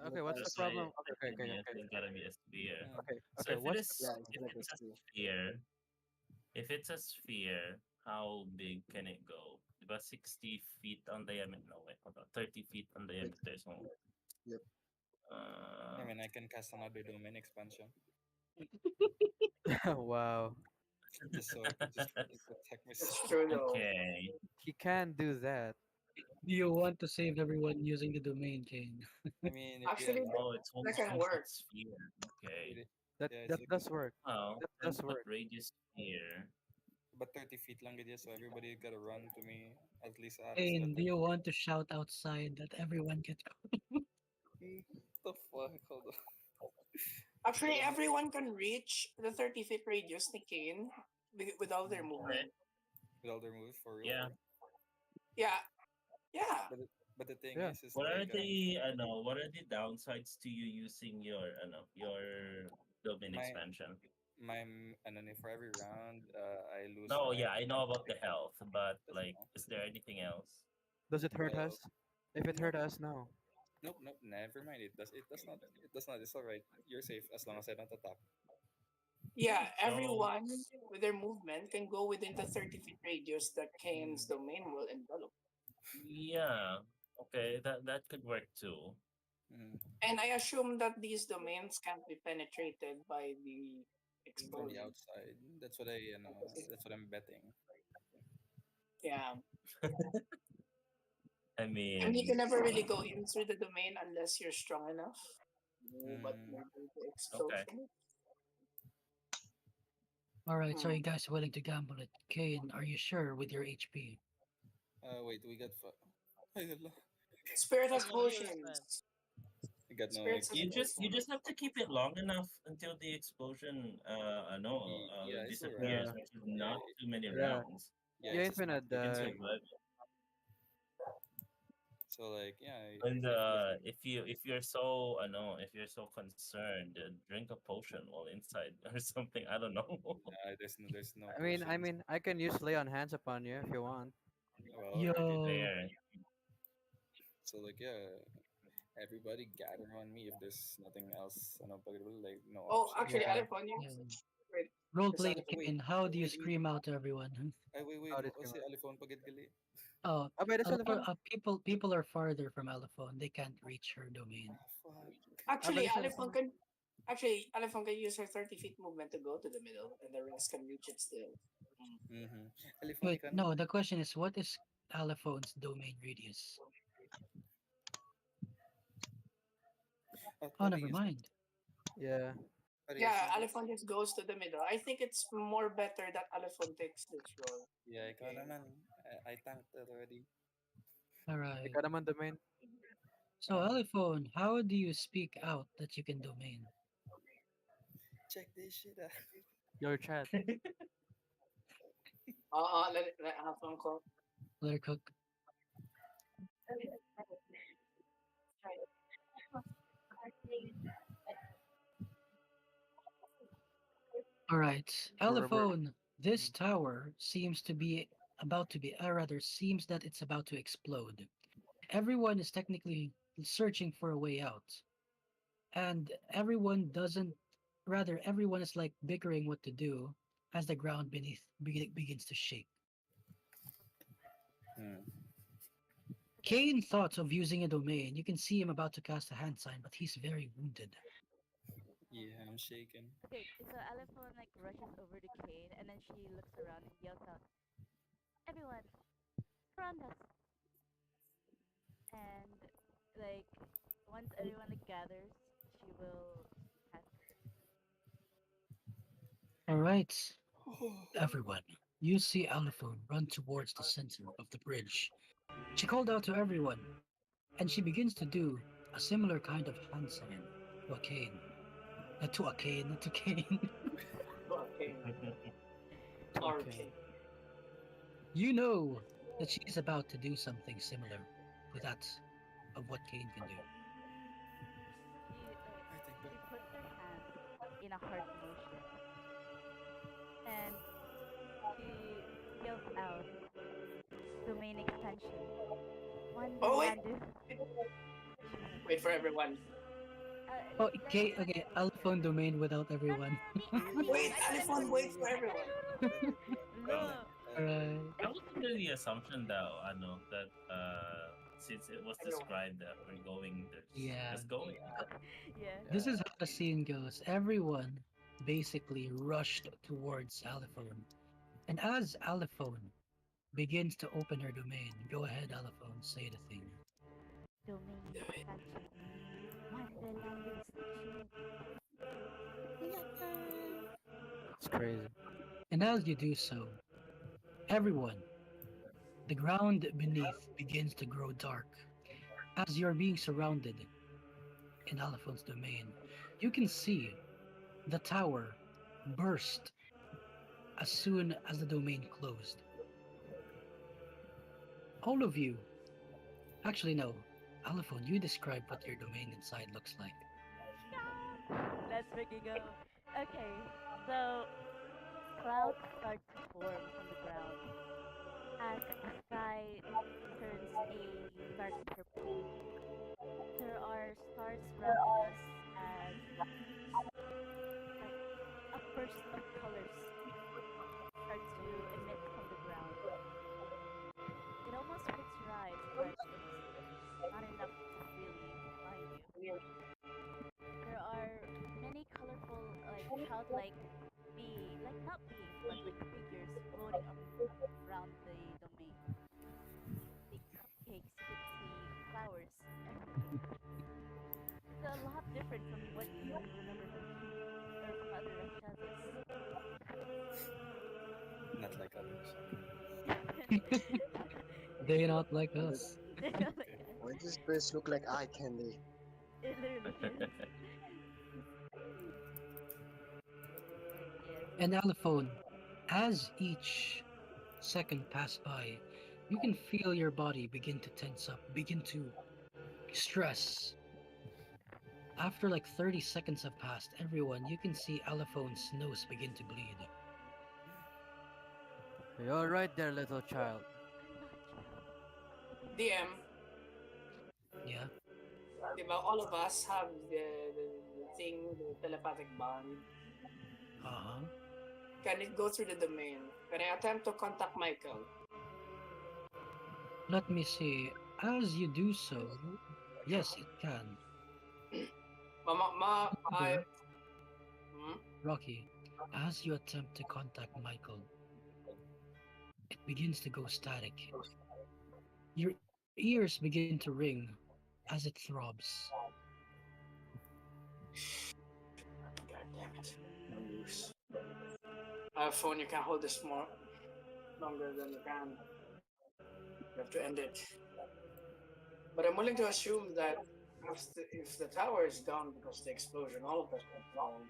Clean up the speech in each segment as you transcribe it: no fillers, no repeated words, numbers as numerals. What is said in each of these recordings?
Okay, what's the That's why problem? Okay, okay, okay, it's gotta be a sphere. okay, So okay. if it What's the is, Yeah, it's if like a it's a sphere. sphere, if it's a sphere, how big can it go? About 60 feet on diameter. No, wait, hold on. 30 feet on Like, diameter. So, yep. I uh, mean, I can cast another domain expansion wow? just so I could just protect That's myself. true though. okay. He can do that. Do you want to save everyone using the domain, Kane? I mean, if they Actually, allow, Oh, it's that almost can a work. sphere. Okay. it, That yeah, it's that like does work. Oh, That 10 does foot work. radius sphere. but 30 feet lang it is, so everybody gotta run to me at least Kane, that do you want to shout outside that everyone can go? the fuck? Hold on. I Actually, don't know. everyone can reach the 30 feet radius ni Kane without their Mm. Okay. movement. With all their moves for real, Yeah. for real. Yeah, yeah. But the thing Yeah. is What are like the what are the downsides to you using your domain my expansion? and then for every round, I lose No, my yeah, I know about the health, but that's like, all. is there anything else? Does it hurt Well, us? If it nope, hurt us, no. nope, never mind. It does not. It's all right. You're safe as long as I don't attack. Yeah, So everyone with their movement can go within the 30 feet radius that Kane's Mm. domain will envelop. yeah, okay, that could work too. Mm. And I assume that these domains can't be penetrated by the From the explosion. outside. That's what That's what I'm betting. Yeah. I I mean, you can mean, never really go in through the domain unless you're strong enough. But Mm. maybe the okay. explosion. All right, so are Hmm. you guys willing to gamble it? Kane, are you sure with your HP? Wait, we got. Ay, hala. Spirit As has long as you're friend. potions. We got no Spirits has You potions. just have to keep it long enough until the explosion Yeah, it's alright. disappears, Yeah, which is Yeah, not too many yeah. rounds. yeah, Yeah, it's if just in a You can die. survive. so like yeah. And If if you're so concerned, drink a potion while inside or something. I don't know. there's no I potions. mean, I can use lay on hands upon you if you want. Well, I already did. Yo, There. So like yeah, everybody gather on me if there's nothing else. Like no Oh, options. actually, Yeah. Alephon, you yeah. wait. Just Roleplay Alephon. Wait, Kane, how do you wait. scream out to everyone? Ay, wait. How did What's you? the elephant pagid gali? Oh, Oh, wait, there's elephant. people are farther from Elephone. They can't reach her domain. Ah, fuck. Ah, but Actually, there's Alephon elephant. can use her 30 feet movement to go to the middle, and the rest can reach it still. Mm. Mm-hmm. Elephant Wait, ikan. no, the question is what is Elephone's domain radius? Oh, never Parehas. mind. Yeah. Parehas Yeah, lang din. Alephon just goes to the middle. I think it's more better that Alephon takes this role. Yeah, ikaw Okay. naman. I tanked that already. All right. Ikaw naman domain. So, Elephone, how do you speak out that you can domain? Check this shit out. Your chat. Let Alephon call. Let her cook. All right, Rubber. Elephone, this tower seems to be about to be, or rather, seems that it's about to explode. Everyone is technically searching for a way out, and everyone doesn't, rather, everyone is like bickering what to do as the ground beneath begins to shake. Hmm. Kane thought of using a domain. You can see him about to cast a hand sign, but he's very wounded. Yeah, I'm shaking. Okay, so Elephant like rushes over to Kane and then she looks around and yells out, "Everyone, surround us!" And like once everyone like gathers, she will cast. All right, everyone. You see Elephone run towards the center of the bridge. She called out to everyone, and she begins to do a similar kind of hand sign to a cane. To a cane, not to cane. Okay. Okay. Okay. You know that she is about to do something similar to that of what Kane can do. I think that She puts her hands in a heart motion and she yells out, "Domain expansion. One Oh wait, hand." wait for everyone. Oh, like, okay, okay. Alphone domain without everyone. Wait, I couldn't Alphon, wait for everyone. Oh, no. Alright. I was under the assumption that since it was Everyone. described that we're going, Yeah. let's go. Yeah. This is how the scene goes. Everyone basically rushed towards Alphone. And as Alphone begins to open her domain, go ahead, Alphone, say the thing. Domain expansion. Wonderland expansion. It's crazy. And as you do so, everyone, the ground beneath begins to grow dark. As you're being surrounded in Alphone's domain, you can see the tower burst as soon as the domain closed. All of you, actually no, Alphone, you describe what your domain inside looks like. Let's freaking go. Okay, so clouds start to form from the ground as the sky turns a dark purple. There are stars surrounding us as like a burst of colors start to emit from the ground. It almost hurts your eyes, but it's not enough to really blind you. There are many colorful, like childlike like not beings, but like figures floating around the domain. The cupcakes, you could see flowers everywhere. It's a lot different from what you remember from Keith or from other Rakshasas. Not like others. They not like us. They don't like us. Why does this look like eye candy? It literally is. Yes. And Alphone, as each second pass by, you can feel your body begin to tense up, begin to stress. After like 30 seconds have passed, everyone, you can see Alphone's nose begin to bleed. You all right there, little child? DM, Yeah? diba, all of us have the thing, the telepathic bond. Uh-huh. Can it go through the domain? Can I attempt to contact Michael? Let me see. As you do so, yes, it can. I... However, Hmm? Rocky, as you attempt to contact Michael, it begins to go static. Your ears begin to ring as it throbs. God damn it. No use. Phone, you can hold this more longer than you can. You have to end it. But I'm willing to assume that if the tower is gone because of the explosion, all of us are gone.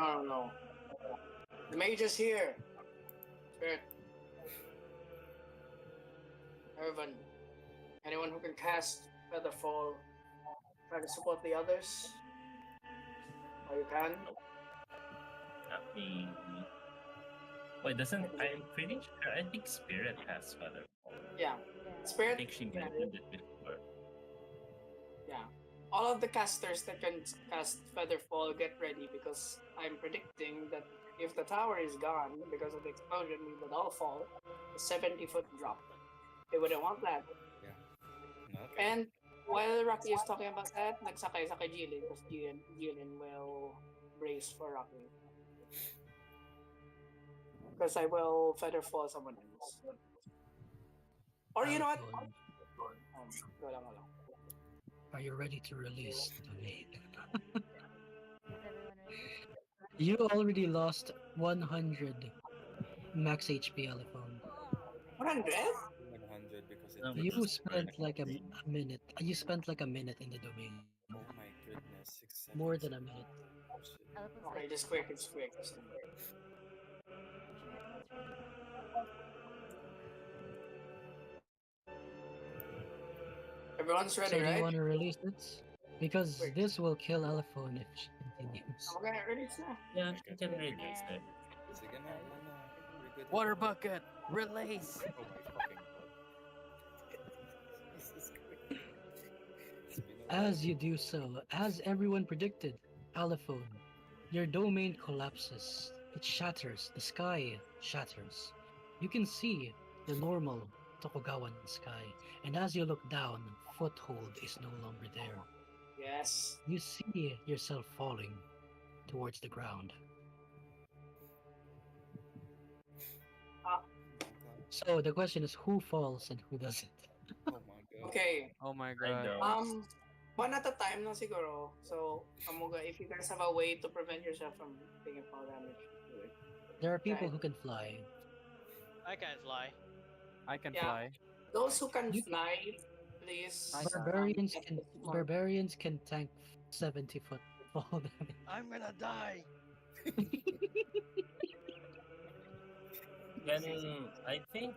I don't know. The mage is here. Spirit. Irvin. Anyone who can cast Featherfall, try to support the others. Or you can. Me. Wait, doesn't I'm pretty sure I think Spirit has feather. Yeah. I Spirit. think she Yeah. mentioned it before. Yeah. All of the casters that can cast Featherfall, get ready because I'm predicting that if the tower is gone because of the explosion, we would all fall a 70-foot drop. They wouldn't want that. Okay. And while Rocky is talking about that, nagsakay sa kay Jilin because Jilin will brace for Rocky. Because I will Featherfall someone else. Or you know what? Alphone, Go lang, go lang. are you ready to release the main? Is everyone ready? You already lost 100 max HP, Alphone. 100? 100 because it No, You because spent like a minute. You spent like a minute in the domain. Oh my goodness, 6 seconds. More than a minute. Oh, shit. Alpha's Okay, like, just quick, it's quick. Everyone's ready, So do you right? want to release it? Because Wait. this will kill Alphone if she continues. I'm gonna release now. yeah, you can release it. Sige na, wala. We're good. Water bucket, release. Oh my fucking god. As you do so, as everyone predicted, Allophone, your domain collapses. It shatters. The sky shatters. You can see the normal Tokugawan sky, and as you look down, foothold is no longer there. Yes. You see yourself falling towards the ground. Uh, So the question is who falls and who doesn't? Oh my god. okay. Oh my I god. don't. One at a time lang siguro. So, if you guys have a way to prevent yourself from taking fall damage, do it. There are people Right. who can fly. I can't fly. I can Yeah. fly. Those who can You fly, please. I can. Get this one. Barbarians can tank 70-foot fall damage. I'm gonna die. And I think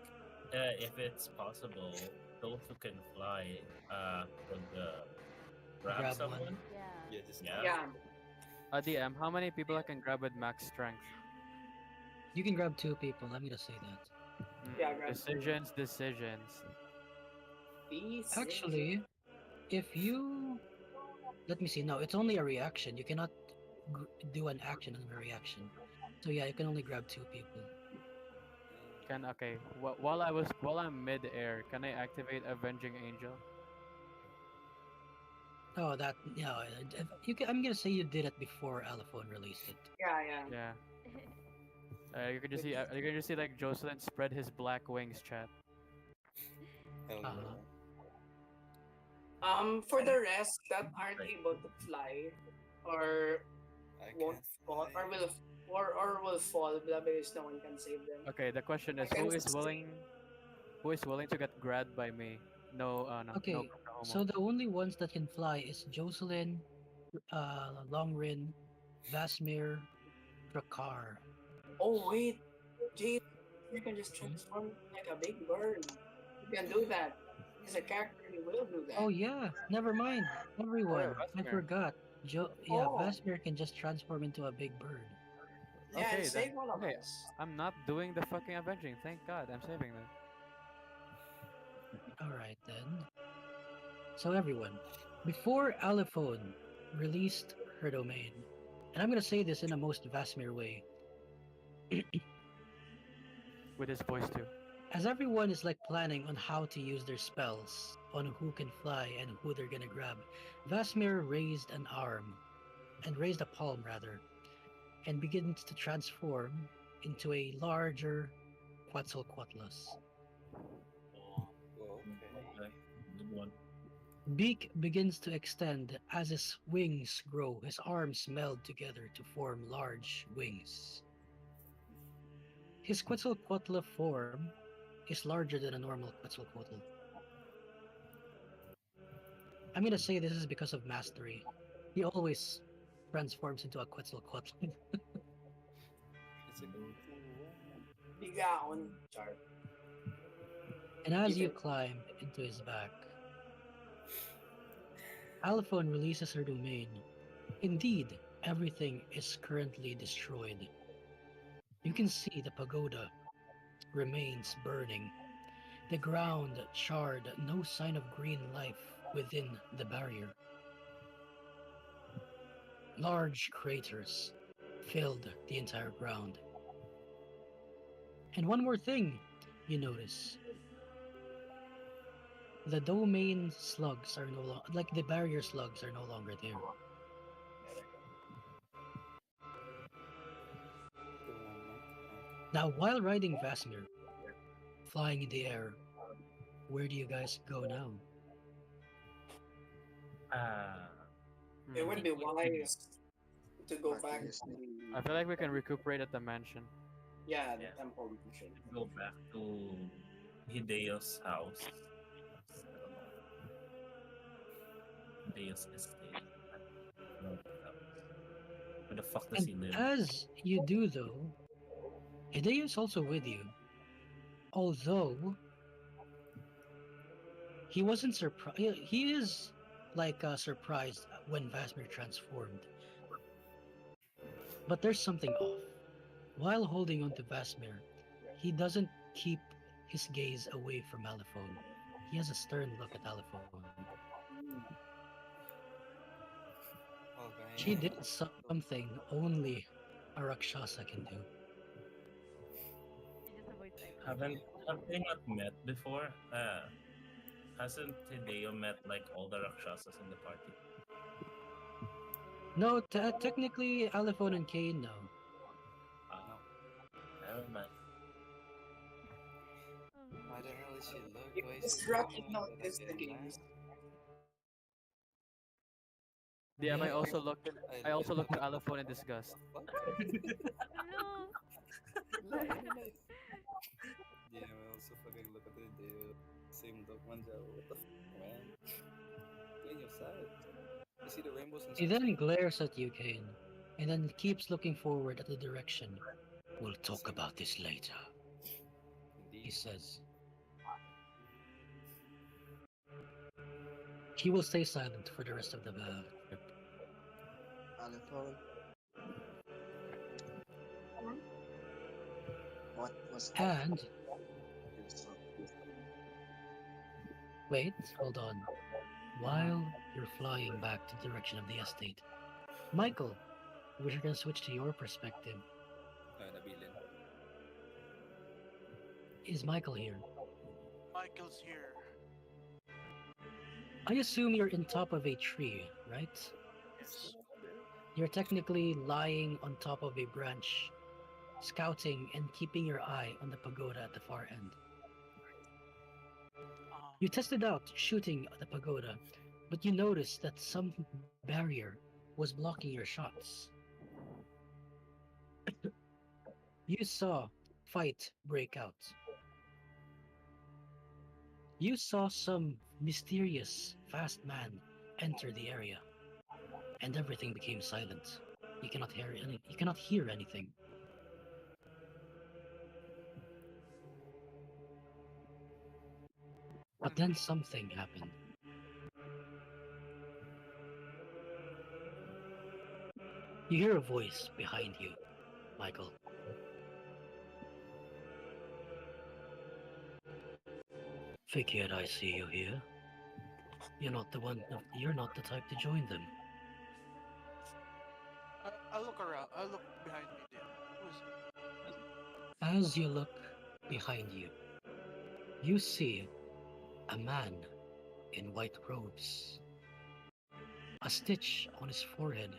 if it's possible, those who can fly could grab Grab one. someone. Yeah. Yeah, just Yeah. Yeah. DM, how many people I can grab with max strength? You can grab 2 people. I'm gonna say that. Yeah, grab two. Decisions. These. Actually, if you let me see. No, it's only a reaction. You cannot do an action on a reaction. So yeah, you can only grab 2 people. Okay. While I'm mid-air, can I activate Avenging Angel? Oh, that yeah. You can, I'm gonna say you did it before Allophone released it. Yeah, yeah. Yeah. You can just see. You can just see like Jocelyn spread his black wings, chat. hell Uh-huh. yeah. For the rest that aren't able to fly, or I won't can't fall, fly. or will fall because no one can save them. Okay. The question is, I who can is willing? Who is willing to get grabbed by me? No. No. Okay, No. so the only ones that can fly is Jocelyn, Longrin, Vasmir, Drakar. Oh wait, Jade, you can just transform like a big bird. You can do that. He's a character. He will do that. Oh yeah, never mind. Everyone, I Vasmir. forgot. Yeah, Oh. Vasmir can just transform into a big bird. Yeah, Okay, and then- save all of okay. us. I'm not doing the fucking avenging. Thank God, I'm saving them. Alright then. So everyone, before Allophone released her domain, and I'm gonna say this in a most Vasmir way, With his voice too. as everyone is like planning on how to use their spells, on who can fly and who they're gonna grab, Vasmir raised an arm, and raised a palm rather, and begins to transform into a larger Quetzalcoatlus. Oh, Well, okay. okay. Good one. Beak begins to extend as his wings grow. His arms meld together to form large wings. His Quetzalcoatl form is larger than a normal Quetzalcoatl. I'm gonna say this is because of mastery. He always transforms into a Quetzalcoatl. It's a good. Bigaon, char. And as you Even- climb into his back, Alphone releases her domain. Indeed, everything is currently destroyed. You can see the pagoda remains burning. The ground charred, no sign of green life within the barrier. Large craters filled the entire ground. And one more thing you notice. The domain slugs are no longer, like the barrier slugs are no longer there. The one month. Now, while riding Vasmir, flying in the air, where do you guys go now? It would be Hmm. wise to go Back to back to Disney. I feel like we can recuperate at the mansion. the Yeah. temple we should. Go back to Hideo's house. Hideo's estate. I don't know where the fuck does he And live? as you do, though, Hideo's also with you. Although he wasn't surprised, he is like surprised when Vasmir transformed. But there's something off. While holding on to Vasmir, he doesn't keep his gaze away from Alphone. He has a stern look at Alphone. She did something only a Rakshasa can do. She just avoids eye Haven't contact. have they not met before? Hasn't Hideo met like all the Rakshasas in the party? No, technically, Aliphone and Kane, no. Ah, No. never mind. Why the hell is she look? If Why is she this so rat annoying? Then notice the again, man. games, DM, Yeah. I also looked to What Allophone in disgust. the fuck? Hello. Look, look. Yeah, I also fucking look at the video. Same look, manja. What the fuck, man? Playing your side. You see the rainbows and He sunset? then glares at you, Kane, and then keeps looking forward at the direction. We'll talk Same. about this later, he Indeed. says. He will stay silent for the rest of the trip. Telephone. What was that? And You saw? wait, hold on. While you're flying back to the direction of the estate, Michael, we're going to switch to your perspective. Nabilin. Is Michael here? Michael's here. I assume you're in top of a tree, right? Yes. You're technically lying on top of a branch, scouting and keeping your eye on the pagoda at the far end. You tested out shooting at the pagoda, but you noticed that some barrier was blocking your shots. You saw fight break out. You saw some mysterious, fast man enter the area, and everything became silent. You cannot hear anything. But then something happened. You hear a voice behind you, Michael. Figured I see you here. You're not the one. You're not the type to join them. I look around. I look behind me there. Who's it? As you look behind you, you see a man in white robes. A stitch on his forehead.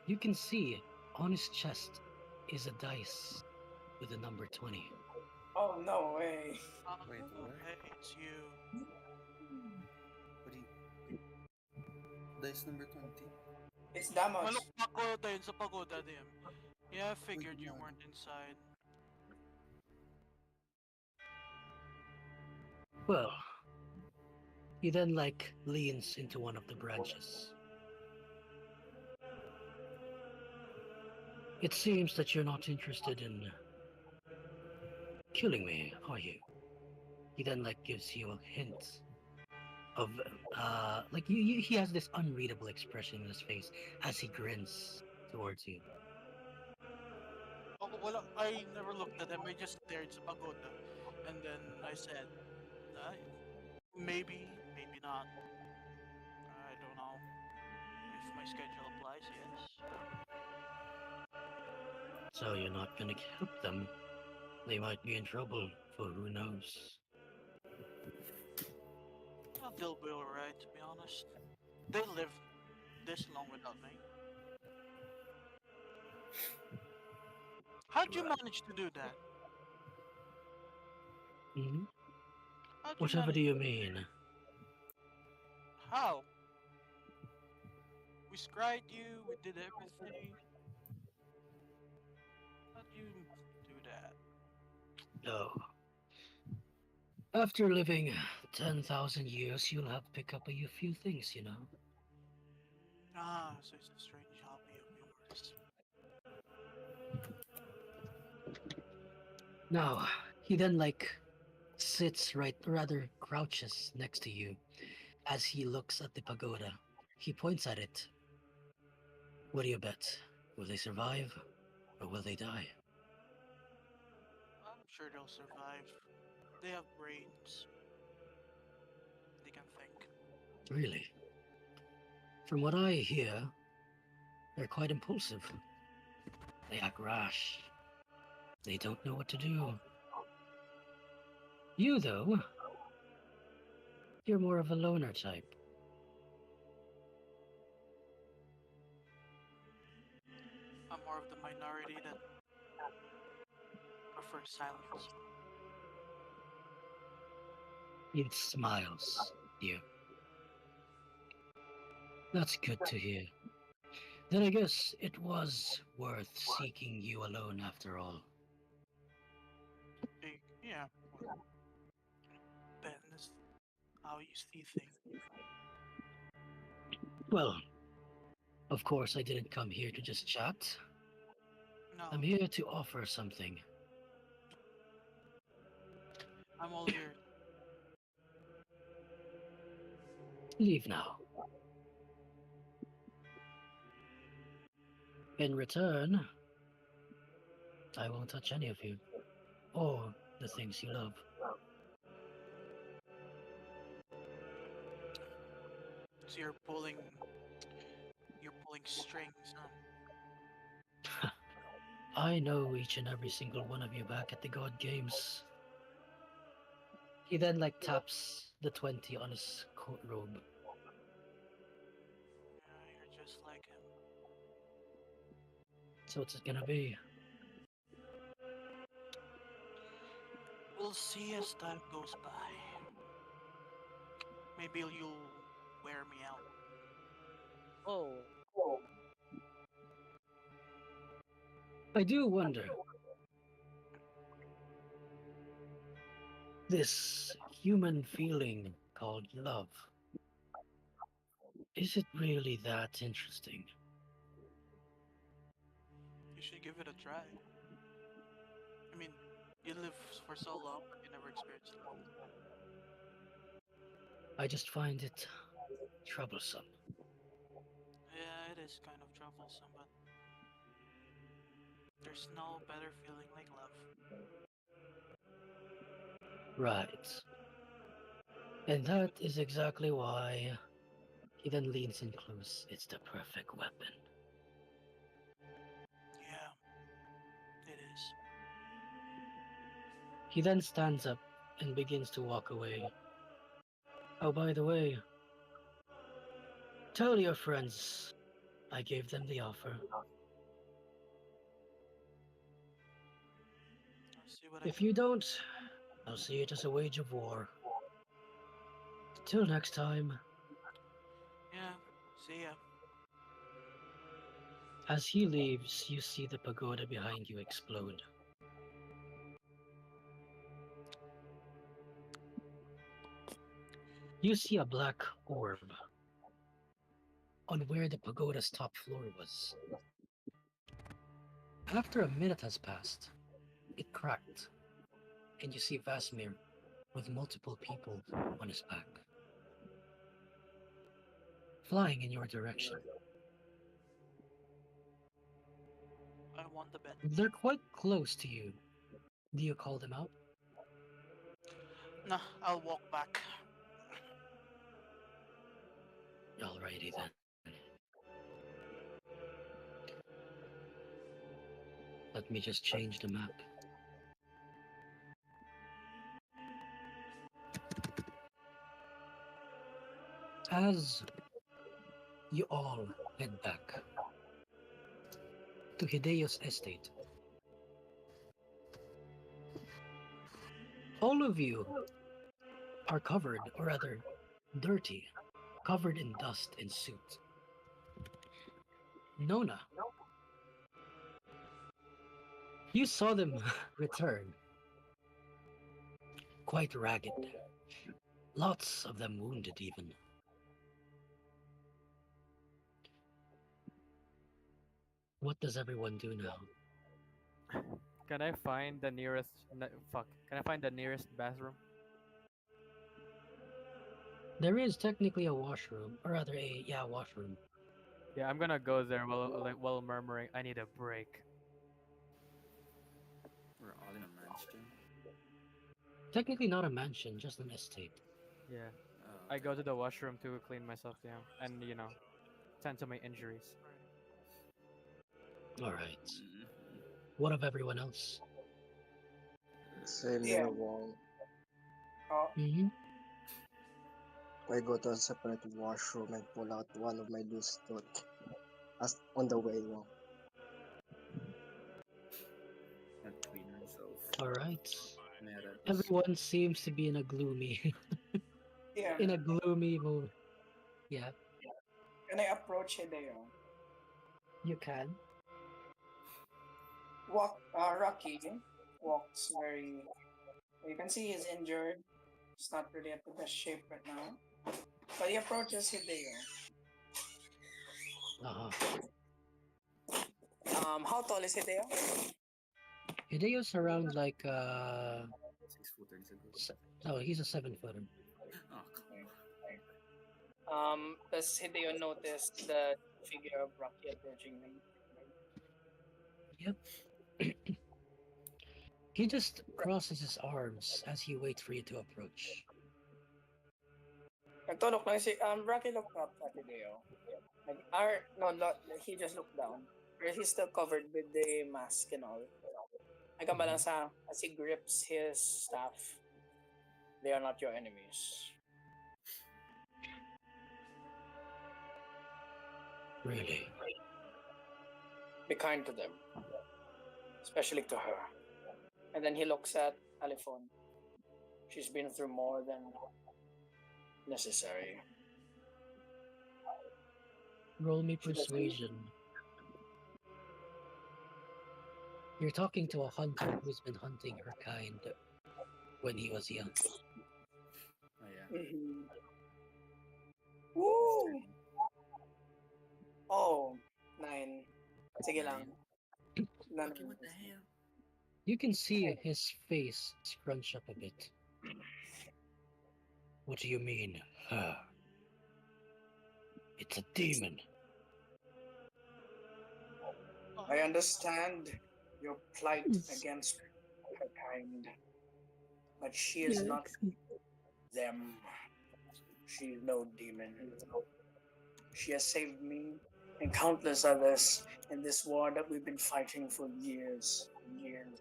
You can see on his chest is a dice with the number 20. oh no way. Wait, what? Hey, it's you. What do you... Dice number 20? It's damage. Manok pagoda yun sa pagoda din. Yeah, I figured you God. weren't inside. Well, he then leans into one of the branches. It seems that you're not interested in killing me, are you? He then gives you a hint of he has this unreadable expression in his face as he grins towards you. Oh, well, I never looked at him. I just stared sa pagoda. And then I said, "Ah, maybe, maybe not. I don't know. If my schedule applies, yes. So you're not gonna help them. They might be in trouble for who knows. Well, they'll be alright, to be honest. They lived this long without me. How'd you manage to do that? Hmm? How'd you Whatever manage? do you mean? How? We scryed you, we did everything. How'd you do that? Oh. After living 10,000 years, you'll have to pick up a few things, you know. Ah, so it's a strange hobby of yours. Now, he then sits rather crouches next to you as he looks at the pagoda. He points at it. What do you bet? Will they survive or will they die? I'm sure they'll survive. They have brains. They can think. Really? From what I hear, they're quite impulsive. They act rash. They don't know what to do. You, though, you're more of a loner type. I'm more of the minority that prefers silence. He smiles. You. That's good to hear. Then I guess it was worth seeking you alone after all. Yeah, well, depends how you see things. Well, of course I didn't come here to just chat. No, I'm here to offer something. I'm all ears. Leave now. In return, I won't touch any of you. Or the things you love. So you're pulling strings, huh? I know each and every single one of you back at the God Games. He then taps the 20 on his coat robe. Yeah, you're just like him. So what's it gonna be? We'll see as time goes by. Maybe you'll wear me out. Oh, I do wonder. This human feeling called love. Is it really that interesting? You should give it a try. I mean, you live for so long, but you never experienced love. I just find it troublesome. Yeah, it is kind of troublesome, but there's no better feeling like love. Right. And that is exactly why he then leans in close. It's the perfect weapon. Yeah, it is. He then stands up and begins to walk away. Oh, by the way, tell your friends I gave them the offer. I'll see what I If can. you don't, I'll see it as a wage of war. Till next time. Yeah, see ya. As he leaves, you see the pagoda behind you explode. You see a black orb on where the pagoda's top floor was. After a minute has passed, it cracked, and you see Vasmir with multiple people on his back, flying in your direction. I want the bet. They're quite close to you. Do you call them out? Nah, I'll walk back. Alrighty then. Let me just change the map. As you all head back to Hideyo's estate, all of you are covered, or rather, dirty, covered in dust and soot. Nona, you saw them return, quite ragged, lots of them wounded even. What does everyone do now? Can I find the nearest? Fuck. Can I find the nearest bathroom? There is technically a washroom, or rather washroom. Yeah, I'm gonna go there while murmuring. I need a break. We're all in a mansion. Technically not a mansion, just an estate. Yeah, Oh, I okay. go to the washroom to clean myself down, and tend to my injuries. All right. Mm. What of everyone else? Same Yeah. here, Wong. Oh, Mm-hmm. I go to a separate washroom and pull out one of my loose tooth. As on the way, Wong. Not clean herself. All right. Mad at us. Everyone seems to be in a gloomy, yeah. in a gloomy mood. Yeah, Can I approach Hideo? you can. Rocky walks very. You can see he's injured. He's not really at the best shape right now. But he approaches Hideo. Uh-huh. How tall is Hideo? Hideo's around like 6 foot 30 ago. no, he's a 7-footer. Oh, come on. Does Hideo notice the figure of Rocky approaching him? Yep. He just crosses his arms as he waits for you to approach. Nagtulok lang Rocky looked up at Hideo. He just looked down. He's still covered with the mask and all. Nagkamba lang sa, as he grips his staff, they are not your enemies. Really? Be kind to them. Especially to her. And then he looks at Alifon. She's been through more than necessary. Roll me She doesn't- persuasion. You're talking to a hunter who's been hunting her kind when he was young. Oh, yeah. Mhm. Woo! Oh, 9. Sige lang. None Okay, what the hell? You can see his face scrunch up a bit. What do you mean, her? It's a demon. I understand your plight against her kind. But she is not them. She is no demon. She has saved me and countless others in this war that we've been fighting for years and years.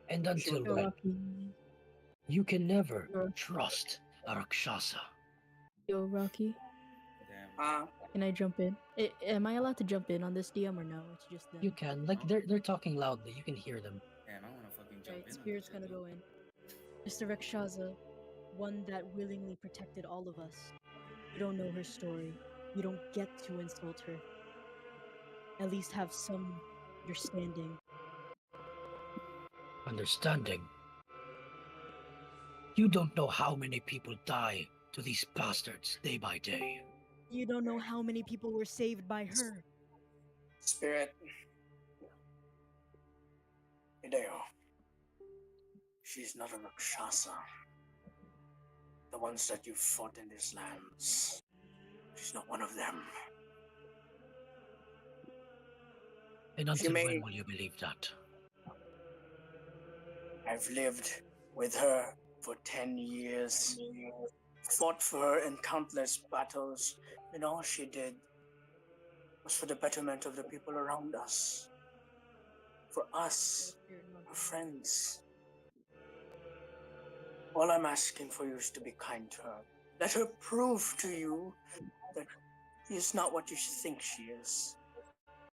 And until Yo, when? You can never trust a Rakshasa. Yo, Rocky, Damn. can I jump in? Am I allowed to jump in on this DM or no? It's just them. You can. Like, they're talking loudly. You can hear them. Damn, I wanna fucking jump Right, in. Spirit's gonna go in. Mr. Rakshasa, one that willingly protected all of us. You don't know her story. You don't get to insult her. At least have some understanding. Understanding. You don't know how many people die to these bastards day by day. You don't know how many people were saved by her. Spirit. Hideo. She's not a Rakshasa. The ones that you fought in these lands. She's not one of them. And until when will you believe that? I've lived with her for 10 years. Fought for her in countless battles. And all she did was for the betterment of the people around us. For us, her friends. All I'm asking for you is to be kind to her. Let her prove to you that she is not what you think she is.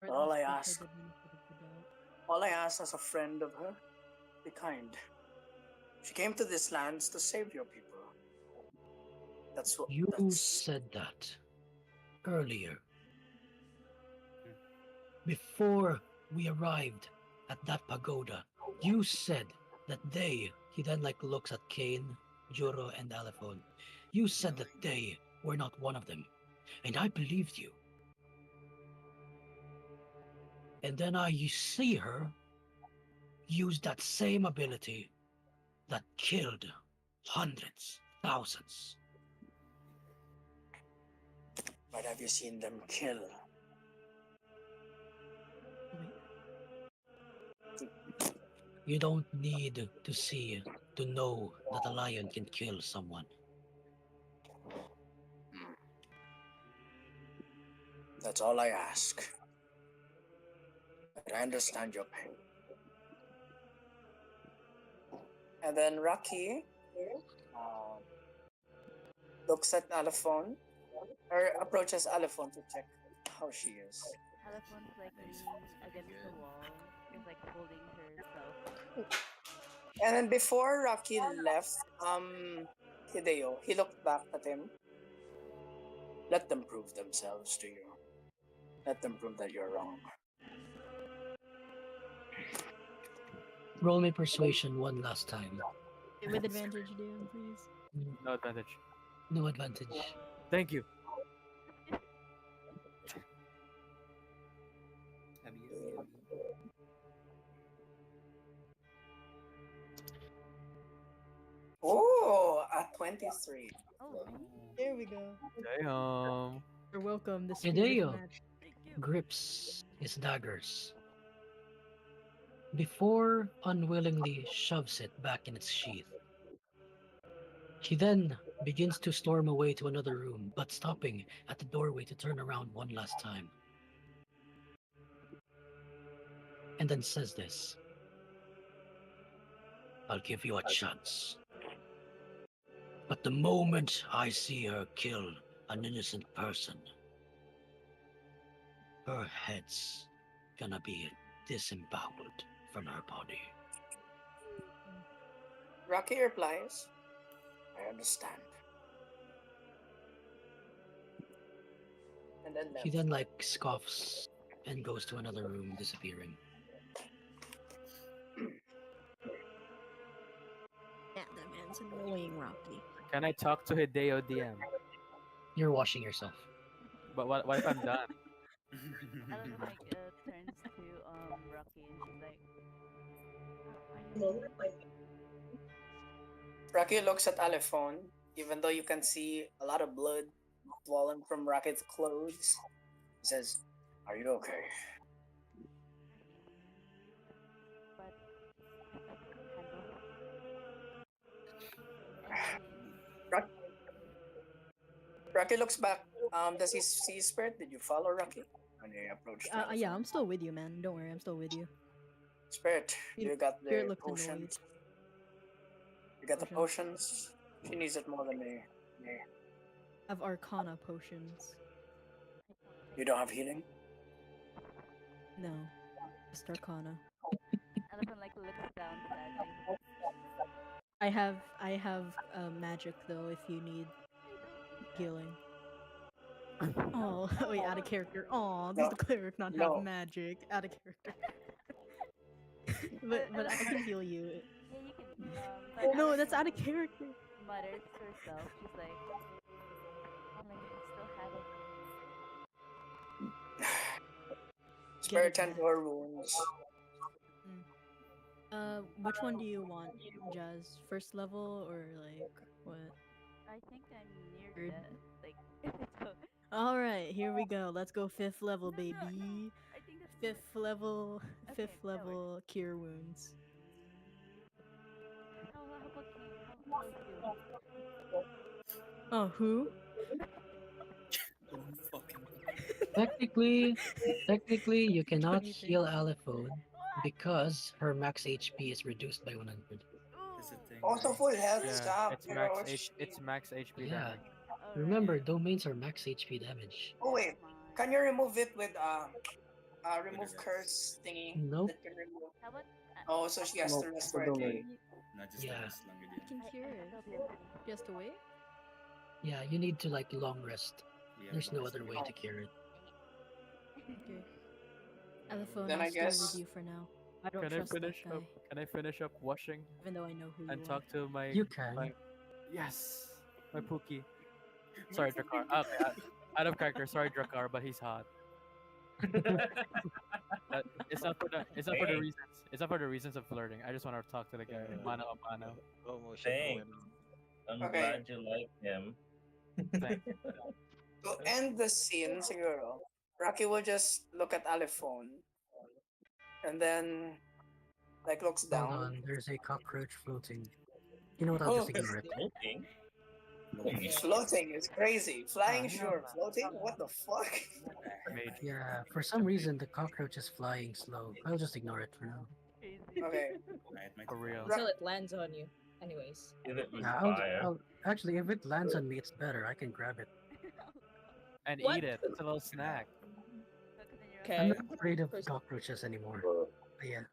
Or at All I least give her ask, the benefit of the doubt. all I ask as a friend of her, be kind. She came to these lands to save your people. That's what You that's said that earlier. Before we arrived at that pagoda, you said that they, he then like looks at Kane, Juro, and Alifon. You said that they were not one of them, and I believed you. And then I see her use that same ability that killed hundreds, thousands. But have you seen them kill? You don't need to see to know that a lion can kill someone. That's all I ask. But I understand your pain. And then Rocky uh, looks at Alphone or approaches Alphone to check how she is. Alphone's like Nice. leaning It's against looking the good. wall, just like holding herself. And then before Rocky left, Hideo, he looked back at him. Let them prove themselves to you. Let them prove that you're wrong. Roll me persuasion one last time. With advantage, DM, please. No advantage. No advantage. Thank you. Abby, Abby, Abby. Oh, at 23. Oh, Wow. There we go. Damn. You're welcome. The spirit of Hideo magic. thank you. grips his daggers before unwillingly shoves it back in its sheath. He then begins to storm away to another room, but stopping at the doorway to turn around one last time. And then says this: I'll give you a chance. But the moment I see her kill an innocent person, her head's gonna be disemboweled from her body. Rocky replies, I understand. And then He left. then scoffs and goes to another room, disappearing. Yeah, that man's annoying, Rocky. Can I talk to Hideo DM? You're washing yourself. But what if I'm done? Alpha like turns to Rocky and she's like, are you Rocky looks at Alphone, even though you can see a lot of blood falling from Rocky's clothes. He says, are you okay? but I think I can handle anything. Rocky looks back. Does he see Spirit? Did you follow Rocky when he approached Alphone? Yeah, I'm still with you, man. Don't worry, I'm still with you. Spirit, You- you got Spirit the looks annoyed. potions. You got the potions. She needs it more than me. Have Arcana potions. You don't have healing? No, just Arcana. Alpha like looks down sadly. I have magic though if you need healing. Oh, wait, out of character. Oh, does No, the cleric not no. have magic? Out of character. but I can heal you. Yeah, you can. But No, that's out of Alpha character. mutters to herself. She's like, only I still have it. Spare it 10 back. to her wounds. Which one do you want, Jazz? First level or like what? I think I'm near Third? death. Like, so, All right, here we go. Let's go fifth level, no, baby. no, no. I think that's Fifth level, Okay, fifth that works. level cure wounds. How about you? How is you? Oh, who? Oh, fucking. Technically, you What cannot do you think? heal Aliphone because her max HP is reduced by 100. That's the thing, Also right? full health, Yeah, stop. it's You max know, H. It's max HP Yeah. damage. Remember, domains are max HP damage. Oh wait, can you remove it with remove With the curse thingy Nope. that can remove? How about Oh, so she has No, to it's restore a it. domain. Not just the Yeah. rest lang You yun. can cure it. still be okay. Just to wait. Yeah, you need to long rest. We have There's no long other way rest to cure it. Okay. Elephone, Then I'll I stay with guess you for now. I don't Can I trust that finish guy, up? Can I finish up washing even though I know who and you are. talk to my You can. my yes, my Pookie. Sorry, Drakkar. Okay, out of character. Sorry, Drakkar, but he's hot. It's not for the Hey. reasons. It's not for the reasons of flirting. I just want to talk to the guy, mano a mano. Promotion Thanks. going on. I'm Okay. glad you like him. Thanks. To end the scene, siguro, Rocky will just look at Alphone and then looks Hold down. on, there's a cockroach floating. You know what? I'll Oh, just it's ignore it. smoking. No fish. Floating is crazy. Flying, Ah, sure. Floating? What the fuck? mage. Yeah, for some reason the cockroach is flying slow. I'll just ignore it for now. Crazy. Okay. Might For real. Ra- Until it lands on you. Anyways. Kill it with Yeah, fire. actually, if it lands on me, it's better. I can grab it. And What? eat it. It's a little snack. Look, then you're I'm Okay. not afraid of First- cockroaches anymore. But yeah,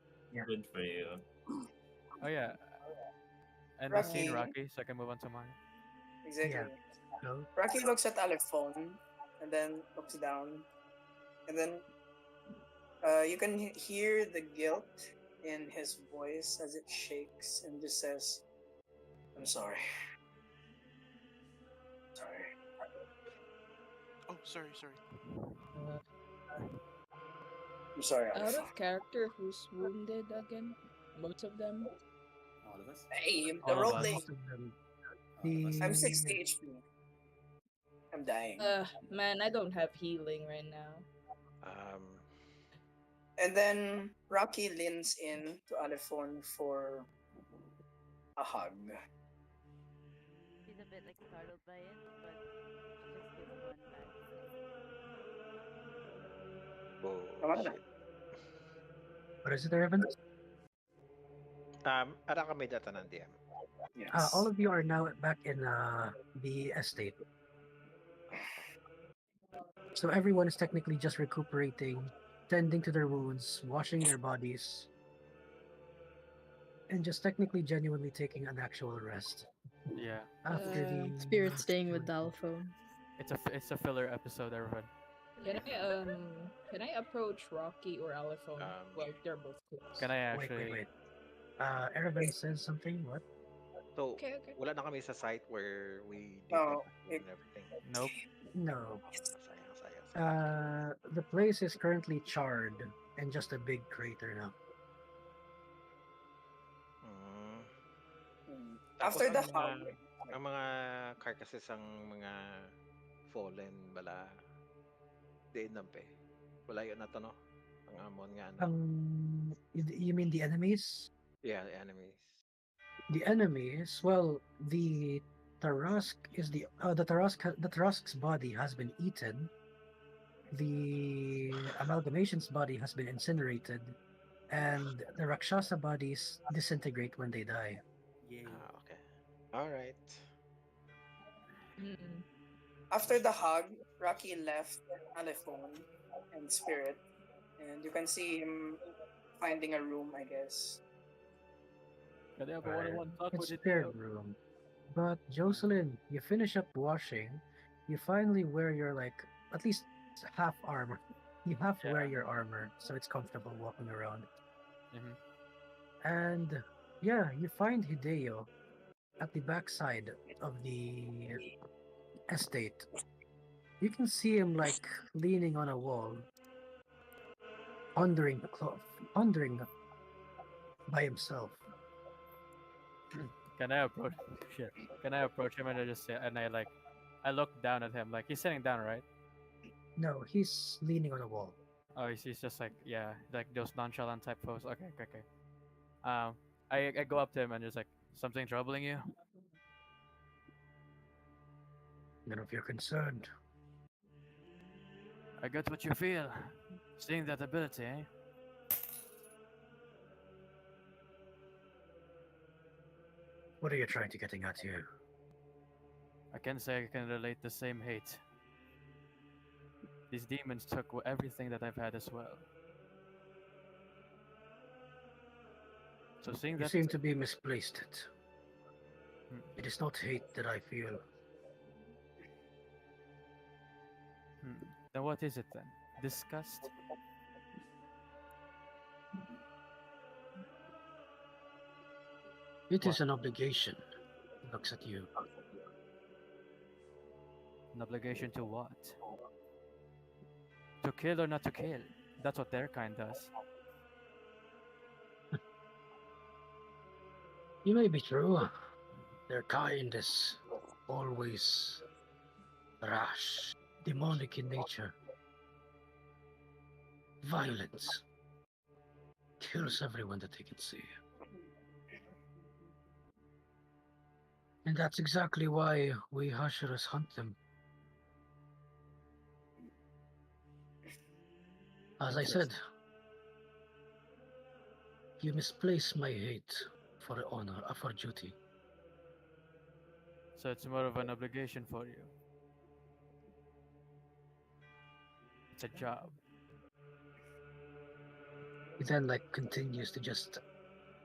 Good for you. Oh yeah. And the scene, Rocky. Rocky, so I can move on to mine. Exactly. yeah. Go. Rocky looks at Aleph phone and then looks down. And then you can hear the guilt in his voice as it shakes and just says, I'm sorry. Sorry. Oh, sorry. Uh, I'm sorry, out Aleph. of character, who's wounded again? Most of them? All of us. Hey, the All of role us. playing. Most of them. All of us. I'm The 60 HP. I'm dying. Man, I don't have healing right now. And then Rocky leans in to Alephone for a hug. She's a bit like startled by it, but she just gives one back. Come on na. what is it, Evan? Ada kami data ng DM. Yes. All of you are now back in the estate. So everyone is technically just recuperating, tending to their wounds, washing their bodies, and just technically genuinely taking an actual rest Yeah. after the Spirit staying with Dalphone. It's a filler episode, everyone. Can I approach Rocky or Alephone? Well, they're both close. Can I Wait, actually? wait, wait. Erevan says something. What? So, Okay. wala na kami sa site where we No, decommissioned and everything. Nope. No. Sayang. The place is currently charred and just a big crater now. Mm. After the Tapos hug, ang mga carcasses ang mga fallen bala diin nampe. Wala yun na to, no? Ang amon nga ano. You mean the enemies? Yeah, the enemies. The enemies. Well, the Tarask is the Tarask's body has been eaten. The Amalgamation's body has been incinerated, and the Rakshasa bodies disintegrate when they die. Yay. Okay. Alright. after the hug, Rocky left Alephone and Spirit, and you can see him finding a room, I guess. Can I have a Right. one-on-one talk It's with their you? room. But Jocelyn, you finish up washing. You finally wear your at least half armor. You half wear your armor, so it's comfortable walking around. Mhm. And yeah, you find Hideo at the backside of the estate. You can see him leaning on a wall, pondering by himself. Can I approach? Shit. Can I approach him and I just say, and I look down at him, like he's sitting down, right? No, he's leaning on a wall. Oh, he's just like, yeah, like those nonchalant type pose. Okay. I go up to him and just like, something troubling you? None of your concern. I get what you feel. Seeing that ability, eh? What are you trying to getting at here? I can say I can relate the same hate. These demons took everything that I've had as well. So seeing You that, seem to be misplaced. Hmm. It is not hate that I feel. Then what is it then? Disgust? It is an obligation. He looks at you. An obligation to what? To kill or not to kill? That's what their kind does. You may be true. Their kind is always rash, demonic in nature. Violence. Kills everyone that they can see. And that's exactly why we Hashirus hunt them. As I said, you misplace my hate for honor, for duty. So it's more of an obligation for you. It's a job. He then continues to just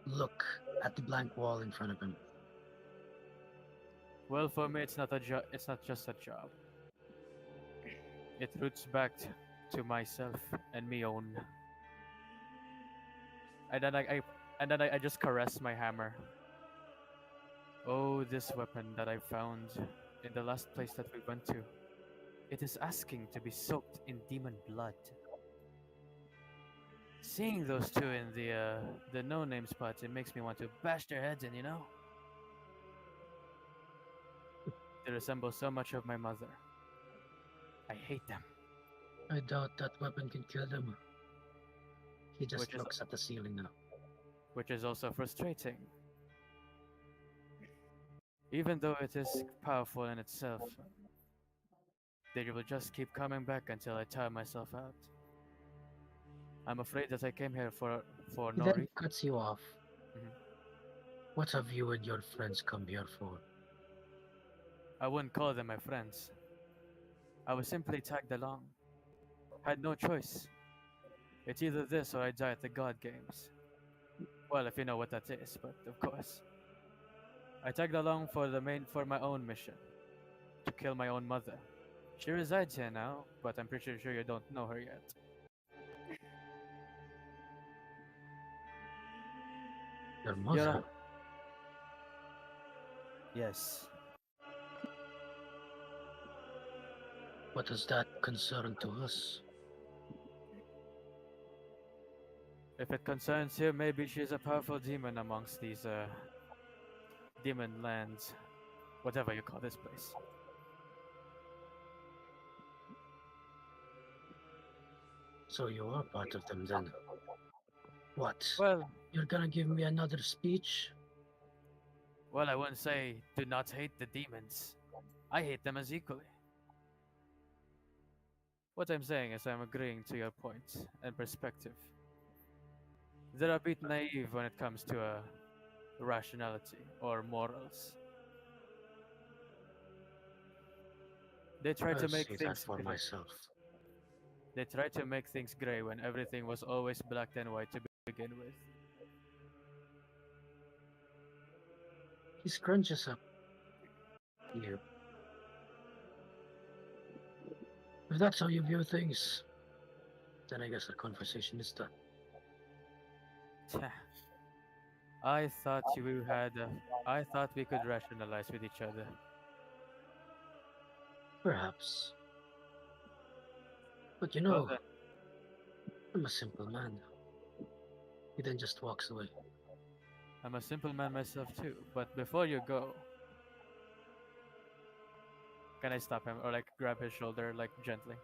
look at the blank wall in front of him. Well, for me, it's not a job. It's not just a job. It roots back to myself and me own. And then I just caress my hammer. Oh, this weapon that I found in the last place that we went to. It is asking to be soaked in demon blood. Seeing those two in the no-name spots, it makes me want to bash their heads in, you know? They resemble so much of my mother. I hate them. I doubt that weapon can kill them. He just Which is- looks at the ceiling now. Which is also frustrating. Even though it is powerful in itself, they will just keep coming back until I tire myself out. I'm afraid that I came here for He no then reason. cuts you off. Mhm. What have you and your friends come here for? I wouldn't call them my friends. I was simply tagged along. Had no choice. It's either this or I die at the God Games. Well, if you know what that is, but of course. I tagged along for my own mission. To kill my own mother. She resides here now, but I'm pretty sure you don't know her yet. Your mother? Yes. What is that concern to us? If it concerns you, maybe she's a powerful demon amongst these demon lands. Whatever you call this place. So you are part of them then? What? Well, You're gonna give me another speech? I wouldn't say do not hate the demons. I hate them as equally. What I'm saying is I'm agreeing to your point and perspective. They're a bit naive when it comes to rationality or morals. They try I'll to make see that things for gray. myself. They try to make things gray when everything was always black and white to begin with. He scrunches up. You. If that's how you view things, then I guess the conversation is done. I thought I thought we could rationalize with each other. Perhaps. But you Well know, then, I'm a simple man. He then just walks away. I'm a simple man myself too. But before you go, can I stop him or grab his shoulder gently?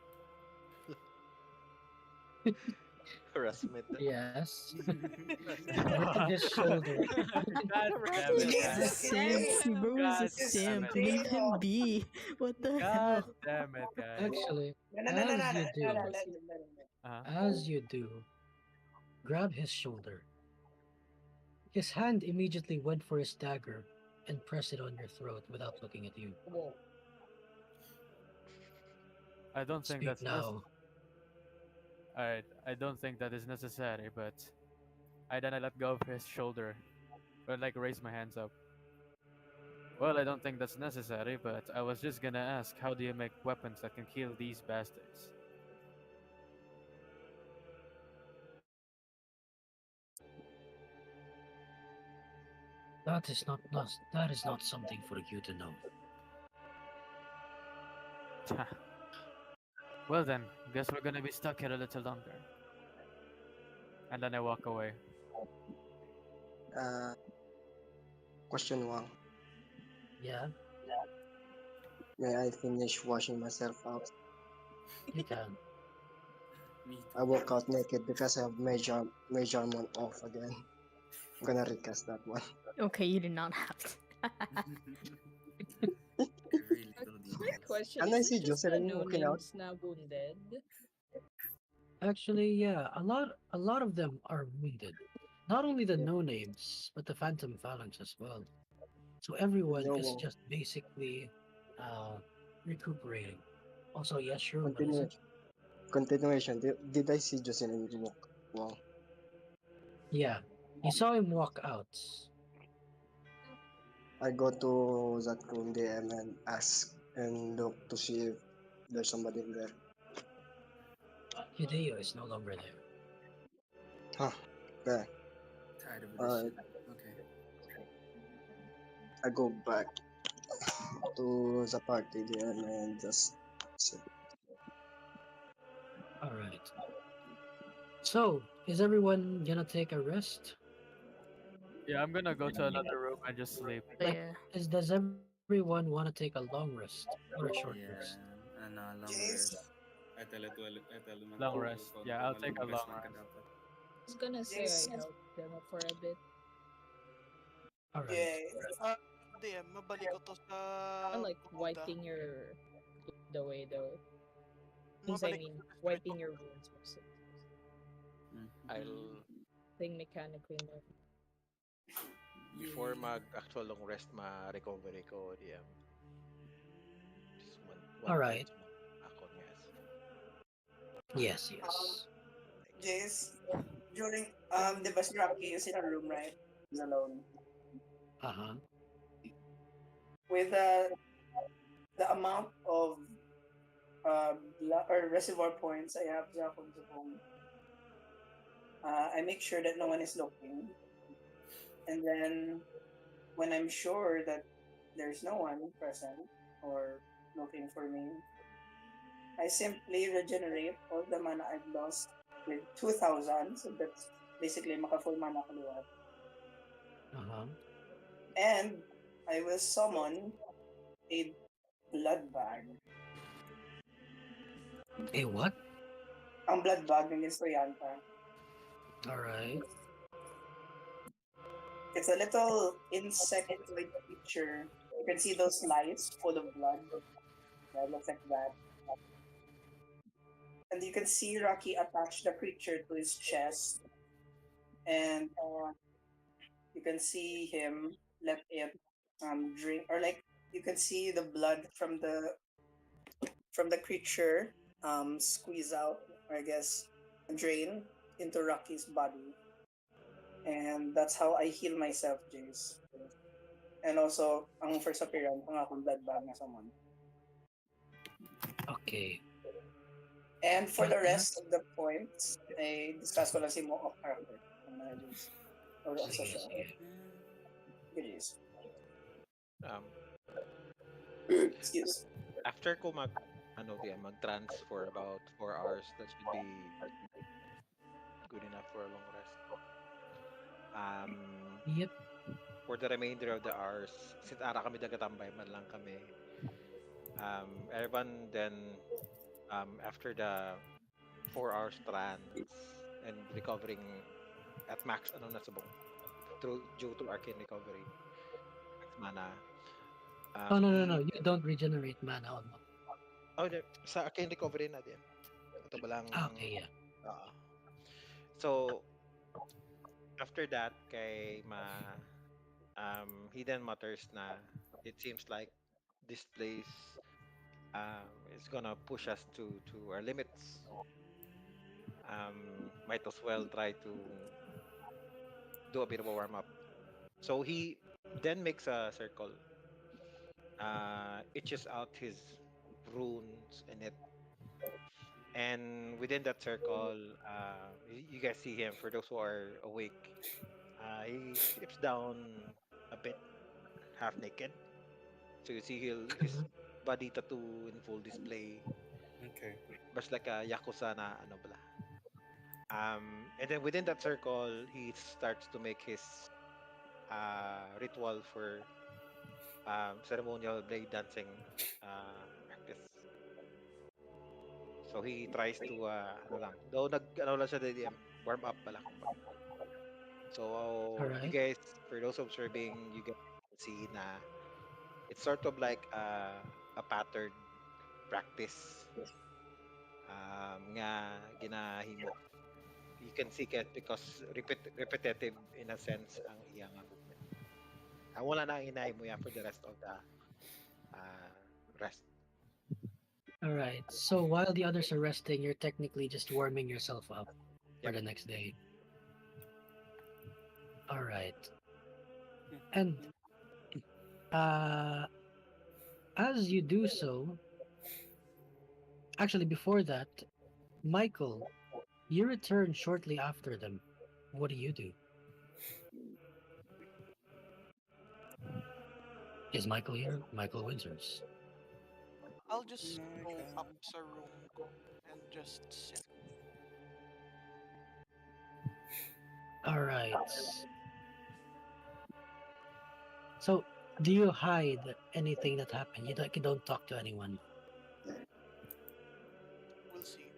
Harassment. Yes. Look at his shoulder. God damn He's it, a guys. simp. Bro is a God damn simp. it. Leave him be. What the God hell? damn it, guys. Actually, No, no, no, no, no, as you no, do, no, let him, let him. Uh-huh. as you do, grab his shoulder. His hand immediately went for his dagger and pressed it on your throat without looking at you. Whoa. I don't think Speak that's now. Alright, I don't think that is necessary, but I let go of his shoulder, or raise my hands up. Well, I don't think that's necessary, but I was just gonna ask, how do you make weapons that can kill these bastards? That is not something for you to know. Well then, guess we're gonna be stuck here a little longer. And then I walk away. Question one. Yeah, May I finish washing myself out? you can. Me I walk out naked because I have major arm on off again. I'm gonna recast that one. Okay, you did not have to. I really don't Quick details. question: And I is it see just the Jocelyn no walking out. names na wounded? Actually, yeah, a lot of them are wounded. Not only the no names, but the Phantom Phalanx as well. So everyone is Yo, just basically uh recuperating. Also, yes, sure, what is continue. it? Continuation. Did I see Jocelyn walk? Wow. Yeah. You saw him walk out. I go to that room DM and ask and look to see if there's somebody in there. Hideo is no longer there. Huh. Okay. Tired of this Uh, shit. Okay. I go back to the party DM and just sit. Alright. So, is everyone gonna take a rest? Yeah, I'm gonna go to another room and just sleep. Like, Yeah. does everyone want to take a long rest or a short rest? Yeah, long Jace, rest. I tell him Long to rest. phone Yeah, ko, I'll take a long long rest lang ka rest. dapat. I was gonna say I Jace, helped them for a bit. Alright. yeah. Ah, DM, mabalik ko to sa I like pagoda. wiping your wound away though. Means I Mabalik ko mean sa district wiping your pagoda. wounds mostly. I'll Mm-hmm. Thing mechanically more. before Yay. mag actual long rest ma-recovery ko DM. Just one Alright. times mo akon guys. Yes, Um, yes. Thank you. Jace, during the bus Rocky is in a room, right? He's alone. Uh-huh. With the amount of or reservoir points I have sa akong phone, I make sure that no one is looking, and then when I'm sure that there's no one present or looking for me, I simply regenerate all the mana I've lost with 2,000. So that's basically maka full mana kaliwat. Uh-huh. And I will summon a blood bag. A what? Ang blood bag ng Historianta. Alright. It's a little insectoid creature. You can see those lights full of blood. Yeah, it looks like that. And you can see Rocky attach the creature to his chest, and you can see him let it drink, or like you can see the blood from the creature squeeze out, or I guess drain into Rocky's body, and that's how I heal myself, Jace. And also, ang first appearance, ang akong blood bag na someone. Okay. And for Got the that? rest of the points, I discuss ko lang si mo off character. Jace. Or sa Sige, show. sige. Jace. Um Excuse. after ko mag-trans for about 4 hours, that should be good enough for a long rest. Yep. For the remainder of the hours, since ara kami dagatambay man lang kami, everyone then after the 4 hours trance and recovering at max na subong through due to arcane recovery, max mana. Oh, no, no, no. He You don't regenerate mana on. sa arcane recovery na din. Ito ba lang Okay, yeah. oo. So after that kay hidden matters na it seems like this place is gonna push us to our limits. Might as well try to do a bit of a warm up. So he then makes a circle, itches out his runes in it, and within that circle, you guys see him. For those who are awake, he strips down a bit, half naked. So you see his Mhm. body tattoo in full display, Okay. much like a yakuza na ano bala. And then within that circle, he starts to make his ritual for ceremonial blade dancing practice. So he tries to ano lang, though ano lang siya DDM, warm up pala kumbaga. So you Alright. guys, for those observing, you guys See na it's sort of like a pattern practice nga ginahimo. You can see it because repetitive in a sense ang iyang nga movement. Wala na ang inahimo yan for the rest of the uh, rest. All right. So while the others are resting, you're technically just warming yourself up for Yep. the next day. All right. And uh, as you do so, actually, before that, Michael, you return shortly after them. What do you do? Is Michael here? Michael Winters. I'll just go up Michael. sa room ko and just sit. All right. So, do you hide anything that happened? You don't talk to anyone. We'll see.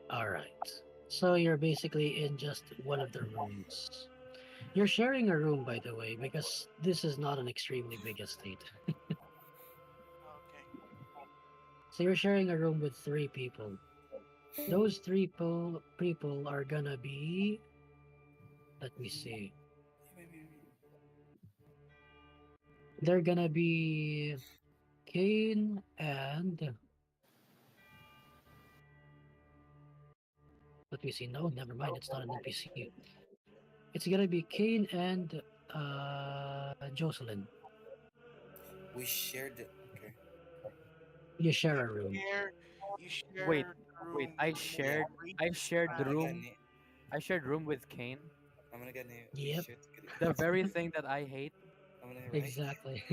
All right. So you're basically in just one of the rooms. You're sharing a room, by the way, because this is not an extremely big estate. Okay. So you're sharing a room with three people. Those three people are gonna be. Let me see. They're gonna be Kane and. Let me see. No, never mind. It's not an NPC. It's gonna be Kane and Jocelyn. We shared it. Okay. You share a room. Share, you Wait, share the wait. room I with Yeah. shared. I Rachel's shared the bag. room. Gani. I shared room with Kane. Gani. We Yep, shared The together. very thing that I hate. Right? exactly.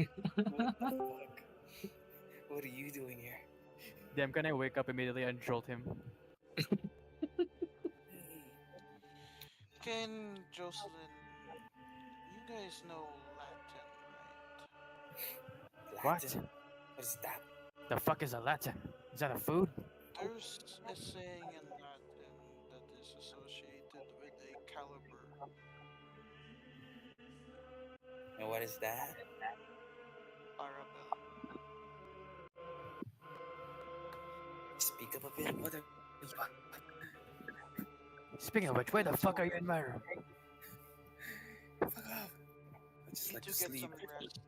What the fuck? What are you doing here? Damn, can I wake up immediately and jolt him? Ken, Jocelyn, you guys know Latin, right? What? Latin. What is that? The fuck is a Latin? Is that a food? There's a saying in Latin that is associated with a caliber. And what is that? Arabella. Speak up a bit. What are you? Speaking of which, why the fuck are you in my room? Fuck off. I just Need like to to get sleep. some rest.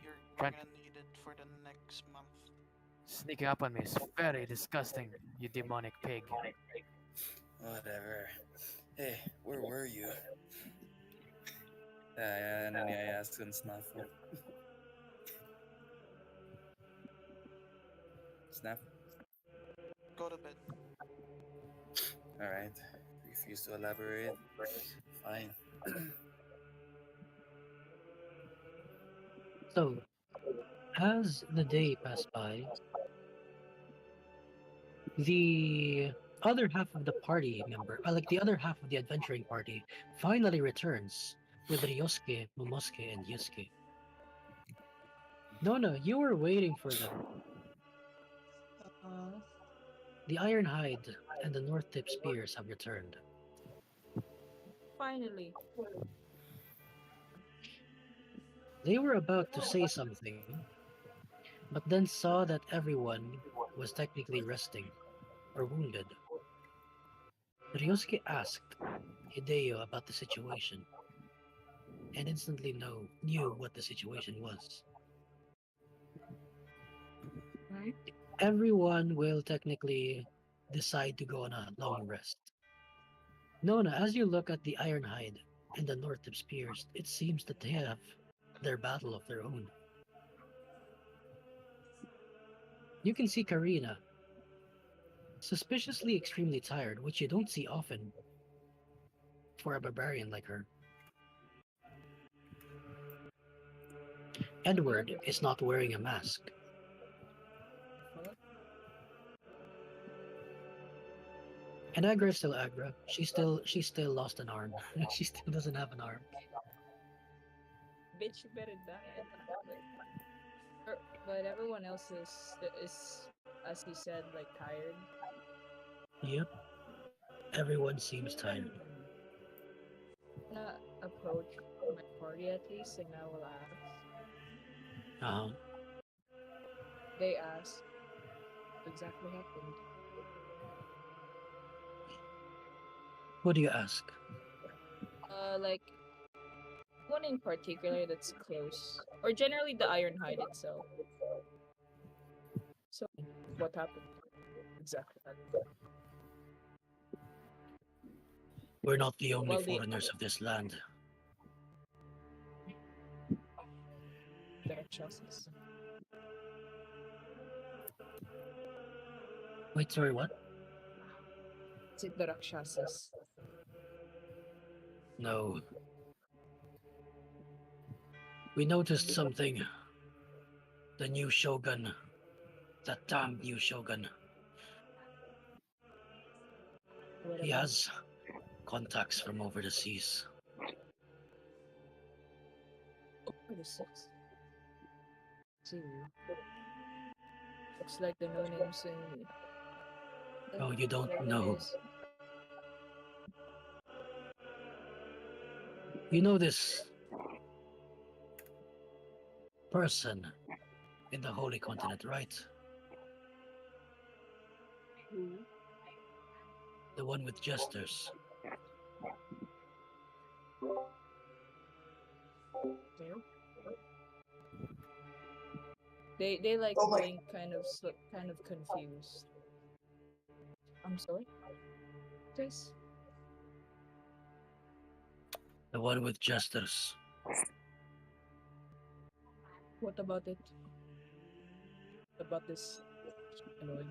You're Trying gonna need it for the next month. sneaking up on me is very disgusting, you demonic pig. Whatever. Hey, where were you? And then I asked and Snuffle. Snuff? Go to bed. Alright. Refuse to elaborate. Fine. So, as the day passed by, the other half of the party member, like the other half of the adventuring party, finally returns with Ryosuke, Momosuke, and Yusuke. No, you were waiting for them. The Iron Hide and the North Tip Spears have returned. Finally. They were about to say something, but then saw that everyone was technically resting or wounded. Ryosuke asked Hideo about the situation and instantly knew what the situation was. Right? Everyone will technically decide to go on a long rest. Nona, as you look at the Ironhide and the North Tip Spears, it seems that they have their battle of their own. You can see Karina, suspiciously extremely tired, which you don't see often for a barbarian like her. Edward is not wearing a mask. Fuck. And Agra is still Agra. She still lost an arm. She still doesn't have an arm. Bitch, you better die. But everyone else is, as he said, like tired. Yep. Everyone seems tired. Gonna approach my party at least, and I will ask. Uh-huh. They ask what exactly happened. What do you ask? Like one in particular that's close, or generally the Ironhide itself. So what happened exactly? We're not the only Well, the foreigners of this land. Rakshasas. Wait, sorry, what? Is it the Rakshasas? No. We noticed something. The new shogun. That damn new shogun. What He about has contacts from over the seas. over the six? See, looks like the no names in. Oh, you don't whatever it know. is. You know this person in the Holy Continent, right? Who? The one with jesters. There? They like Oh my. blink, kind of confused. I'm sorry. This. The one with jesters. What about it? What about this annoying?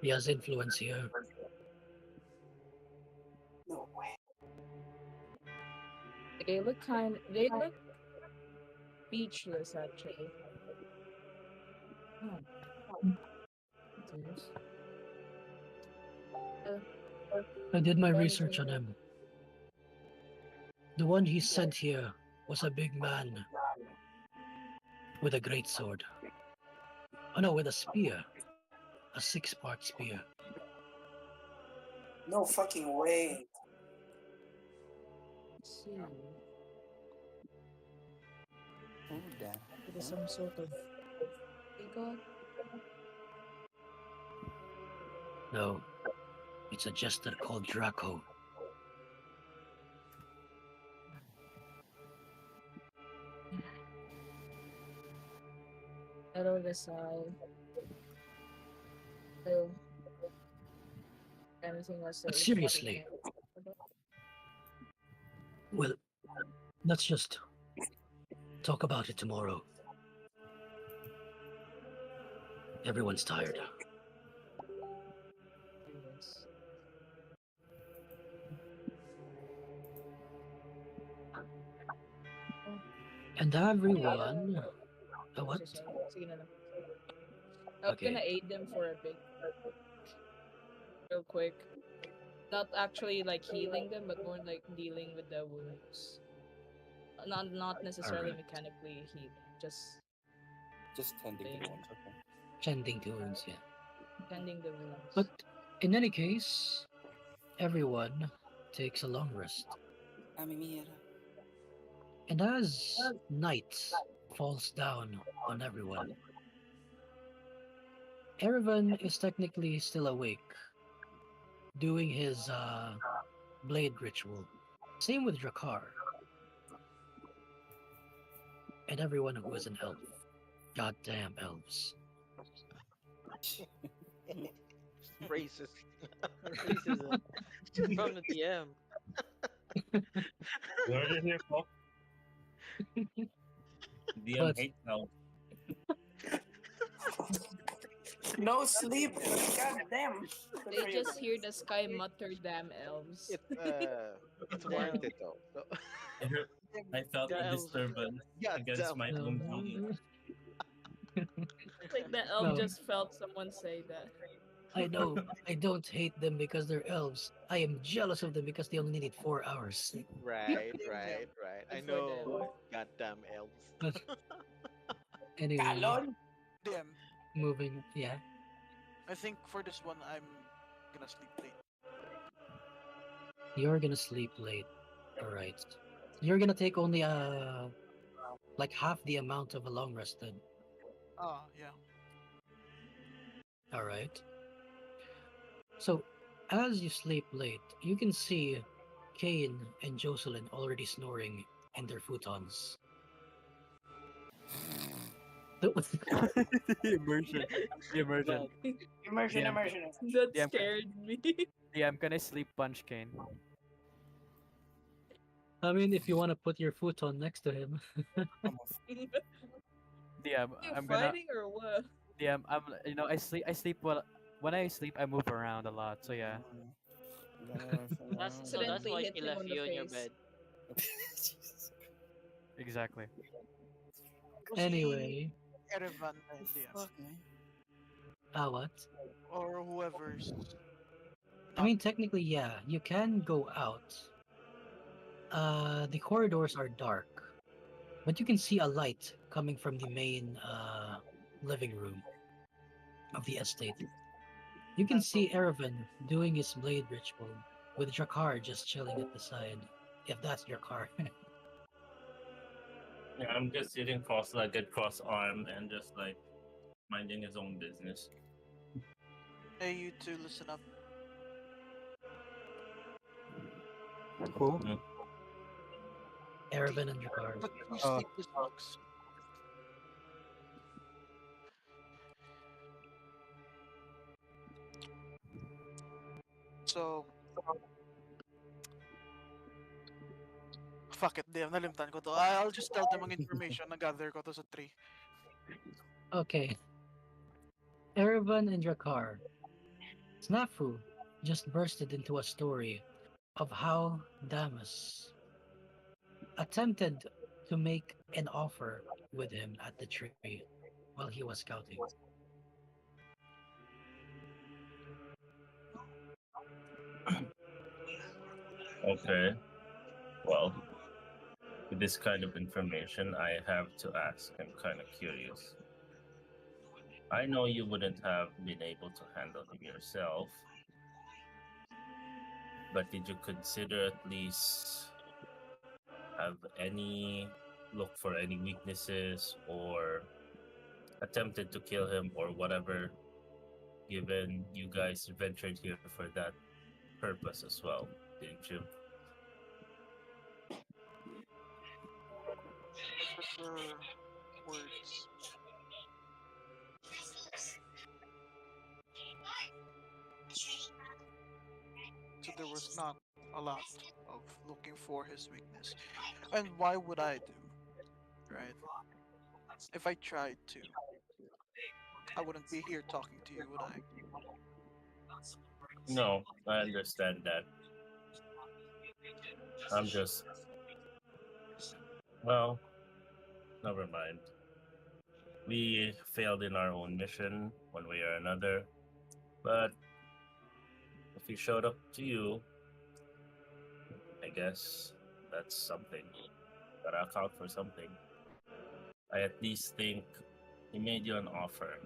He has influence here. No way. They look speechless actually. Oh, serious? I did my If research on anything, him. The one he sent here was a big man with a great sword. Oh no, with a spear. A 6-part spear. No fucking way. let's see. Oh, damn. It is some sort of god. No, it's a jester called Draco. Hello, Desai. So, anything else that But we should take seriously, note about? well, let's just talk about it tomorrow. Everyone's tired. Yes. And everyone... what? So sorry. Sige na lang. I was gonna Okay. aid them for a bit, real quick. Not actually like healing them, but more like dealing with the wounds. Not necessarily Alright. mechanically healing, just Just tending to Thing. wounds, okay. Tending to wounds, yeah. tending the wounds. But in any case, everyone takes a long rest. Mira. And as night falls down on everyone, Erevan is technically still awake, doing his blade ritual. Same with Drakar. And everyone who is an elf. Goddamn elves. Racist. Racism. From the DM. You heard it here, folks. DM But- hate now. No sleep. God damn. They just hear the sky mutter, "Damn elves." It's warranted though. So, I felt The a elves. disturbance God against damn. my No. own being. Like the elf No. just felt someone say that. I know, I don't hate them because they're elves. I am jealous of them because they only need 4 hours. Right. I Good for know. them. Goddamn elves. But anyway, Calon. Damn. moving, yeah. I think for this one, I'm gonna sleep late. You're gonna sleep late. All right. You're gonna take only like half the amount of a long rest then. Oh, yeah. All right. So as you sleep late, you can see Kane and Jocelyn already snoring in their futons. The immersion. The immersion. Bad. Immersion, DM, immersion. That DM, scared me. DM, can I sleep punch Kane? I mean, if you want to put your futon next to him. I'm off. DM, You I'm gonna fighting or what? DM. I sleep well. When I sleep, I move around a lot. So yeah, That's Accidentally why hit she him left on the you in your face. bed. Jesus. exactly. Was he Anyway, Erevan and DM? Fuck, man. what? Or whoever's I not. mean, technically, yeah, you can go out. The corridors are dark, but you can see a light coming from the main living room of the estate. You can So see Erevan doing his blade ritual with Drakar just chilling at the side, if that's Drakar. Yeah, I'm just sitting cross-legged, cross-armed, and just like minding his own business. hey, you two, listen up. Who? Mm. Erevan and Drakar. The three Oh, sleepless dogs. So, fuck it, DM. Nalimtan ko to. I'll just tell them ang information na gather ko to sa tree. Okay, Erevan and Drakar. Snafu just bursted into a story of how Damas attempted to make an offer with him at the tree while he was scouting. Okay, well, with this kind of information, I have to ask. I'm kind of curious. I know you wouldn't have been able to handle him yourself, but did you consider at least have any look for any weaknesses or attempted to kill him or whatever, given you guys ventured here for that purpose as well, didn't you? I prefer words. So there was not a lot of looking for his weakness. And why would I do? Right? If I tried to, I wouldn't be here talking to you, would I? No, I understand that. I'm just, well, never mind. We failed in our own mission one way or another, but if he showed up to you, I guess that's something. Gotta account for something. I at least think he made you an offer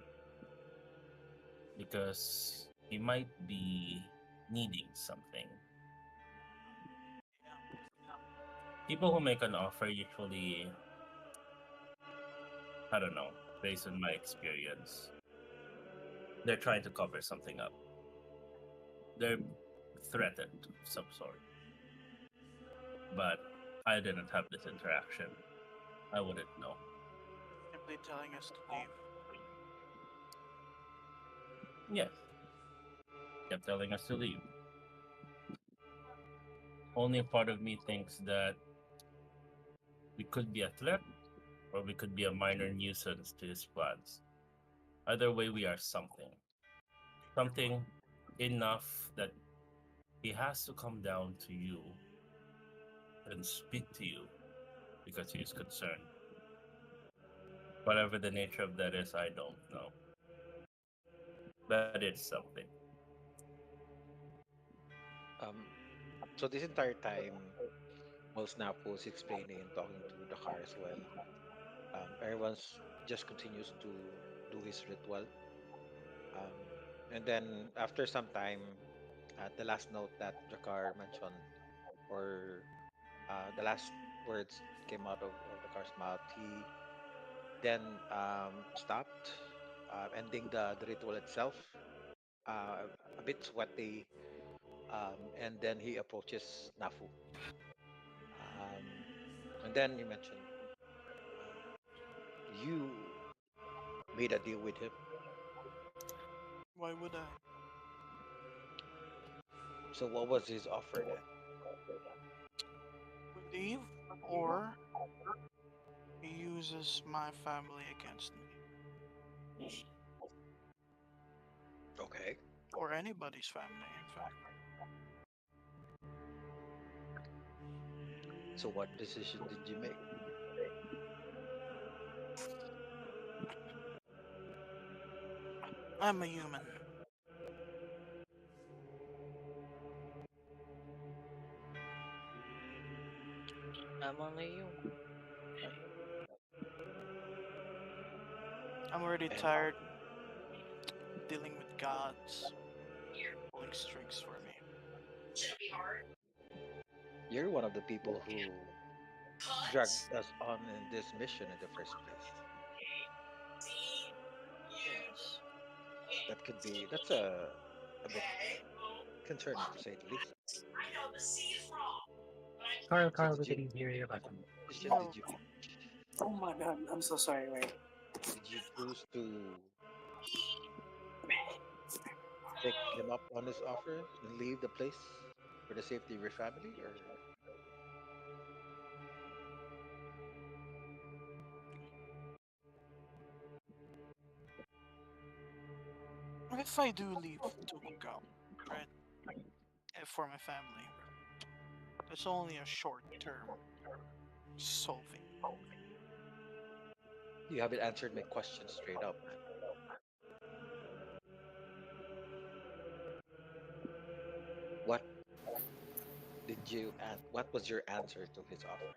because he might be needing something. People who make an offer usually, I don't know, based on my experience, they're trying to cover something up. They're threatened of some sort. But I didn't have this interaction. I wouldn't know. Simply telling us to leave. Yes, kept telling us to leave. Only a part of me thinks that we could be a threat or we could be a minor nuisance to his plans. Either way, we are something. Something enough that he has to come down to you and speak to you because he is concerned. Whatever the nature of that is, I don't know. But it's something. Um, so this entire time, while Snap was explaining and talking to the car as well, everyone's just continues to do his ritual. Um, and then after some time, the last note that Jakar mentioned or the last words came out of the car's mouth, he then stopped, ending the ritual itself. Uh, a bit sweaty, and then he approaches Nafu. Um, and then he mentioned, uh, "You made a deal with him. Why would I? So what was his offer then?" We leave, or he uses my family against me, Okay. or anybody's family, in fact. So what decision did you make? I'm a human. I'm only human. I'm already And tired dealing with gods pulling strings for me. you're one of the people who dragged us on in this mission in the first place. Yes. That could be that's a bit concerning to say the least. So Carl, we can hear you, but decision No, Oh my god, I'm so sorry. Wait. did you choose to take him up on his offer and leave the place for the safety of your family, or if I do leave Tokugawa, right, for my family, it's only a short term solving. you haven't answered my question straight up, man. What what was your answer to his offer?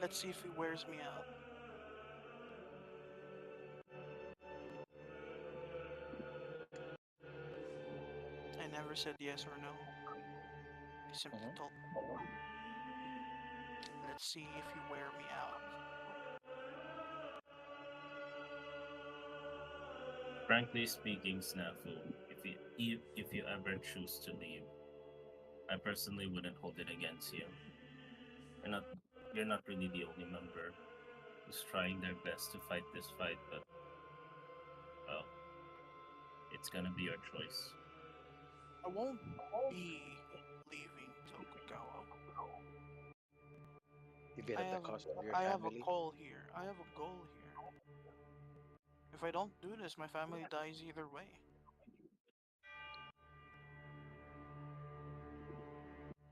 Let's see if he wears me out. I never said yes or no. I simply Mhm. told, let's see if you wear me out. Frankly speaking, Snafu, if you ever choose to leave, I personally wouldn't hold it against you. You're not you're not really the only member who's trying their best to fight this fight, but well, it's gonna be your choice. I won't be leaving Tokugawa. Even I at the have cost of your I have a family? goal here. I have a goal here. If I don't do this, my family dies either way.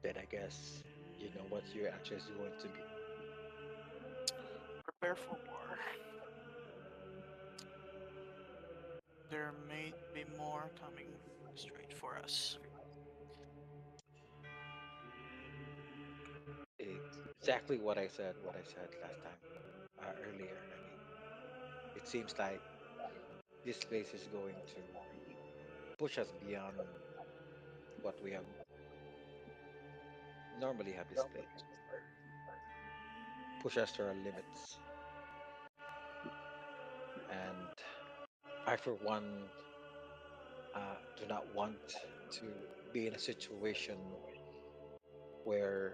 Then I guess you know what your answer is going to be. Prepare for war. There may be more coming straight for us. Exactly what I said last time, earlier. I mean, it seems like this place is going to push us beyond what we have normally have displayed, push us to our limits. And I, for one, do not want to be in a situation where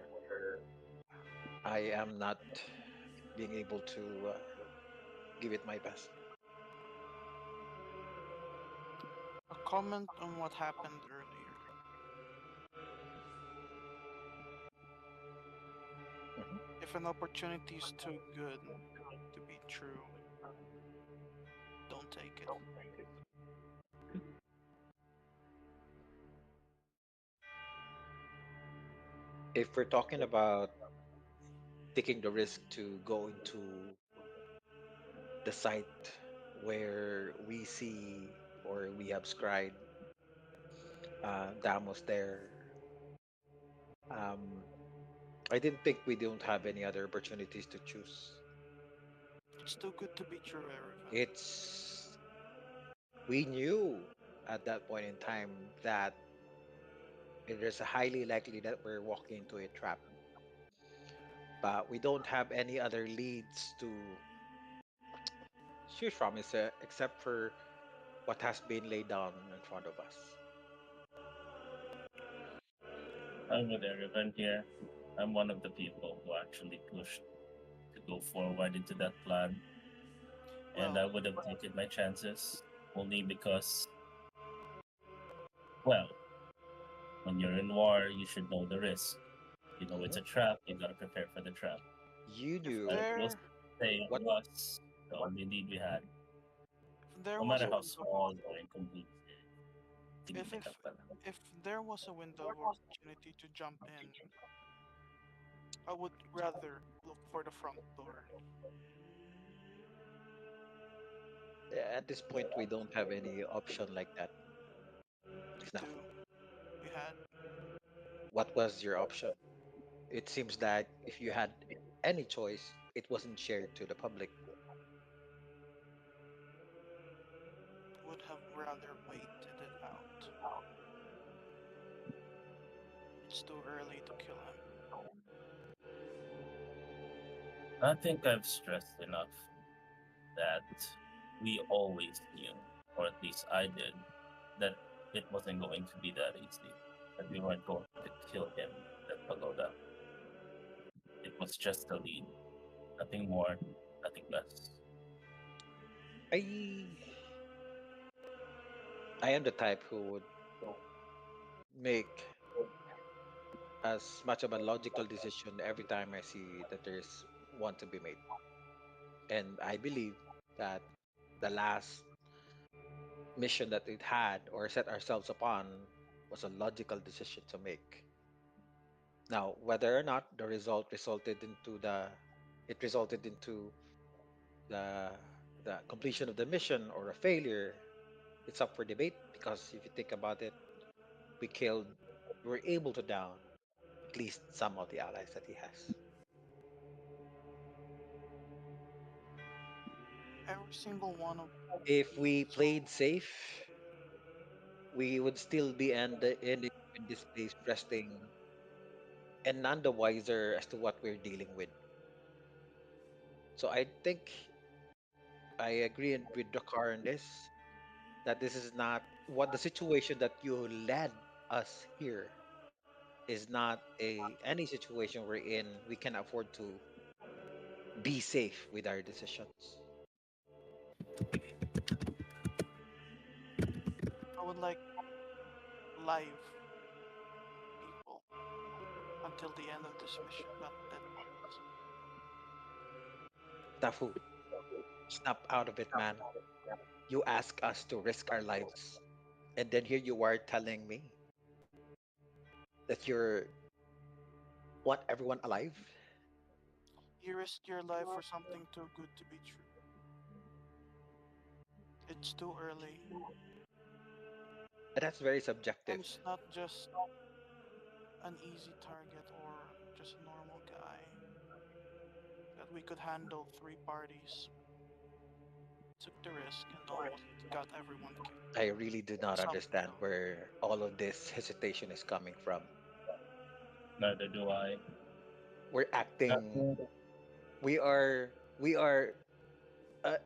I am not being able to give it my best. A comment on what happened earlier. Mhm. If an opportunity is too good to be true, don't take it. If we're talking about taking the risk to go into the site where we see or we have scried Damos there, um, I didn't think we don't have any other opportunities to choose. It's too good to be true, Erivan. It's we knew. at that point in time that it is highly likely that we're walking into a trap. But we don't have any other leads to choose from except for what has been laid down in front of us. I'm with everyone here. I'm one of the people who actually pushed to go forward into that plan, and Well, I would have taken my chances only because, well, when you're in war, you should know the risk. You know it's Mhm. a trap, you gotta prepare for the trap. You if But knew it was there say it what was the only lead we had, if there no was matter a how window small or incomplete, if tinignan if ka pa. if there was a window of opportunity to jump in, I would rather look for the front door. at this point we don't have any option like that. We do. Snafu. We had What was your option? It seems that if you had any choice, it wasn't shared to the public. would have rather waited it out. It's too early to kill him. I think I've stressed enough that we always knew, or at least I did, that it wasn't going to be that easy. That we weren't going to kill him, that pagoda. It was just a lead. Nothing more, nothing less. I I am the type who would make as much of a logical decision every time I see that there's one to be made. And I believe that the last mission that it had or set ourselves upon was a logical decision to make. Now, whether or not the result resulted into the it resulted into the the completion of the mission or a failure, it's up for debate because if you think about it, we killed we were able to down at least some of the allies that he has. Every single one of If the we so played safe, we would still be ending in this place resting and none the wiser as to what we're dealing with. So I think I agree with Dakar on this that this is not what the situation that you led us here is not a any situation we're in we can afford to be safe with our decisions. I would like live people until the end of this mission, not dead ones. Tafu, snap out of it, man. You ask us to risk our lives, and then here you are telling me that you're want everyone alive. You risk your life for something too good to be true. It's too early, And that's very and subjective. it's not just an easy target or just a normal guy that we could handle three parties. Took the risk and almost got everyone killed. I really do not Something. understand where all of this hesitation is coming from. Neither do I. We're acting. We are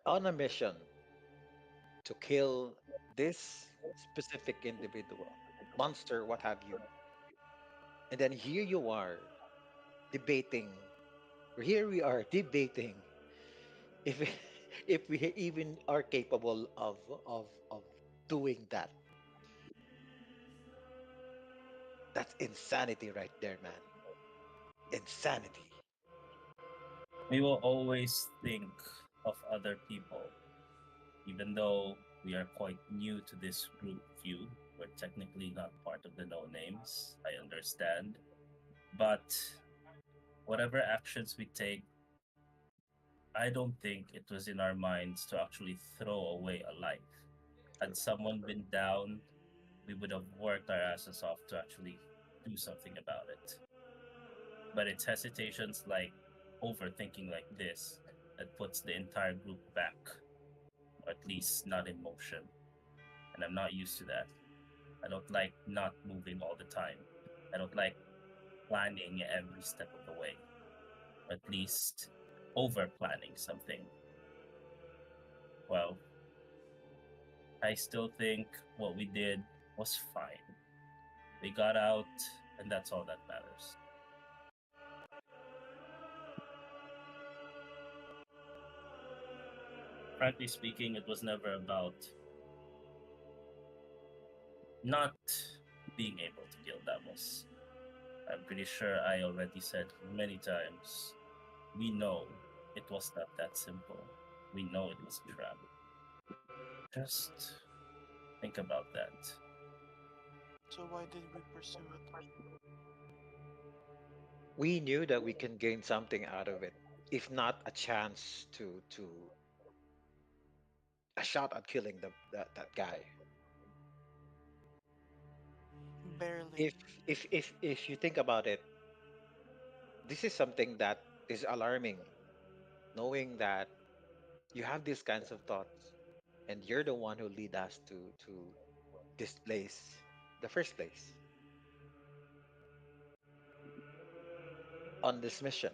on a mission to kill this specific individual, monster, what have you. And then here you are debating. Here we are debating if if we even are capable of doing that. That's insanity right there, man. Insanity. We will always think of other people, even though we are quite new to this group view. We're technically not part of the no names. I understand. But whatever actions we take, I don't think it was in our minds to actually throw away a life. Had someone been down, we would have worked our asses off to actually do something about it. But it's hesitations like overthinking like this that puts the entire group back, or at least not in motion. and I'm not used to that. I don't like not moving all the time. I don't like planning every step of the way, at least over planning something. Well, I still think what we did was fine. We got out, and that's all that matters. Frankly speaking, it was never about not being able to kill Damos. I'm pretty sure I already said many times, we know it was not that simple. We know it was a trap. Just think about that. So why did we pursue it? We knew that we can gain something out of it, if not a chance to a shot at killing that guy. Barely. If you think about it, this is something that is alarming, knowing that you have these kinds of thoughts, and you're the one who lead us to this place, the first place, on this mission.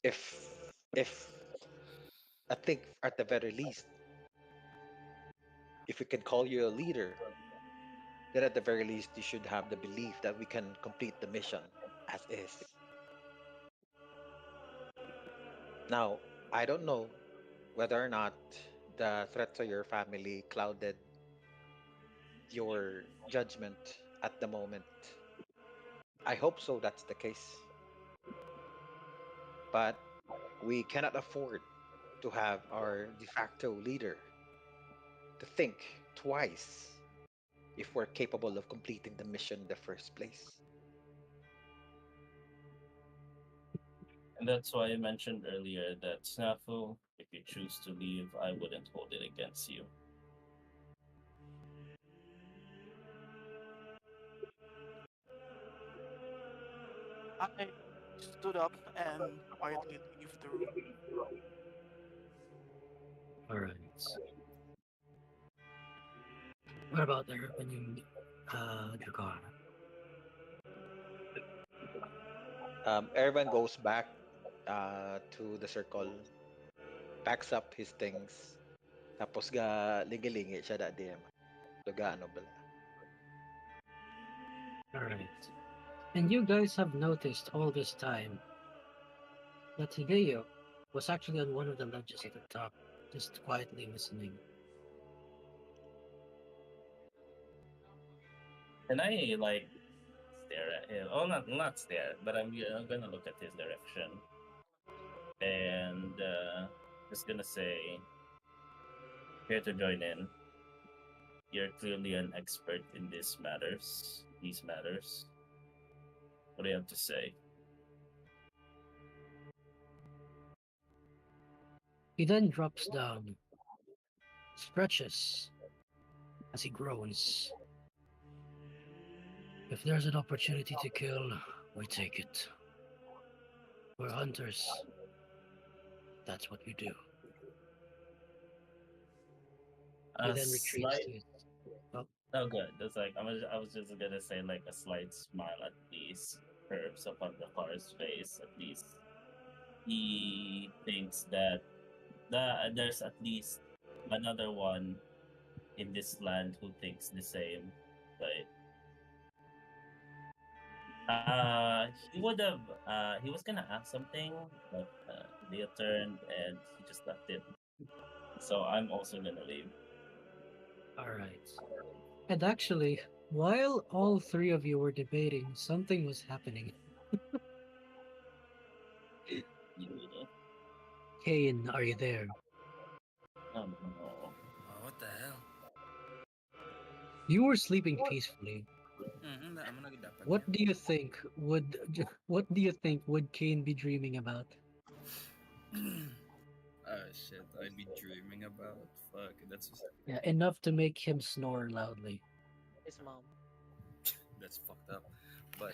If I think at the very least, if we can call you a leader, then at the very least you should have the belief that we can complete the mission as is. Now, I don't know whether or not the threat to your family clouded your judgment at the moment. I hope so, that's the case. But we cannot afford to have our de facto leader to think twice if we're capable of completing the mission in the first place. And that's why I mentioned earlier that Snafu, if you choose to leave, I wouldn't hold it against you. I stood up and quietly leave the room. All right. What about there when you, Dracar? Everyone goes back to the circle, packs up his things, tapos ga lingi-lingi siya da DM. So ga ano bala. All right. And you guys have noticed all this time that Hideo was actually on one of the ledges at the top, just quietly listening. And I like stare at him. Oh, not stare, but I'm gonna look at his direction and just gonna say, here to join in. You're clearly an expert in these matters. What do you have to say? He then drops down, stretches as he groans. If there's an opportunity to kill, we take it. We're hunters. That's what we do. He A then retreats slight. to his. Oh, Oh, good. That's like I was just gonna say like a slight smile at least curves upon the car's face. At least he thinks that there's at least another one in this land who thinks the same. Right? He was gonna ask something, but Leah turned and he just left it. So I'm also gonna leave. all right. And actually, while all three of you were debating, something was happening. Yeah. Kane, are you there? Oh no. Oh, what the hell? You were sleeping peacefully. I'm gonna get that What do you think would what do you think would Kane be dreaming about? Oh shit, I'd be dreaming about. Fuck, Yeah, enough to make him snore loudly. His mom. that's fucked up. But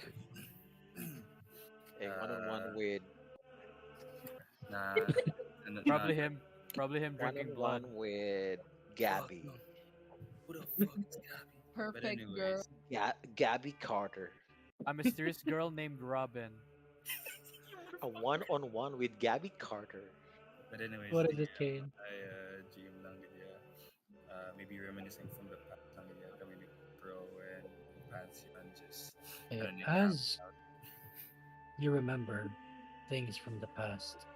A one-on-one with nah, And then, Probably him. Probably him One drinking on blood. one with fuck Gabby. no. Who the fuck is Gabby? But Perfect girl. anyways, Gabby Carter. A mysterious girl named Robin. A one on one with Gabby Carter. What is the it, Kane? I GM lang gid maybe reminiscing from the past lang gid kami ni pro and pants yun just ano niya As you remember things from the past,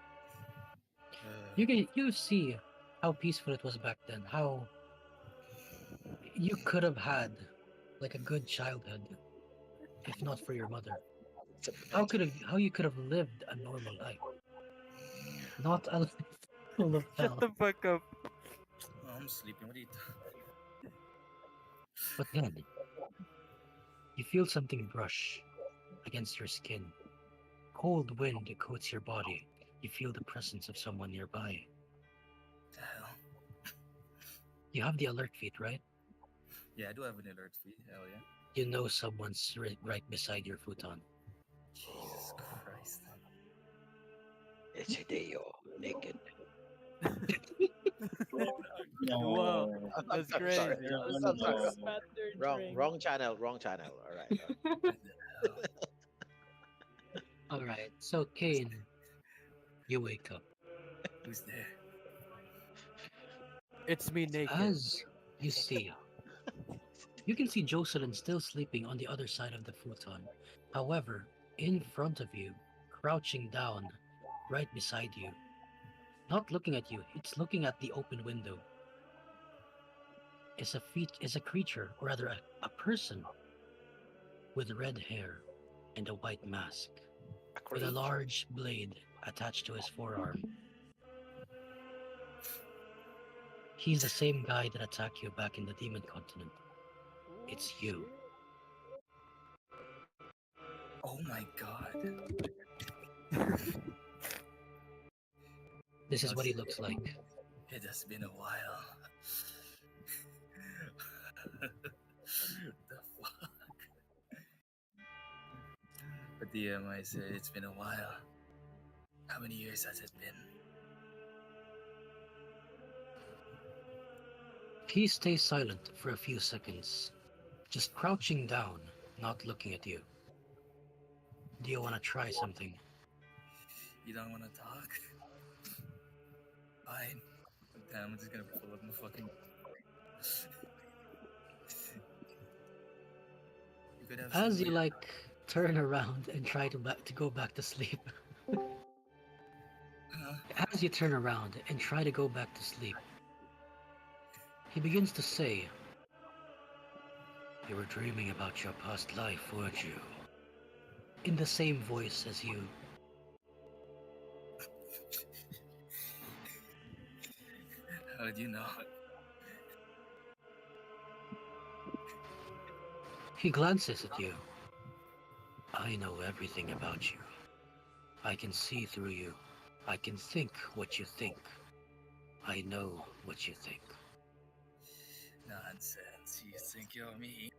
you see how peaceful it was back then. How you could have had like a good childhood if not for your mother. How you could have lived a normal life, not a life full of Shut hell. the fuck up. oh, I'm sleeping. What are you But then you feel something brush against your skin. Cold wind coats your body. You feel the presence of someone nearby. the hell? You have the alert feed, right? Yeah, I do have an alert feed. Hell yeah. You know someone's right beside your futon. Jesus Christ. It's Hideo, naked. Wow, No. that's I'm sorry. crazy. I'm sorry. No. Spat their Wrong, drink. wrong channel. Wrong channel. All right. All right. What the hell? All right, so Kane, you wake up. Who's there? It's me naked. As you see, you can see Jocelyn still sleeping on the other side of the futon. However, in front of you, crouching down, right beside you, not looking at you, it's looking at the open window, is a creature, or rather a person, with red hair and a white mask, A with a creature. large blade attached to his forearm. He's the same guy that attacked you back in the Demon Continent. It's you. Oh my god. This is what he looks like. It has been a while. the fuck? But I say it's been a while. How many years has it been? He stays silent for a few seconds, just crouching down, not looking at you. Do you want to try something? You don't want to talk? Fine. Damn, I'm just gonna pull up my fucking. You could have As some you way. turn around and try to go back to sleep. Huh? As you turn around and try to go back to sleep, he begins to say, "You were dreaming about your past life, weren't you?" In the same voice as you. How do you know? He glances at you. "I know everything about you. I can see through you. I can think what you think. I know what you think." Nonsense. You think you're me?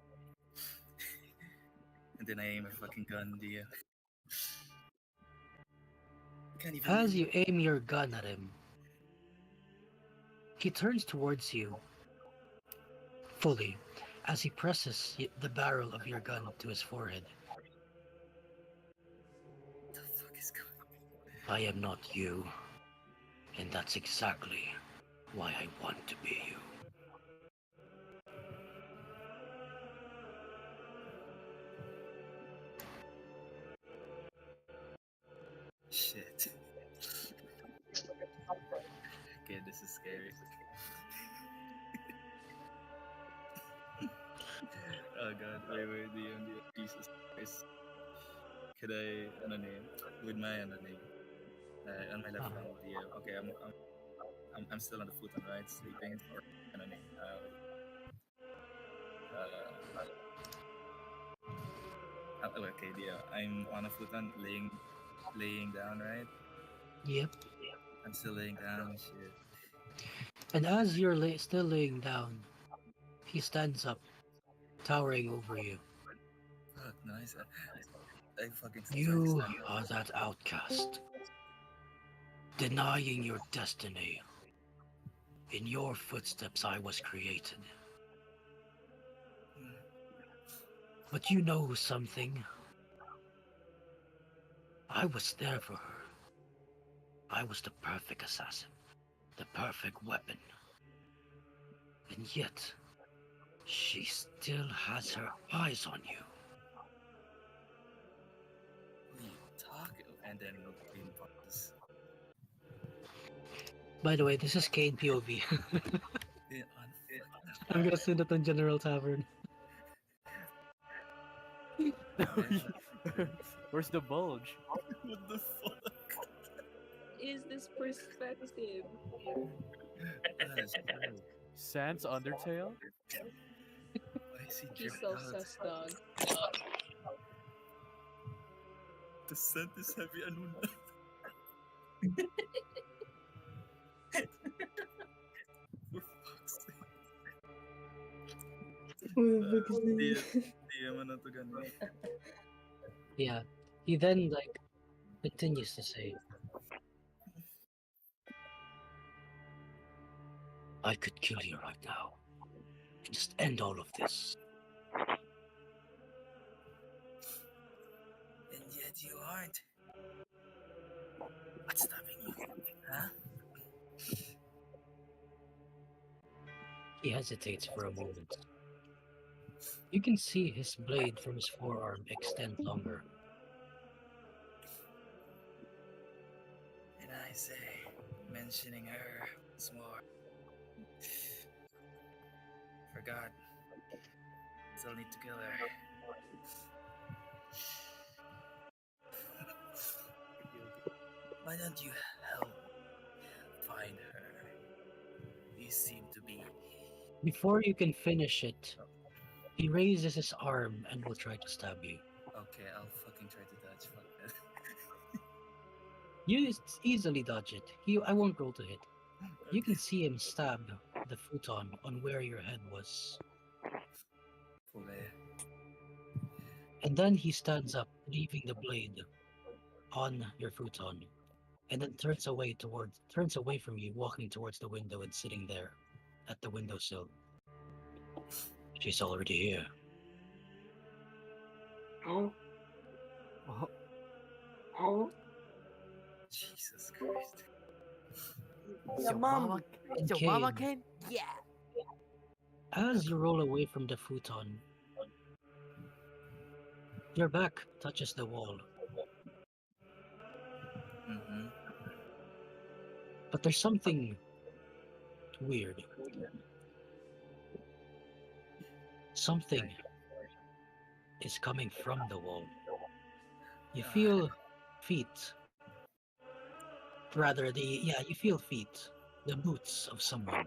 And then I aim a fucking gun to you. Can't even As you aim your gun at him, he turns towards you fully as he presses the barrel of your gun to his forehead. What the fuck is going on? "I am not you, and that's exactly why I want to be you." Shit. Okay, this is scary. Oh god, wait, Jesus Christ. Could I, ano name? With my, name? On my left Uh-huh. hand, okay, I'm still on the futon, right? Sleeping, or, ano name? Okay, I'm on a futon, laying down, right? Yep. I'm still laying down, shit. And as you're still laying down, he stands up, towering over you. Fuck, nice. I fucking "You are that outcast. denying your destiny. In your footsteps I was created. But you know something? I was there for her. I was the perfect assassin, the perfect weapon. And yet, she still has her eyes on you. We talk, and then Green pauses. By the way, this is Kane POV. Yeah, I'm gonna send it on General Tavern. Where's the bulge? What the fuck? Is this perspective? That's true. Sans Undertale? Why is he He's dripped so out? sus dog. The scent is heavy, Anuna. For fuck's sake. Di naman to ganun. Yeah. He then continues to say, I could kill you right now. And just end all of this. And yet you aren't. What's stopping you? Huh? He hesitates for a moment. You can see his blade from his forearm extend longer. And I say, mentioning her once more. Forgot. Still need to kill her. Why don't you help find her? You seem to be. Before you can finish it, he raises his arm and will try to stab you. Okay, I'll fucking try to dodge. Fuck that. You easily dodge it. I won't roll to hit. You can see him stab the futon on where your head was. Okay. And then he stands up, leaving the blade on your futon, and then turns away from you, walking towards the window and sitting there at the windowsill. She's already here. Oh. Oh, Oh. Jesus Christ. Yeah, mom. And Yo, Mama Kane, Kane? Yeah! as you roll away from the futon, your back touches the wall, Mm-hmm. but there's something weird. Something is coming from the wall. You feel feet. You feel feet, the boots of someone,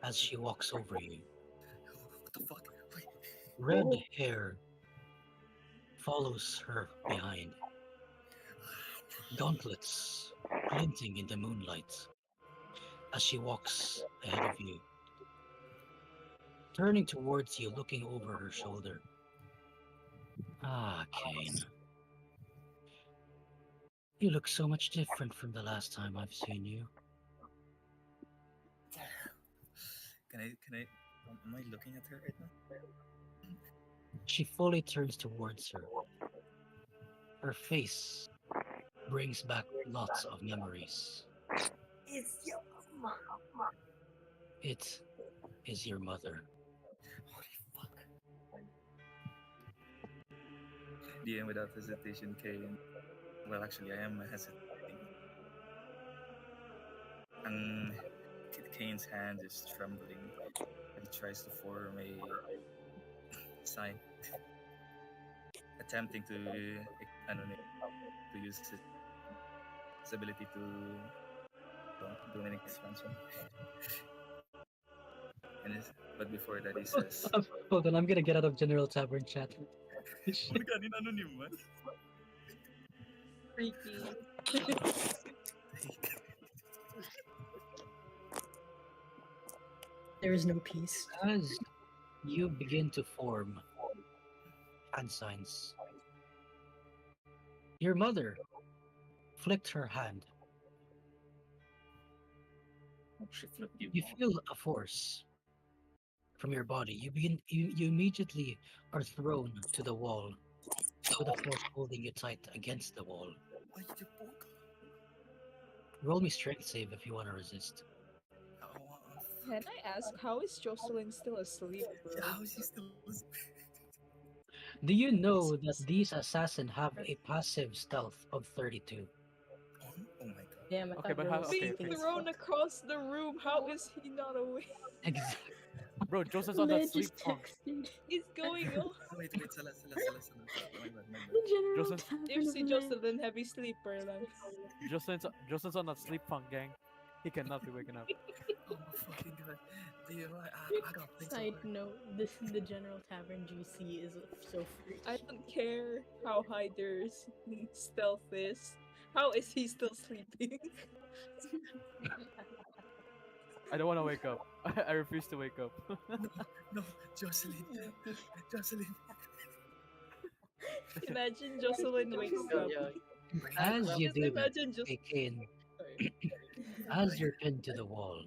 as she walks over you. What the fuck? Wait. Red hair follows her behind, gauntlets glinting in the moonlight as she walks ahead of you, turning towards you, looking over her shoulder. Ah, Kane. You look so much different from the last time I've seen you. Can I am I looking at her right now? She fully turns towards her. Her face brings back lots of memories. It's your mama. It is your mother. Holy fuck. DM without hesitation, Kane. Well, actually, I am hesitating. And Kane's hand is trembling. And he tries to form a sign, attempting to, I don't know, to use his ability to do an expansion. But before that, he says, Hold on, I'm gonna get out of General Tavern chat. Maganin anonym man. Freaky. There is no peace. As you begin to form hand signs, your mother flicked her hand She flipped you. You feel a force from your body. You immediately are thrown to the wall, with the force holding you tight against the wall. Ay, qué poca. Roll me strength save if you want to resist. Oh, Can I ask, how is Jocelyn still asleep, yeah, bro? how is she still? Do you know that these assassins have a passive stealth of 32? Oh my god. Damn, I Okay, thought but Bro how? was Okay, Being okay, sleeping as thrown fuck. across the room, how is he not awake? Exactly. bro, Joseph's on that Led sleep just funk. texted Is going on? Wait, salah. My bad, my the bad. General Joseph's Tavern of Tipsy Led. Jocelyn, heavy sleeper lang. Joseph's on that sleep funk, gang. He cannot be waking up. Oh my fucking god. Damn, I got played so Side hard. note: the General Tavern GC is so I freaky. don't care how high their stealth is. How is he still sleeping? I don't want to wake up. I refuse to wake up. No, no, Jocelyn. Jocelyn. Imagine Jocelyn wakes Yo, up. yo, As you Just do that, imagine just. hey, Kane, Sorry. as you're pinned to the wall,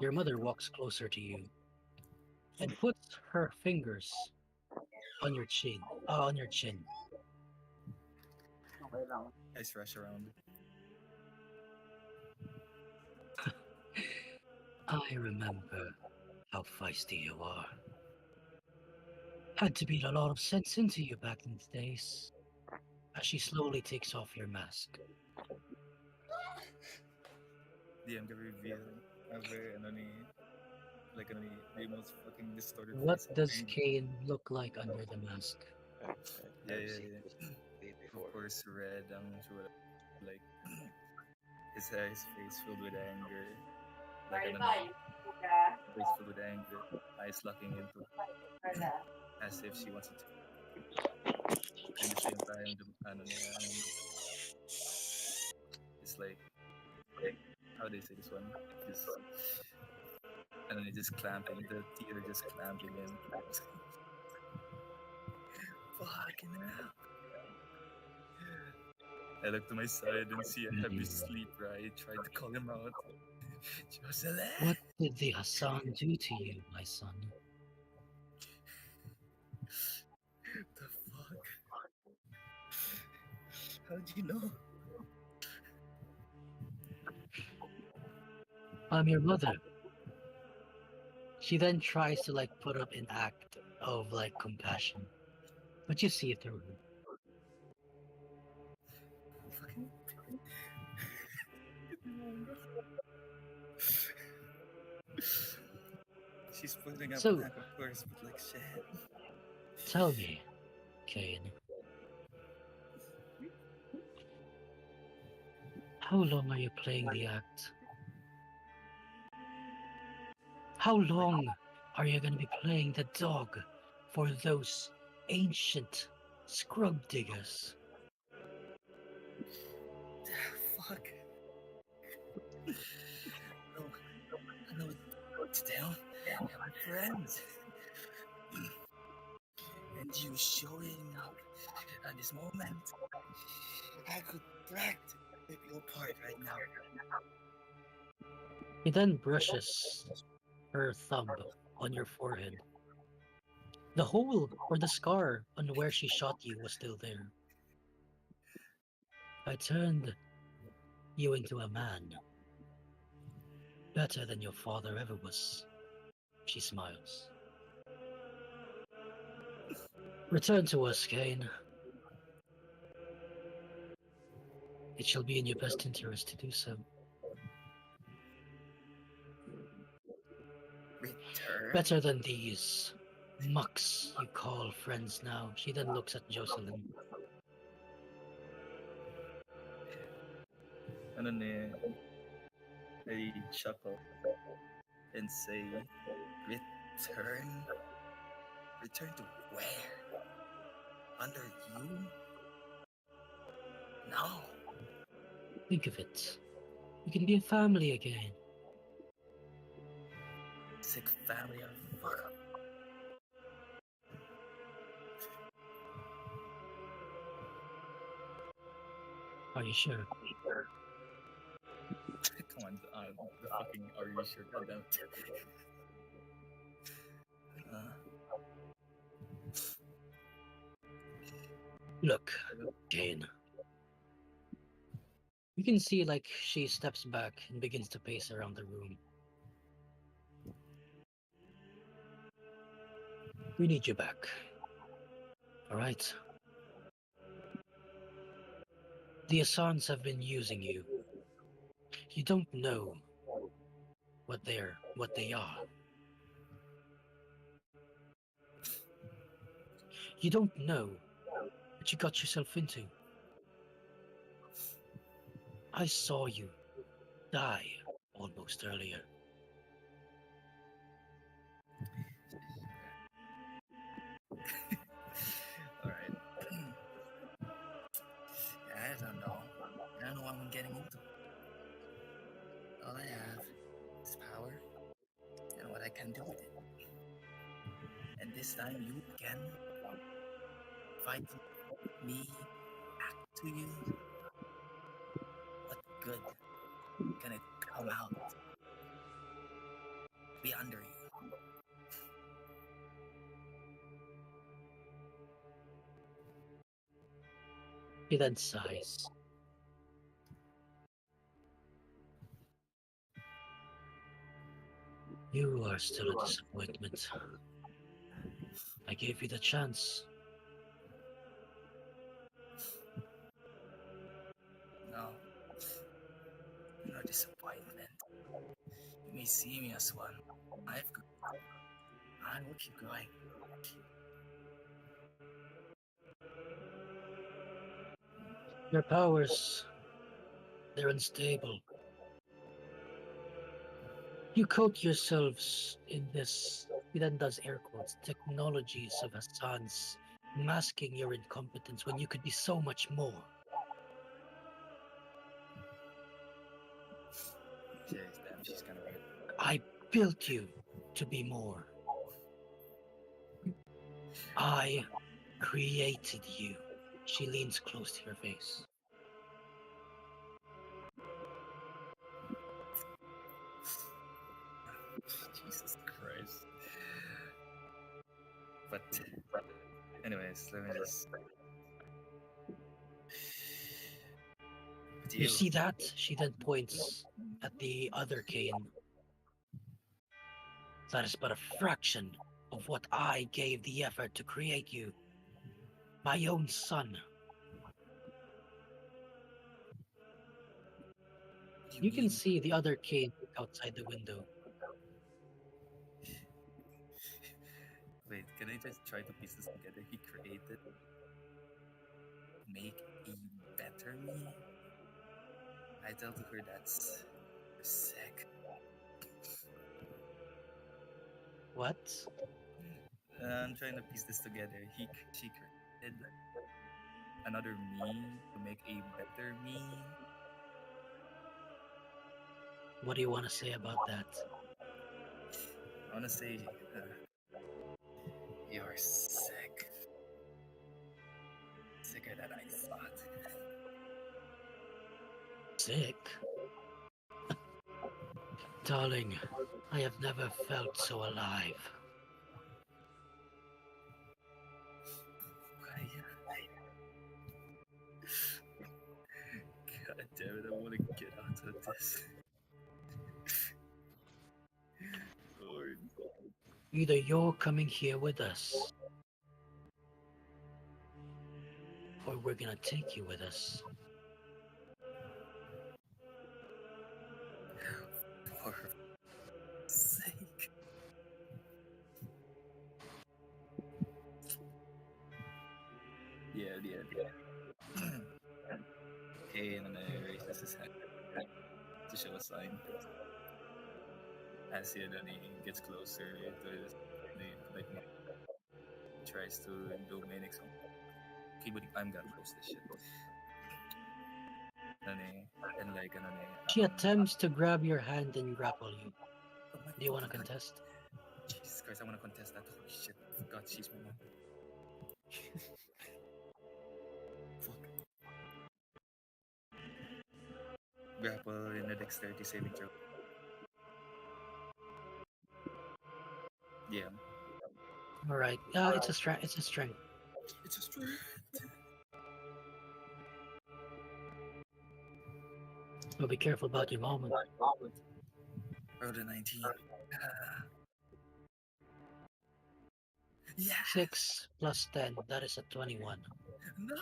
your mother walks closer to you and puts her fingers on your chin. On your chin. Ice rush around. I remember how feisty you are. Had to beat a lot of sense into you back in the days. As she slowly takes off your mask. DM ka reveal. Ever, ano ni, like, ano ni, the most fucking distorted What face. does Kane look like under the mask? I've seen Yeah. this way Of before. course, red, like, his face filled with anger. Like, ano ni, face filled with anger. Eyes locking into, as if she wants to. At the same time, ano niya, it's like, how do you say this one? Just, ano niya, just clamping, the teeth are just clamping in. Fucking hell. I look to my side and see a heavy sleeper. I tried to call him out. Jocelyn! What did the Hassan do to you, my son? The fuck? How'd you know? I'm your mother. She then tries to like put up an act of like compassion. But you see it through her. Fucking. She's putting up So- an act, of course, but like shit. Tell me, Kane. How long are you playing the act? How long are you going to be playing the dog for those ancient scrub diggers? Fuck. No, I know what to tell. You're my friends. And you showing up at this moment. I could practically rip you apart right now. He then brushes her thumb on your forehead. The hole or the scar on where she shot you was still there. I turned you into a man. Better than your father ever was. She smiles. Return to us, Kane. It shall be in your best interest to do so. Return? Better than these mucks you call friends now. She then looks at Jocelyn. And then I chuckle and say, return? Return to where? Under you? No. Think of it. We can be a family again. Sick family or fuck up. Are you sure? Come on, the fucking are you sure? Goddamn. Uh, Look, Jane. You can see like she steps back and begins to pace around the room. We need you back. All right. The Assans have been using you. You don't know what they are. You don't know what you got yourself into. I saw you die almost earlier. all right. I don't know. I don't know what I'm getting into. All I have is power and what I can do with it. And this time you can fight me back to you. What good can it come out to be under you? He then sighs. You are still a disappointment. I gave you the chance. No, no disappointment. You may see me as one. I've got. I will keep going. Your powers, they're unstable. You coat yourselves in this, he then does air quotes, technologies of Hassan's, masking your incompetence when you could be so much more. She's kind of right. I built you to be more. I created you. She leans close to your face. Jesus Christ. But, anyways, let me just. You see that? She then points at the other cane. That is but a fraction of what I gave the effort to create you. My own son. You can see the other cane outside the window. Wait, can I just try to piece this together? He created, make a better me. I tell to her that's sick. What? I'm trying to piece this together. She created another me to make a better me. What do you want to say about that? I want to say, you're sick. Sicker than I thought. Sick? Darling, I have never felt so alive. God damn it, I want to get out of this. Lord. Either you're coming here with us, or we're gonna take you with us. For her sake. Yeah. Okay, and then I raises his hand to show a sign. As he then he gets closer to his, like tries to do Manix. Okay, but I'm gonna close this shit. And like She attempts to grab your hand and grapple you. Do you want to contest? Jesus Christ, I want to contest that. Holy shit, I forgot she's my mom. Fuck. grapple in a dexterity saving throw. Yeah. All right. It's a strength. It's a strength. It's a strength. So be careful about your moment. Rolled a 19. Ah. Yeah. 6 plus 10. That is a 21. No.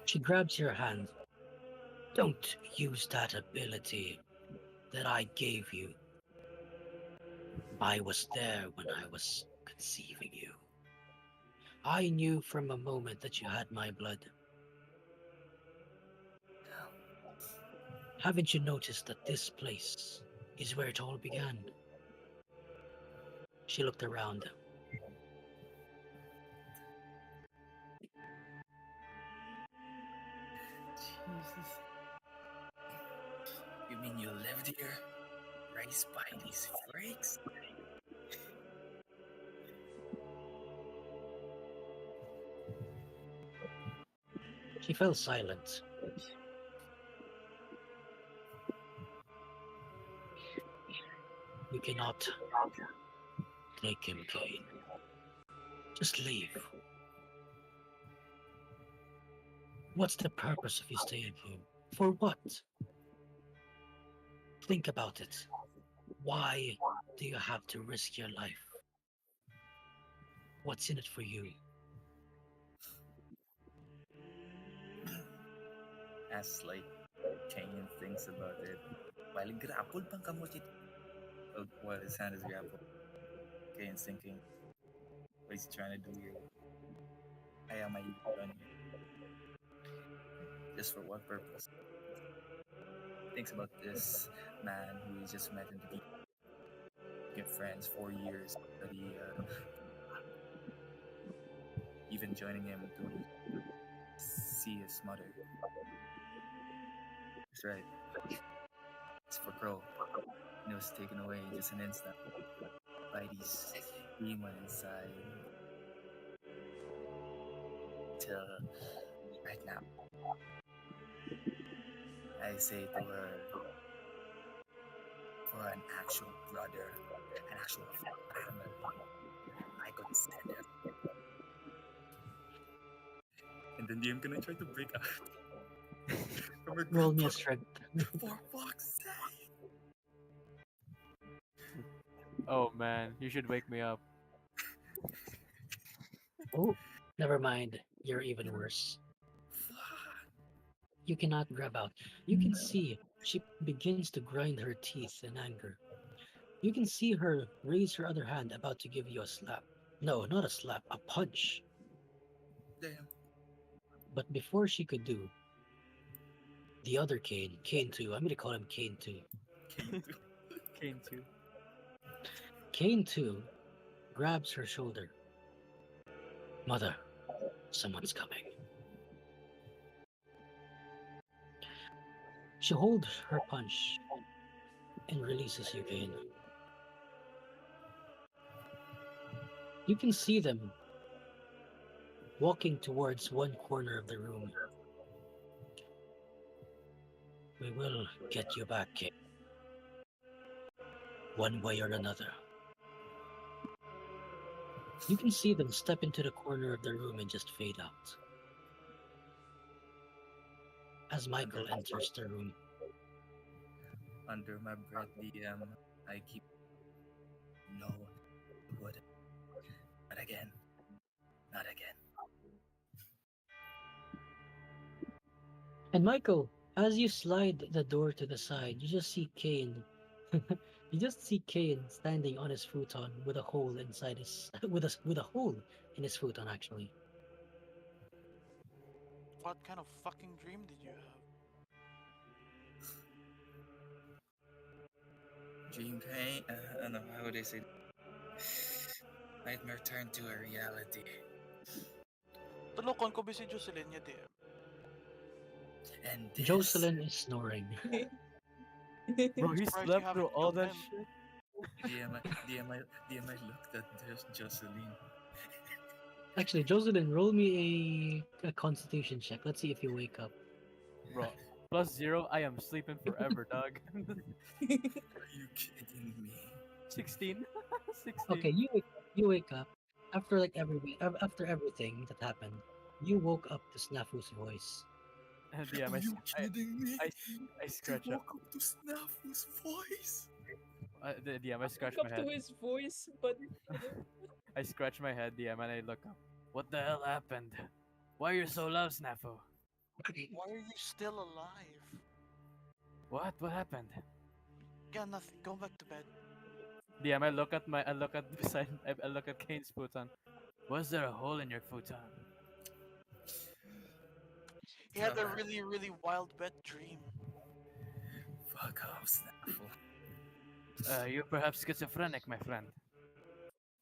She grabs your hand. Don't use that ability that I gave you. I was there when I was conceiving you. I knew from a moment that you had my blood. Haven't you noticed that this place is where it all began? She looked around. Jesus. You mean you lived here? Raised by these freaks? She fell silent. You cannot take him, Kane. Just leave. What's the purpose of you staying here? For what? Think about it. Why do you have to risk your life? What's in it for you? As like Kane thinks about it. While grappled pang kamutit. While his hand is grappled. Kane's thinking, what is he trying to do here? Why am I even done here? Just for what purpose? Thinks about this man who he just met in the deep. Get friends 4 years, study, even joining him to see his mother. That's right. It's for Crow. And it was taken away in just an instant by these demon inside. Till right now, I say to her, for an actual brother, an actual family, I could send him. And then DM gonna try to break out from her Roll me a grandpa. strength. For fuck's sake! Oh man, you should wake me up. Oh, never mind. You're even worse. You cannot grab out. You can see she begins to grind her teeth in anger. You can see her raise her other hand about to give you a slap. No, not a slap, a punch. Damn. But before she could do, the other Kane, Kane 2, I'm going to call him Kane 2. Kane too. Kane 2 grabs her shoulder. Mother, someone's coming. She holds her punch and releases you, Kane. You can see them walking towards one corner of the room. We will get you back, Kane. One way or another. You can see them step into the corner of the room and just fade out. As Michael enters the room, Under my breath, DM, I keep, no, you wouldn't. Not again. Not again. and Michael, as you slide the door to the side, you just see Kane. You just see Kane standing on his futon with a hole inside his with a hole in his futon actually. What kind of fucking dream did you have? Dream pain. I don't know how would they say. Nightmare turned to a reality. Tulokon ko ba si Jocelyn niya, DM? And this. Jocelyn is snoring. Bro, he Surprised you slept haven't through all killed that him. shit. DMI looked at Jocelyn. Actually, Jocelyn, roll me a constitution check. Let's see if you wake up. Bro, +0. I am sleeping forever, dog. Are you kidding me? 16. 16. Okay, you wake up after like after everything that happened. You woke up to Snafu's voice. And yeah, Are you kidding me? I, I I scratch up. woke up to Snafu's voice. DM, I Woke scratch up my to head. his voice, but you know. I scratch my head, DM, and I look up. What the hell happened? Why are you so loud, Snafu? Why are you still alive? What? What happened? Yeah, nothing. Go back to bed. DM, I look at beside, I look at Kane's futon. Was there a hole in your futon? He had a really, really wild wet dream. Fuck off, Snafu. You perhaps schizophrenic, my friend.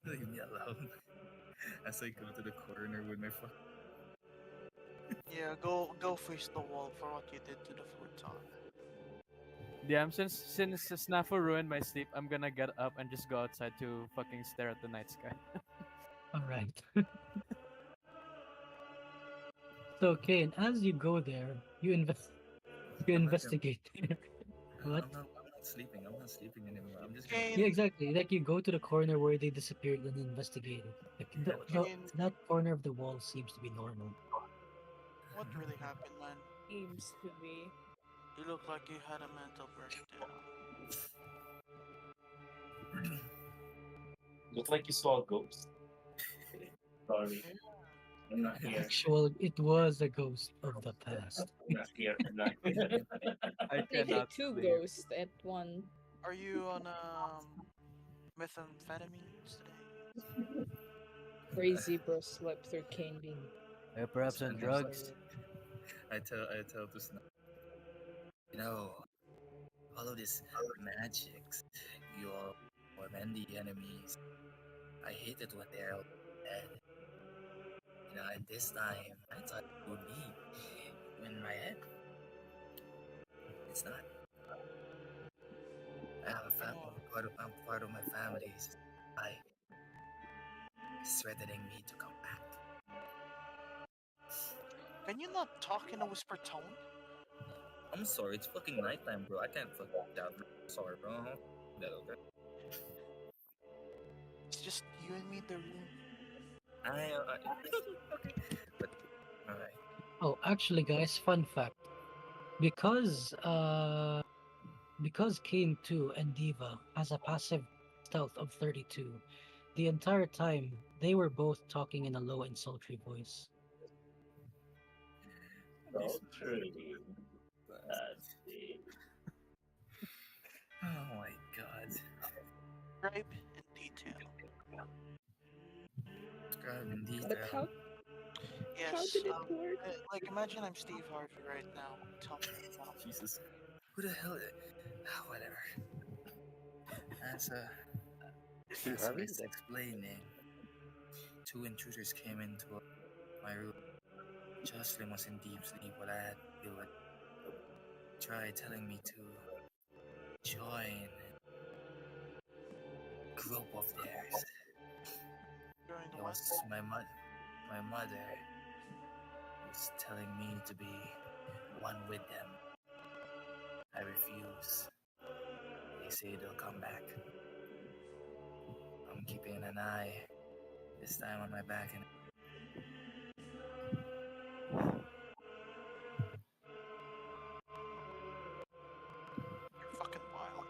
Leave me alone. As I go to the corner with my fuck. Yeah, go face the wall for what you did to the futon. DM, since Snafu ruined my sleep, I'm gonna get up and just go outside to fucking stare at the night sky. All right. So, Kane, as you go there, you investigate. What? I'm not sleeping. I'm not sleeping anymore. I'm just Kane, Yeah, exactly. Like you go to the corner where they disappeared and investigate it. Like, Kane, that corner of the wall seems to be normal. what really happened, man? Seems to be. You look like you had a mental breakdown. Looked like you saw a ghost. Sorry, I'm not here. It was a ghost of the past. I'm not here. I'm not here. I Maybe cannot two sleep. ghosts at one. Are you on methamphetamines today? Crazy bro slept through Kane being. Perhaps on drugs. I tell to Snafu. You know, all of this magics, you all torment the enemies. I hate it when they're all dead. You know, and this time I thought it would be in my head. It's not. I have a family. Part of my family is threatening me to come back. Can you not talk in a whisper tone? I'm sorry, it's fucking nighttime, bro. I can't fucking shout. Sorry, bro. That okay? It's just you and me in the room. I okay, but all right. Oh, actually, guys, fun fact. Because Kane 2 and Diva has a passive stealth of 32, the entire time they were both talking in a low and sultry voice. Sultry. Oh my god. Describe in detail. Describe in detail. But how Yes. did it work? Like imagine I'm Steve Harvey right now. Tell me. Jesus. Who the hell? Whatever. As I was explaining, two intruders came into my room. Jocelyn was in deep sleep while I had to deal with. Tried telling me to join a group of theirs. It was my mother was telling me to be one with them. I refuse. They say they'll come back. I'm keeping an eye, this time on my back and You're fucking wild.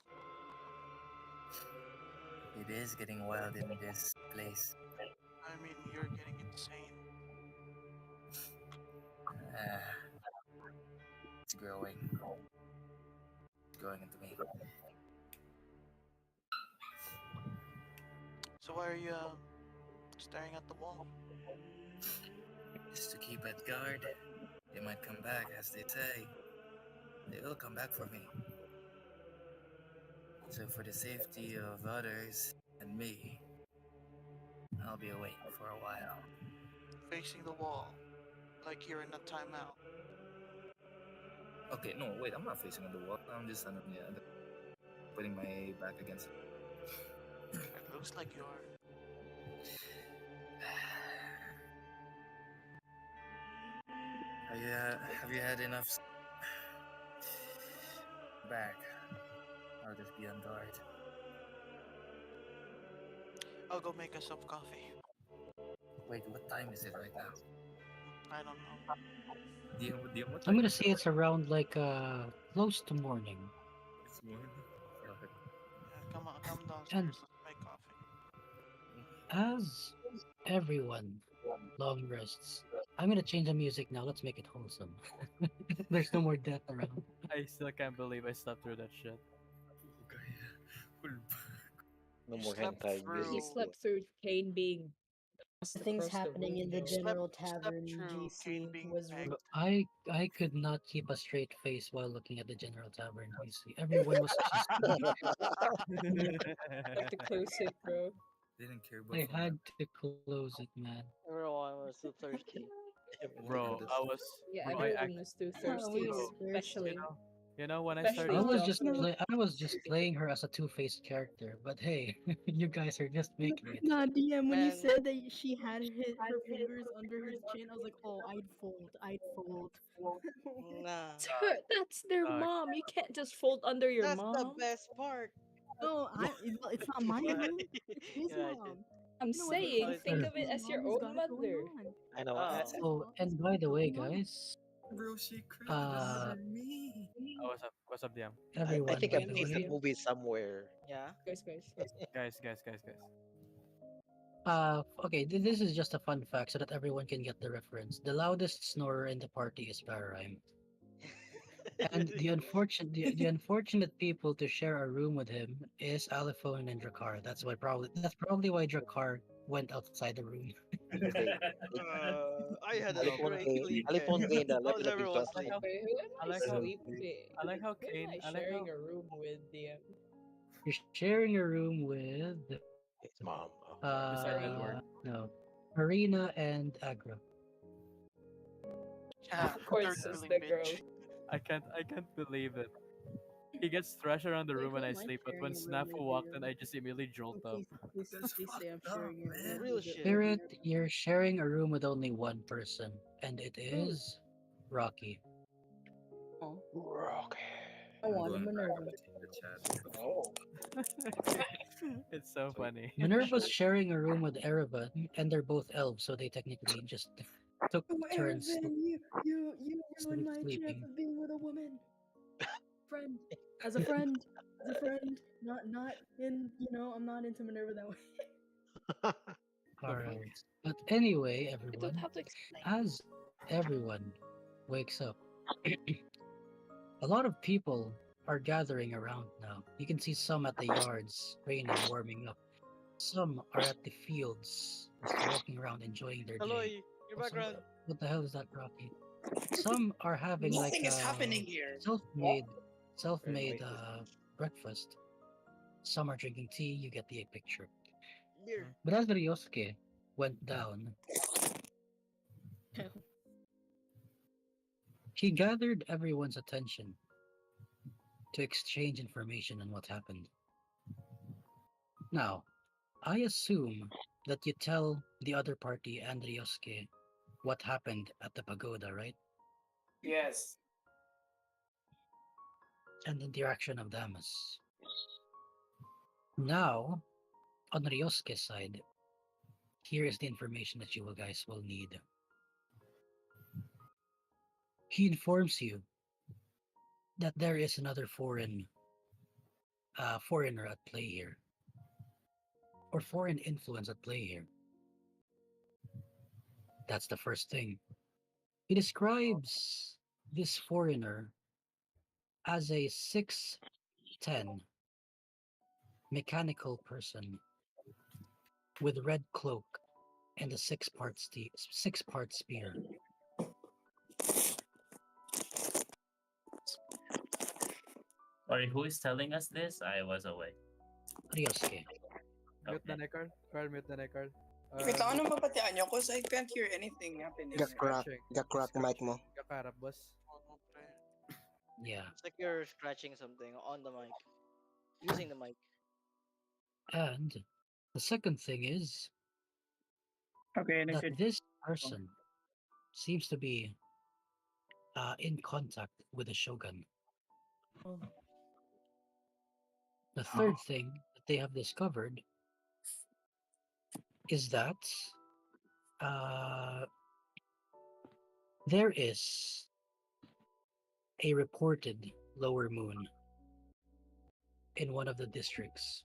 it is getting wild in this place. I mean, you're getting insane. It's growing. It's growing into me. So why are you staring at the wall? Just to keep at guard. They might come back, as they say. They will come back for me. So for the safety of others and me, I'll be awake for a while. Facing the wall, like you're in a timeout. Okay, no, wait, I'm not facing the wall. I'm just putting my back against it. It looks like you are. Have you had enough? Back. I'll just be on guard. I'll go make us some coffee. Wait, what time is it right now? I don't know. DM, what I'm time gonna is it? say it's around like close to morning. It's morning. God. Yeah, come And downstairs. Let's make coffee. as everyone long rests, I'm gonna change the music now. Let's make it wholesome. There's no more death around. I still can't believe I slept through that shit. Okay. No You more slept hentai He music, through. bro. slept through Kane being tossed Things across the happening room, in the You bro. slept. General You slept Tavern through Kane GC being was pegged. I could not keep a straight face while looking at the General Tavern. You see, everyone was just sleeping. Like to close it, bro. Didn't care about I fun. had to close it, man. Everyone was so thirsty. Bro, I was, Yeah, bro, I everyone act, was too we thirsty, were bro, thirsty. especially when I I especially started, was just Joshua. I was just playing her as a two-faced character, but hey, you guys are just making it. Nah, DM, when you Man, said that she had her fingers under his chin, I was like, oh, I'd fold. I'd fold. nah. It's her. That's their uh, mom. You can't just fold under your That's the mom. best part. No, it's not my You're right. mom. It's his You're right, dude. mom. I'm You know what? Oh, saying, This it's think true. of it his as mom your has own got it going mother. on. I know. Oh. His Oh, mom has and got by it the way, going on. guys, Bro, she cried uh, under me. what's up, DM? I everyone, think by I've the DM, seen that way, DM. movie somewhere. Yeah. Guys. Guys. okay, this is just a fun fact so that everyone can get the reference. The loudest snorer in the party is Paradigm. And the unfortunate people to share a room with him is Aliphone and Drakkar. That's probably why Drakkar went outside the room. Because they I had a Bro, great Aliphone sleeping. gained a How's level of everyone I like exhaustion. how, sleeping? Wait, who am I I like how, sleeping? I like how Who am Kane, I I like how, sharing a room with, DM? You're sharing a room with His mom. Oh. besides Marine? Edward. no, Marina and Agra. Yeah, Of course, third it's wheeling the girl. bitch. I can't believe it. He gets thrashed around the Wait, room who when I am I sleep, but when sharing a room Snafu with walked in, here? I just immediately jolt Oh, up. That's please say I'm fucked up, sharing a room man. Real with shit. Spirit, Minerva. you're sharing a room with only one person, and it Who? is Rocky. Oh, Okay. I I'm wanted going back Minerva. to see the chat. It's so So funny. Minerva's sharing a room with Erevan, and they're both elves, so they technically just took Oh, turns Erevan, you ruined my chance sleeping. of being with a woman. Friend, as a friend, not in. I'm not into Minerva that way. The fuck? Alright. But anyway, You don't everyone, have to explain. as everyone wakes up, a lot of people are gathering around now. You can see some at the yards, training, warming up. Some are at the fields, just walking around, enjoying their day. Aloy, your Also, background. what the hell is that, Rocky? Some are having like Nothing is a happening here. self-made, very self-made noisy. breakfast. Some are drinking tea. You get the picture. Here. But as Ryosuke went down, he gathered everyone's attention to exchange information on what happened. Now, I assume that you tell the other party and Ryosuke what happened at the pagoda, right? Yes. And the interaction of Damas. Now, on Ryosuke's side, here is the information that you guys will need. He informs you that there is another foreigner at play here, or foreign influence at play here. That's the first thing. He describes this foreigner as a 6'10" mechanical person with red cloak and a six-part spear. Sorry, who is telling us this? I was away. Ryosuke. Mute Okay. na Carl. Carl, mute na Carl. Wait lang, ano mapatian nyo? Cause I can't hear anything happening. Scratching. Gakrak mic mo. Kakarap, boss. Yeah. It's like you're scratching something on the mic. Using the mic. And the second thing is Okay, that this person seems to be in contact with the shogun. Oh, The third thing that they have discovered is that uh, there is a reported lower moon in one of the districts.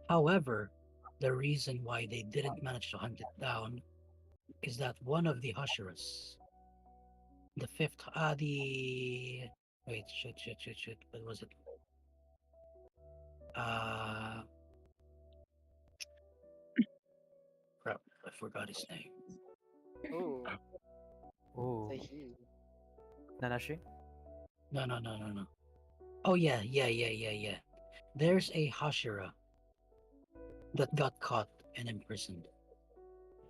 However, the reason why they didn't manage to hunt it down is that one of the Hashiras, the fifth, wait, shit, what was it? Uh, Crap, I forgot his name. Oh, Oh, say he. Nanashi? No. Oh yeah. There's a Hashira that got caught and imprisoned.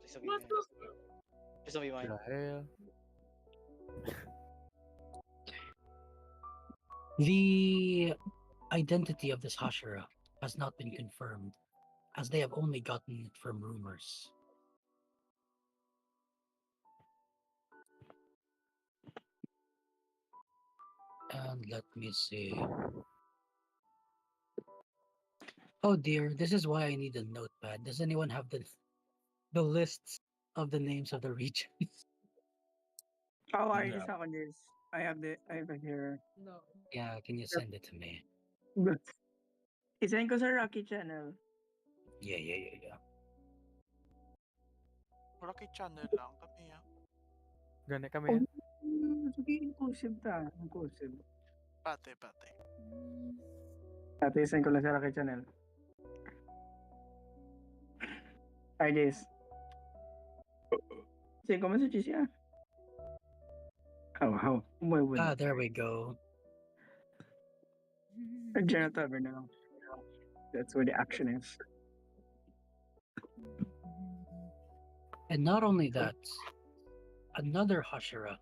Please don't be mine. Please don't be mine. The hell? The identity of this Hashira has not been confirmed, as they have only gotten it from rumors. And let me see. Oh dear, this is why I need a notepad. Does anyone have the lists of the names of the regions? Oh, I No. just have on this. I have it here. No. Yeah, can you send it to me? Good. Isend ko sa Rocky channel. Yeah. Rocky channel lang kami ah. Gani kami Oh, yan. sige, inclusive ta. Inclusive. Pate. Ate, isend ko lang sa Rocky channel. Ay, guys. Send ko message siya. How? Umoy Ah, there we go. Jenna now. That's where the action is. And not only that, another Hashira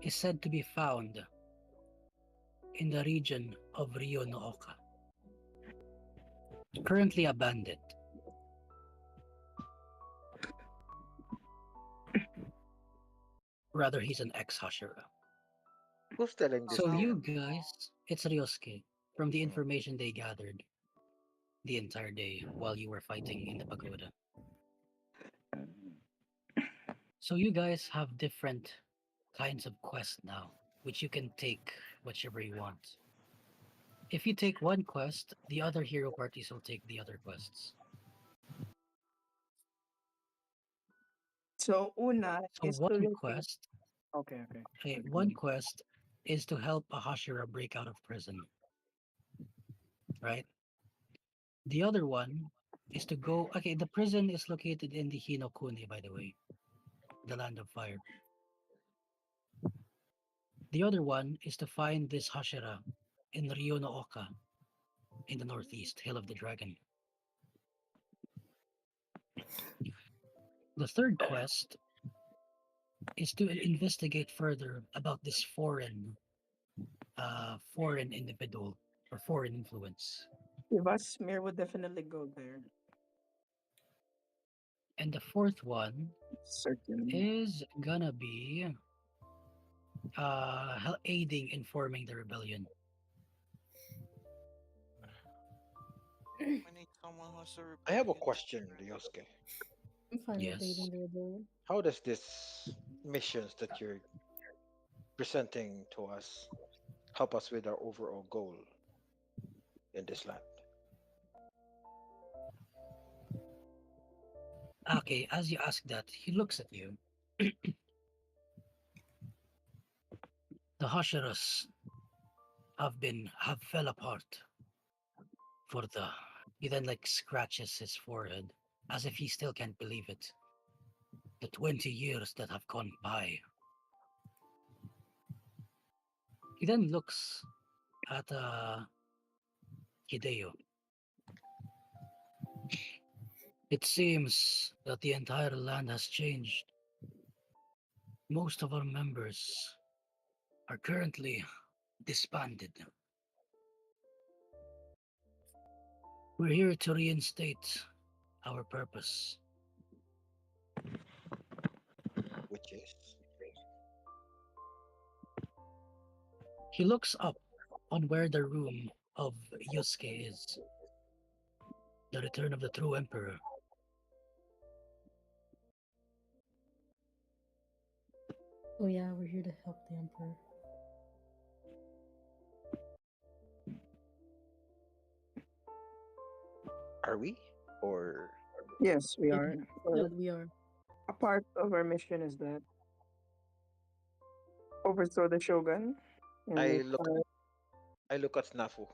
is said to be found in the region of Rio Nooka, currently abandoned. Rather, he's an ex-Hashira. Who's telling this So to you you? guys, it's Ryosuke, from the information they gathered the entire day while you were fighting in the pagoda. So you guys have different kinds of quests now, which you can take whichever you want. If you take one quest, the other hero parties will take the other quests. So, una So is to one locate. quest, Okay. one quest is to help a Hashira break out of prison, right? The other one is to go. Okay, the prison is located in the Hinokuni, by the way, the land of fire. The other one is to find this Hashira in Rio no Oka, in the northeast, Hill of the Dragon. The third quest is to investigate further about this foreign individual or foreign influence. If us, Mir would definitely go there. And the fourth one Certainly. is gonna be aiding in forming the rebellion. We need someone who's a I have a rebellion. question, Ryosuke. I'm fine with Yes. aiding the rebellion. How does this missions that you're presenting to us help us with our overall goal in this land? Okay, as you ask that, he looks at you. The Hashiras have fell apart for the he then like scratches his forehead as if he still can't believe it. The 20 years that have gone by. He then looks at Hideo. It seems that the entire land has changed. Most of our members are currently disbanded. We're here to reinstate our purpose. Yes. He looks up on where the room of Yusuke is. The return of the true emperor. Oh yeah, we're here to help the Emperor. Are we? Or Yes, we Yeah, are. yeah, Well, we are. a part of our mission is that overthrow the shogun, I and look I look at Snafu.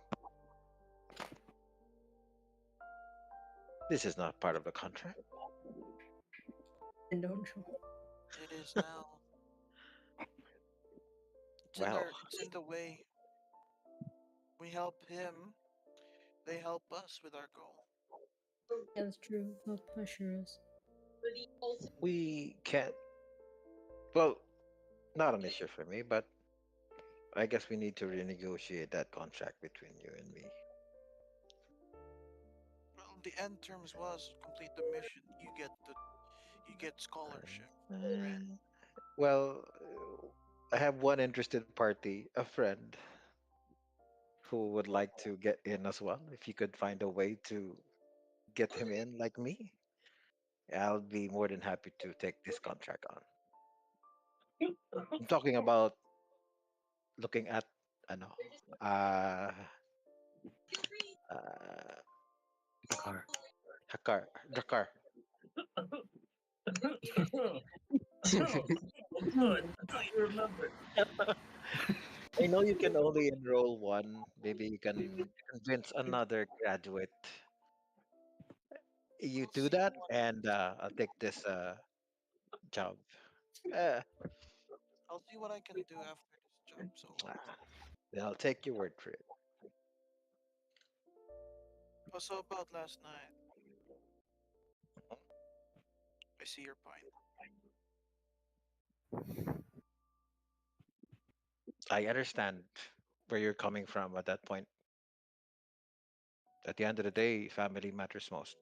This is not part of the contract. And don't show. It is now. Well, It's in the way. We help him. They help us with our goal. Yeah, that's true. Help pressure us. we can't. Well, not an issue for me, but I guess we need to renegotiate that contract between you and me. Well, the end terms was complete the mission. You get scholarship, right? Uh, well, I have one interested party, a friend, who would like to get in as well. If you could find a way to get him in like me, I'll be more than happy to take this contract on. I'm talking about looking at ano, uh, uh, Dakar. Dakar. Good. You remember. I know you can only enroll one. Maybe you can convince another graduate. You I'll do see that, what and I'll take this job. Uh, I'll see what I can do after this job's over. ah, then I'll take your word for it. Also about last night, I see your point. I understand where you're coming from at that point. At the end of the day, family matters most.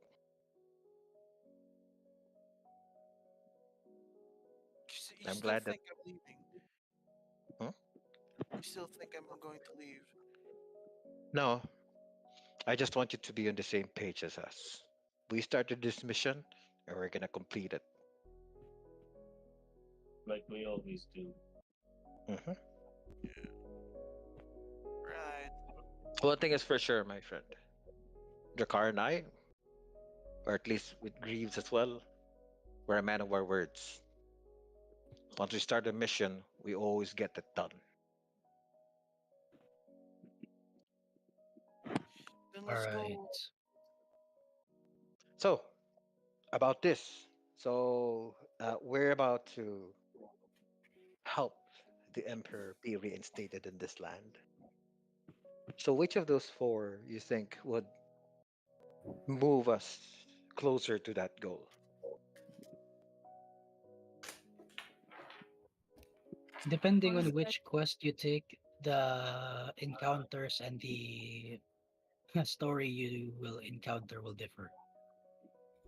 You I'm still glad that. think I'm leaving? Hmm? You still think I'm going to leave? No, I just want you to be on the same page as us. We started this mission, and we're gonna complete it. Like we always do. Hmm. Right. One thing is for sure, my friend. Drakkar and I, or at least with Greaves as well, we're a man of our words. Once we start a mission, we always get it done. Then All let's right. go. So, about this. So, we're about to help the Emperor be reinstated in this land. So, which of those four you think would move us closer to that goal? Depending on Honestly, which quest you take, the encounters and the story you will encounter will differ.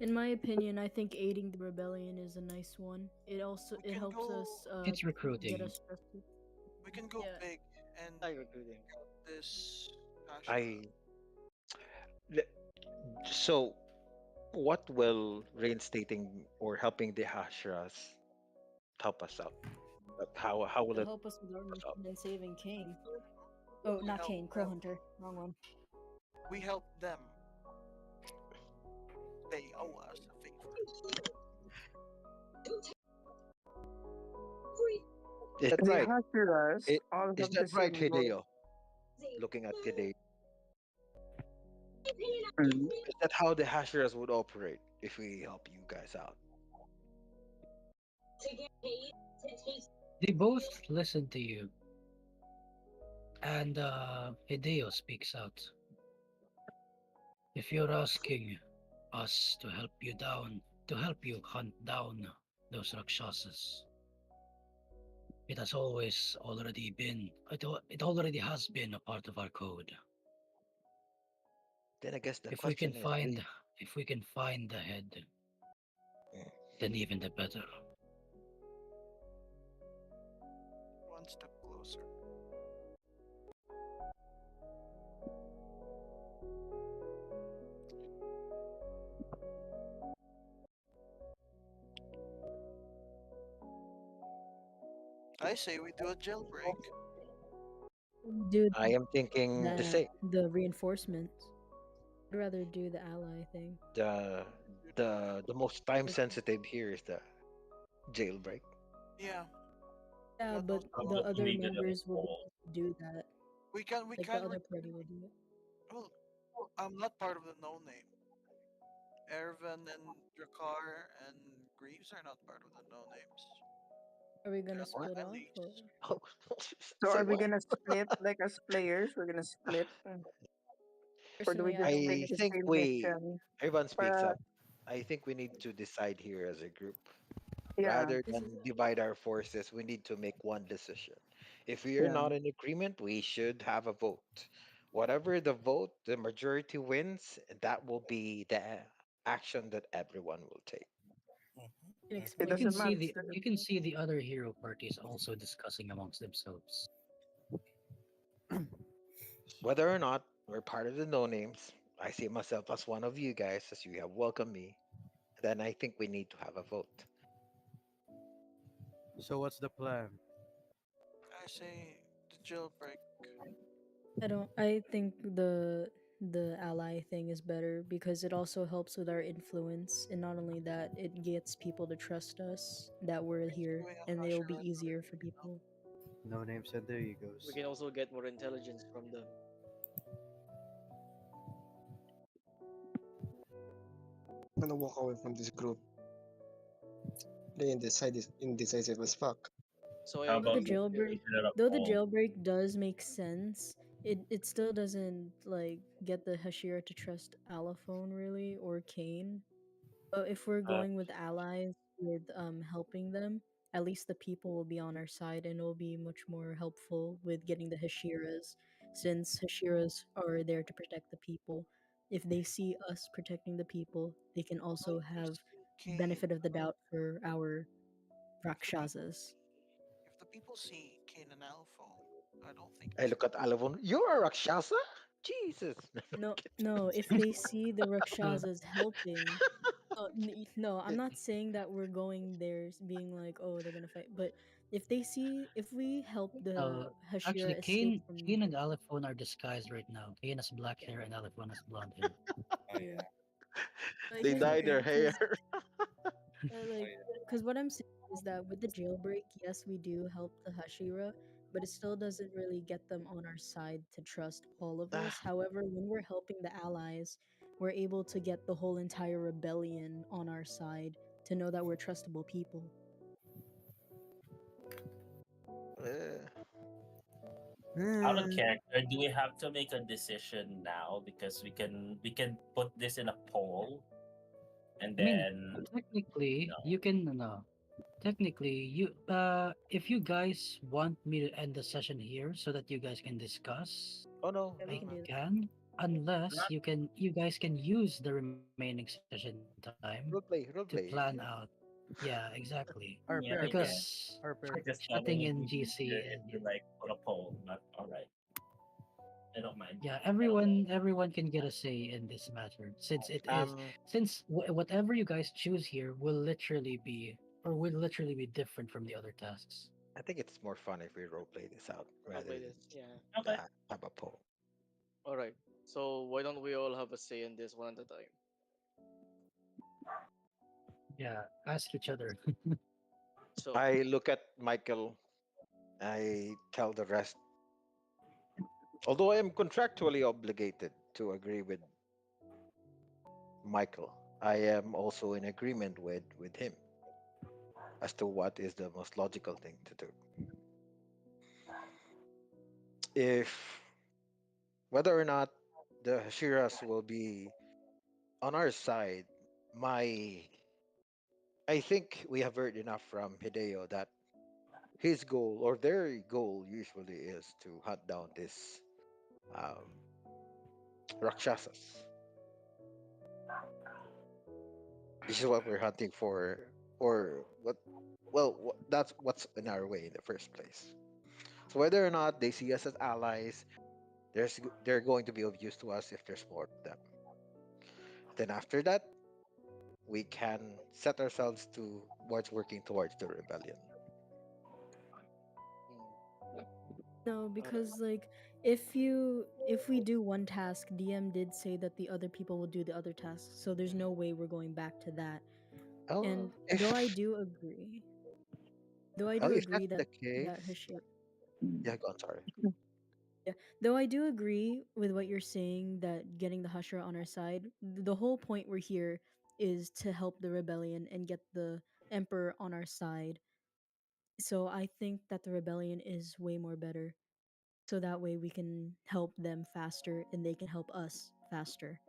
In my opinion, I think aiding the rebellion is a nice one. we It can helps us go. It's get recruiting. us trusted. We can go Yeah. big and I agree. help this Ashura. I le- so what will reinstating or helping the Hashras help us out? How will It'll it help us with our help us out? mission in saving Kane. Oh, We not help Kane, them. Crowhunter. Wrong one. We help them. They owe us a favor. Is that the right? Hashiras all Is have the that right, same goal. Hideo? Looking at Hideo, Mm. is that how the Hashras would operate if we help you guys out? They both listen to you, and Hideo speaks out. If you're asking us to help you hunt down those Rakshasas, it has always already been, it already has been a part of our code. Then I guess the If we can question is, find, if we can find the head, Mm. then even the better. I say we do a jailbreak. Do I am thinking the that same. the reinforcements. I'd rather do the ally thing. The the most time sensitive here is the jailbreak. Yeah, Yeah, that but most How the about we other make it a members will be poll? able to do that. we Like the can other party will do it. well, I'm not part of the no name. Ervan and Drakkar and Greaves are not part of the no names. Are we They're gonna not What? split off or? allies. Oh, So say are we what? gonna split like as players? We're gonna split, or do we Personally, I just don't take I mind if the it's think same we mission? everyone speaks Para up. I think we need to decide here as a group. yeah, Rather this is than divide our forces, we need to make one decision. If we are yeah. not in agreement, we should have a vote. Whatever the vote, the majority wins, that will be the action that everyone will take. you can It You explain can doesn't it. see matter. the other hero parties also discussing amongst themselves. Whether or not we're part of the no names, I see myself as one of you guys as you have welcomed me. Then I think we need to have a vote. So what's the plan? I say the jailbreak. I don't. I think the ally thing is better because it also helps with our influence, and not only that, it gets people to trust us that we're here, Doing a and it'll be Hashira is easier better for than no. people. No names and their We egos. can also get more intelligence from them. I'm gonna walk away from this group. They indecisive as fuck. So I How Though the about agree we with jailbreak, make it a though the poll? jailbreak does make sense, it still doesn't like get the Hashira to trust Allophone really or Kane. But if we're Uh, going with allies with helping them, at least the people will be on our side and will be much more helpful with getting the Hashiras, since Hashiras are there to protect the people. If they see us protecting the people, they can Don't also you have see Kane? benefit of the doubt for our If the people Rakshasas. see, if the people see Kane and Alphone, I don't think I it's look at Alavon. You're a Rakshasa? Jesus. No, no, if they see the Rakshasas helping, no, I'm not saying that we're going there being like, oh, they're gonna fight. But if we help Uh, the Actually, Hashira escape from Kane and Alephone are disguised right now. Kane has black hair and Alephone has blonde hair. Oh here, yeah. They here's the dye their thing, hair. Oh like, yeah. because what I'm saying is that with the jailbreak, yes, we do help the Hashira, but it still doesn't really get them on our side to trust all of Ah, us. However, when we're helping the allies, we're able to get the whole entire rebellion on our side to know that we're trustable people. eh. out of Hmm. character, do we have to make a decision now? Because we can put this in a poll and I mean, then technically, no. you can no. Technically, if you guys want me to end the session here so that you guys can discuss, Oh no, Yeah, we no, I can no. do that. can. Unless Not you guys can use the remaining session time to Roleplay, plan roleplay. out. Yeah, exactly. yeah, RP, I RP, guess. Because RP. I just thought chatting it would in be GC easier if and you like put a poll, but all right. I don't mind. yeah, everyone can get a say in this matter Um, since whatever you guys choose here will literally be different from the other tasks. I think it's more fun if we roleplay this out I'll rather play than this. Yeah. Okay. have a poll. All right. So why don't we all have a say in this one at a time? Yeah, ask each other. So I look at Michael. I tell the rest. Although I am contractually obligated to agree with Michael, I am also in agreement with him as to what is the most logical thing to do. If whether or not the Hashiras will be on our side, my I think we have heard enough from Hideo that his goal or their goal usually is to hunt down this um, Rakshasas. This is what we're hunting for, or what? Well, that's what's in our way in the first place. So whether or not they see us as allies, they're going to be of use to us if there's more of them. Then after that, we can set ourselves towards working towards the rebellion. No, Alright. because like if we do one task, DM did say that the other people will do the other tasks, so there's no way we're going back to that. Oh, And though I do if that's agree the that case, Hashir yeah, go on. Sorry. yeah, though I do agree with what you're saying that getting the Hashira on our side, the whole point we're here is to help the rebellion and get the Emperor on our side. So I think that the rebellion is way more better. So that way we can help them faster and they can help us faster.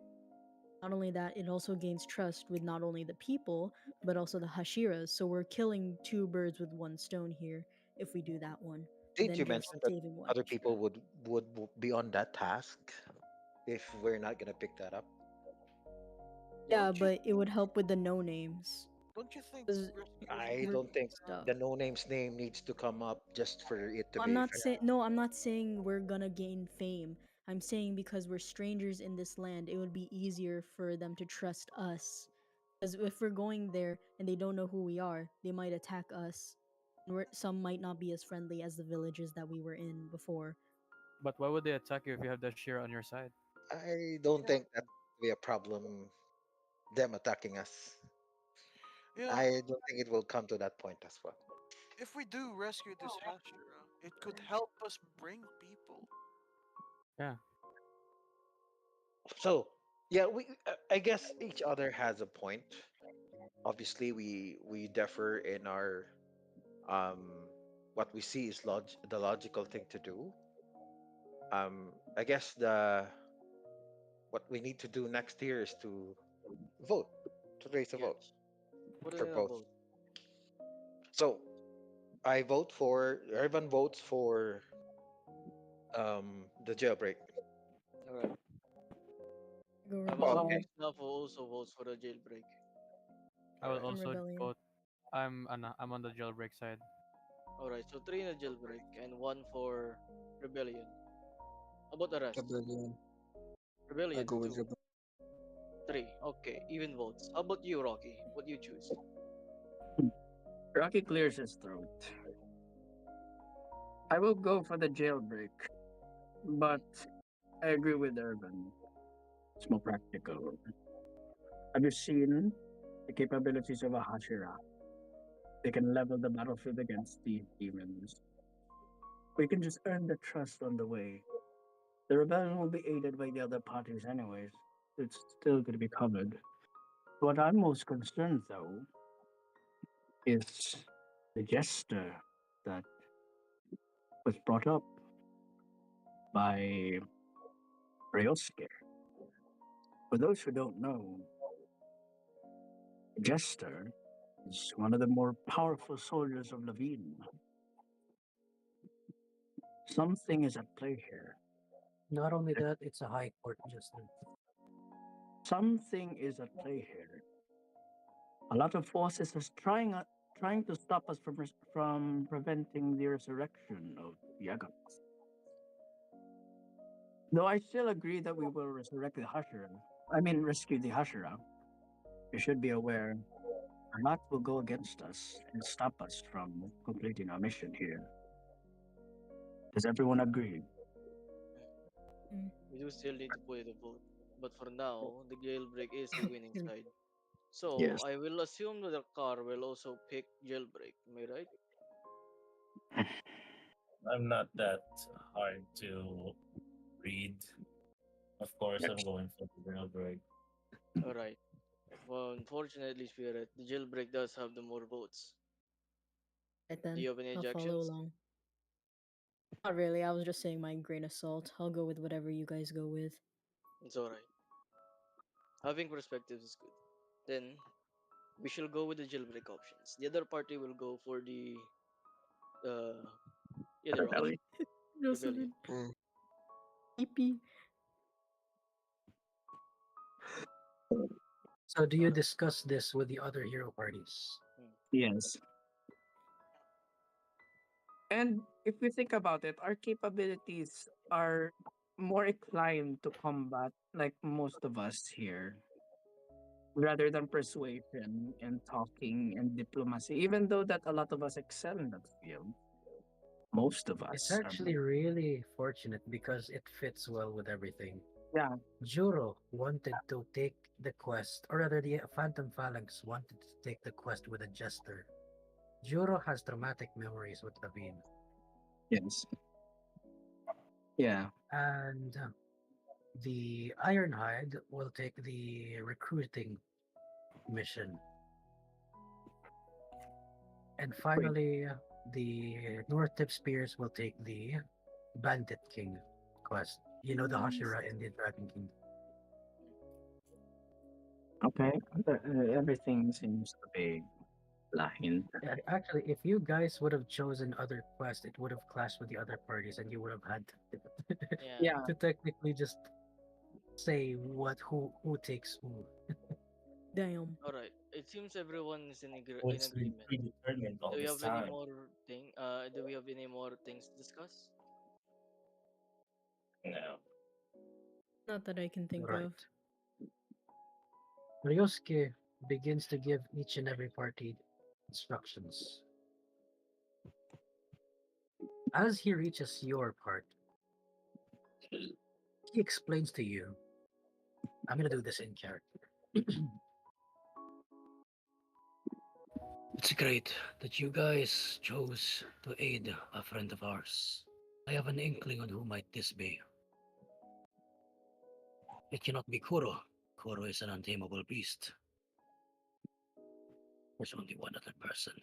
Not only that, it also gains trust with not only the people, but also the Hashiras. So we're killing two birds with one stone here if we do that one. Didn't Then you we're mention that saving one other people Hashira. would be on that task if we're not gonna pick that up? Yeah, Don't you but it would help with the no names. don't you think 'Cause rescuing I we're don't birds think stuff. the no name's name needs to come up just for it to I'm be not fair. saying no, I'm not saying we're gonna gain fame. I'm saying because we're strangers in this land, it would be easier for them to trust us. Because if we're going there and they don't know who we are, they might attack us. And some might not be as friendly as the villages that we were in before. But why would they attack you if you have the Shira on your side? I don't yeah think that will be a problem. Them attacking us. yeah I don't think it will come to that point as well. if we do rescue this Hashira, it could help us bring people. Yeah. So yeah, we I guess each other has a point. Obviously, we differ in our what we see is the logical thing to do. I guess the what we need to do next year is to vote, to raise a vote Yes. Put for in a both. vote. So I vote for everyone votes for the jailbreak. Alright. Go I'm Okay. assuming rebellion. Snuffer also votes for the jailbreak. I will All right. And also rebellion. vote. I'm on the jailbreak side. Alright, so three in a jailbreak and one for rebellion. How about the rest? Rebellion. I Rebellion, go with two. rebellion. Three. Okay, even votes. How about you, Rocky? What do you choose? Rocky clears his throat. I will go for the jailbreak, but I agree with Urban. It's more practical. Have you seen the capabilities of a Hashira? They can level the battlefield against the demons. We can just earn the trust on the way. The rebellion will be aided by the other parties anyways. It's still going to be covered. What I'm most concerned though is the jester that was brought up by Ryosuke. For those who don't know, Jester is one of the more powerful soldiers of Levine. Something is at play here. Not only that, it's a high court jester. Something is at play here. A lot of forces is trying to stop us from preventing the resurrection of Yaga. Though I still agree that we will resurrect the Hashira. I mean, rescue the Hashira. You should be aware a lot will go against us and stop us from completing our mission here. Does everyone agree? Mm. We do still need to put in a vote. But for now, the jailbreak is the winning Excuse me. side. So Yes. I will assume that the car will also pick jailbreak. Am I right? I'm not that hard to read. Of course, I'm going for the jailbreak. Alright. Well, unfortunately, Spirit, the jailbreak does have the more votes. Right Do then, you have any I'll follow objections? along. Not really, I was just saying my grain of salt. I'll go with whatever you guys go with. It's alright. Having perspectives is good. Then we shall go with the jailbreak options. The other party will go for the uh yeah, the Rocky Rebellion. rebellion. Jocelyn. Mm. Creepy. So do you discuss this with the other hero parties? Hmm. Yes. And if we think about it, our capabilities are more inclined to combat, like most of us here, rather than persuasion and talking and diplomacy, even though that a lot of us excel in that field. most of It's us are. actually really fortunate because it fits well with everything. Yeah, Juro wanted to take the quest, or rather, the Phantom Phalanx wanted to take the quest with a jester. Juro has traumatic memories with Ravine. yes. Yeah. And the Ironhide will take the recruiting mission. And finally, the North Tip Spears will take the Bandit King quest. You know, the Hashira and the Dragon King. Okay. Everything seems to be aligned. And actually, if you guys would have chosen other quests, it would have clashed with the other parties, and you would have had Yeah. Yeah. to technically just say who takes who. Damn. All right. It seems everyone is Oh, in it's been agreement. predetermined all Do we this have any time. more thing? Do we have any more things to discuss? No. Not that I can think Right. of. Ryosuke begins to give each and every party instructions. As he reaches your part, he explains to you, I'm gonna do this in character. It's great that you guys chose to aid a friend of ours. I have an inkling on who might this be. It cannot be Kuro. Kuro is an untamable beast. There's only one other person.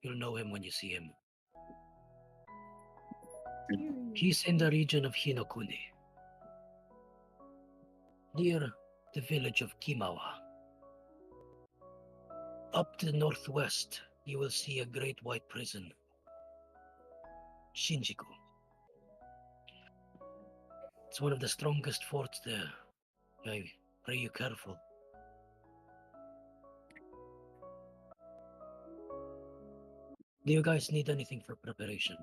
You'll know him when you see him. He's in the region of Hinokuni, near the village of Kimawa. Up to the northwest, you will see a great white prison, Shinjuku. It's one of the strongest forts there. I pray you careful. Do you guys need anything for preparation?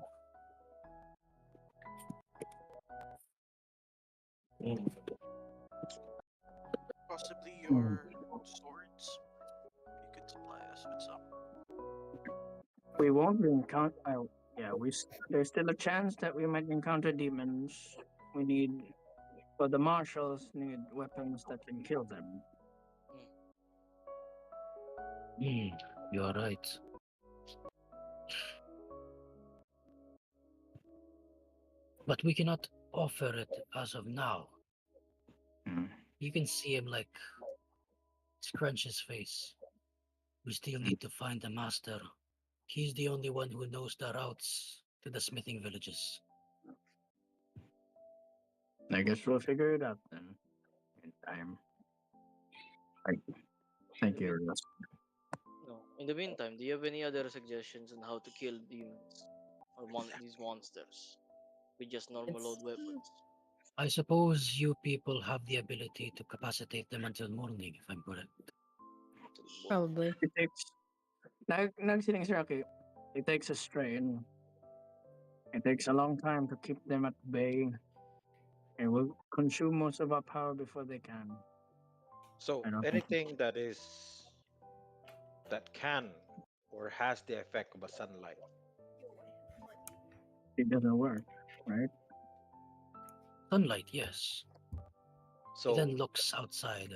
Possibly your swords. You could supply us with some. We won't be encounter. Yeah, there's still a chance that we might encounter demons. We need, but the marshals need weapons that can kill them. You are right. But we cannot offer it as of now. You can see him like scrunch his face. We still need to find the master. He's the only one who knows the routes to the smithing villages. I guess we'll figure it out then. In time. Thank you, Russ. No. In the meantime, do you have any other suggestions on how to kill demons or these monsters with just normal old weapons? I suppose you people have the ability to capacitate them until morning, if I'm correct. Probably. It takes. It takes a strain. It takes a long time to keep them at bay. It will consume most of our power before they can. So I don't think anything that can or has the effect of a sunlight. it doesn't work, right? Sunlight, yes. So He then looks outside.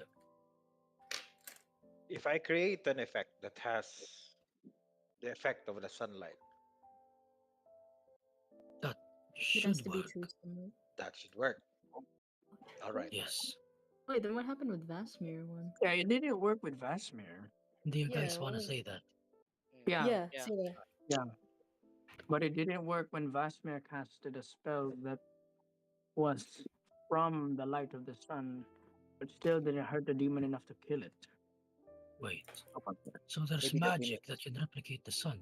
if I create an effect that has the effect of the sunlight, That It has should to be work. true sunlight. that should work. All right. Yes. Wait, then what happened with Vasmir one? Yeah, it didn't work with Vasmir. Do you guys Yeah, want to well- say that? Yeah, Yeah, Yeah. say that. yeah. But it didn't work when Vasmir casted a spell that was from the light of the sun, but still didn't hurt the demon enough to kill it. Wait. How about that? So there's Maybe the magic that can replicate the sun.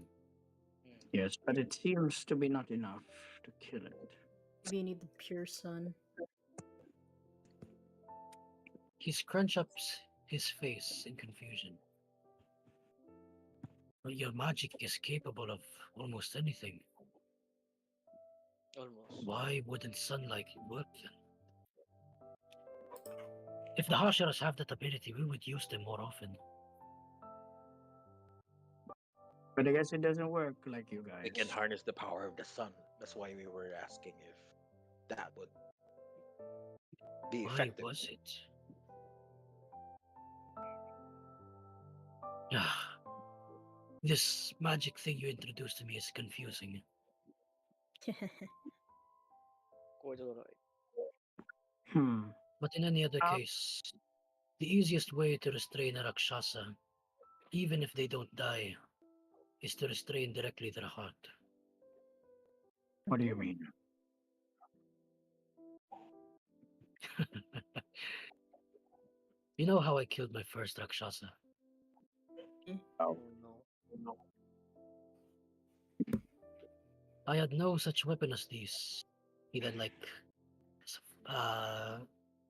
Yes, but it seems to be not enough to kill it. Maybe you need the pure sun. He scrunch up his face in confusion. But your magic is capable of almost anything. Almost. Why wouldn't sunlight work then? If the Hashiras have that ability, we would use them more often. But I guess it doesn't work like you We can guys. harness the power of the sun. That's why we were asking if that would be Why effective. was it? Ah, this magic thing you introduced to me is confusing. Quite alright. Hmm. But in any other Uh, case, the easiest way to restrain a Rakshasa, even if they don't die, is to restrain directly their heart. what do you mean? You know how I killed my first Rakshasa? Oh. Oh no. I had no such weapon as these. He then uh,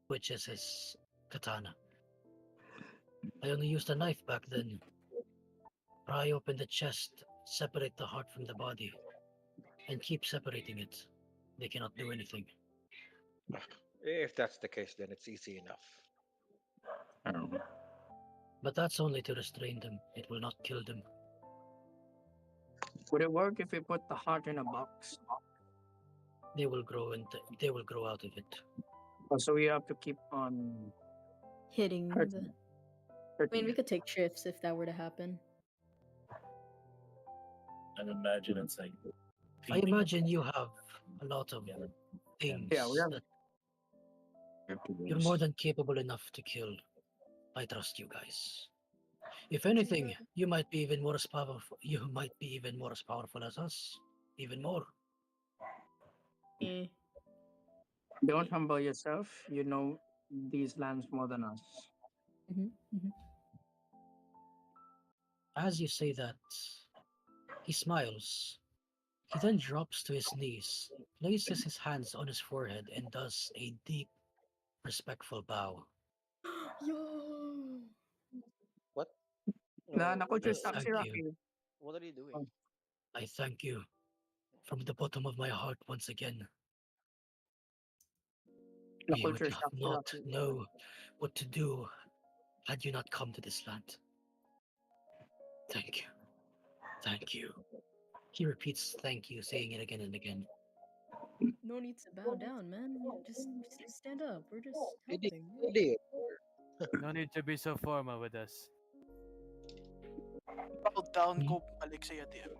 which is his katana. I only used a knife back then. Pry open the chest, separate the heart from the body, and keep separating it. They cannot do anything. If that's the case, then it's easy enough. Oh. But that's only to restrain them. It will not kill them. Would it work if we put the heart in a box? They will grow they will grow out of it. Oh, so we have to keep on Hitting the. hurting, I mean, hurting we it. could take shifts if that were to happen. And imagine it's like I peeping imagine you have a lot of things Yeah, we that have to do you're this. more than capable enough to kill. I trust you guys. If anything, you might be even more as powerful. You might be even more as powerful as us. Even more. Eh. Don't humble yourself. You know these lands more than us. Mm-hmm. As you say that, he smiles. He then drops to his knees, places his hands on his forehead, and does a deep, respectful bow. Yo. What? Na No, nakulture I shock si thank you. Rocky. what are you doing? Oh, I thank you from the bottom of my heart once again. We would nakulture have shock si not Rocky. know what to do had you not come to this land. Thank you. Thank you. He repeats thank you, saying it again and again. No need to bow down, man. You just stand up. We're just Idiot. helping. Idiot. No need to be so formal with us. Bow down Hmm? ko balik sa ATM.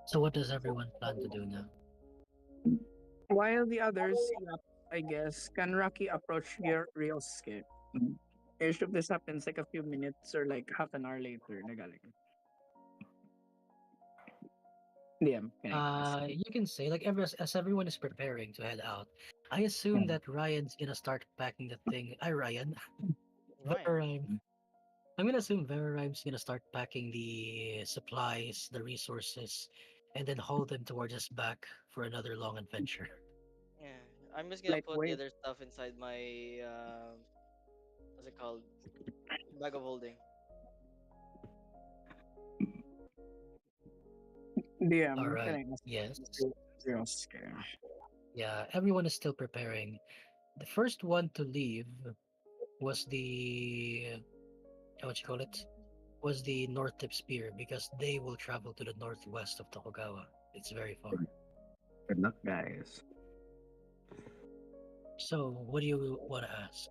So what does everyone plan to do now? While the others, yeah, I guess, can Rocky approach your real scape? If this happens like a few minutes or like half an hour later, nagaling. DM, can I ask? You can say like as everyone is preparing to head out, I assume Yeah. that Ryan's gonna start packing the thing. Ryan, Ryan. Verarime. I'm gonna assume Verarime's gonna start packing the supplies, the resources, and then haul them towards us back for another long adventure. Yeah. I'm just gonna put the Lightweight. other stuff inside my what's it called? Bag of holding. All DM, can right. I ask? Yes. Real scare. Yeah. Everyone is still preparing. The first one to leave was the what you call it? Was the North Tip Spear because they will travel to the northwest of Tokugawa. It's very far. Good luck, guys. So, what do you want to ask?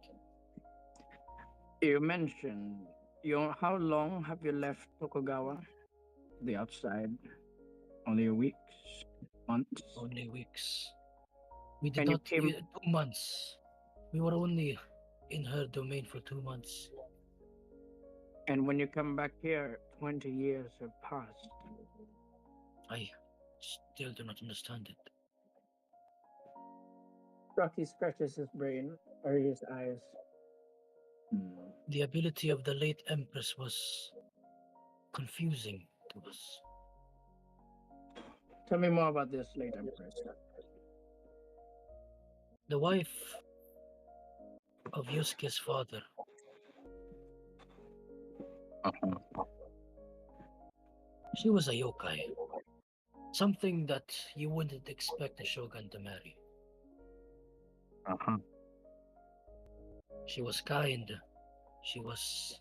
You mentioned how long have you left Tokugawa? The outside? Only weeks? Months? Only weeks. We did And you not. came 2 months. We were only in her domain for 2 months. and when you come back here, 20 years have passed. I still do not understand it. Rocky scratches his brain or his eyes. The ability of the late Empress was confusing to us. Tell me more about this late Empress. The wife of Yusuke's father. She was a yokai. Something that you wouldn't expect a shogun to marry. She was kind. She was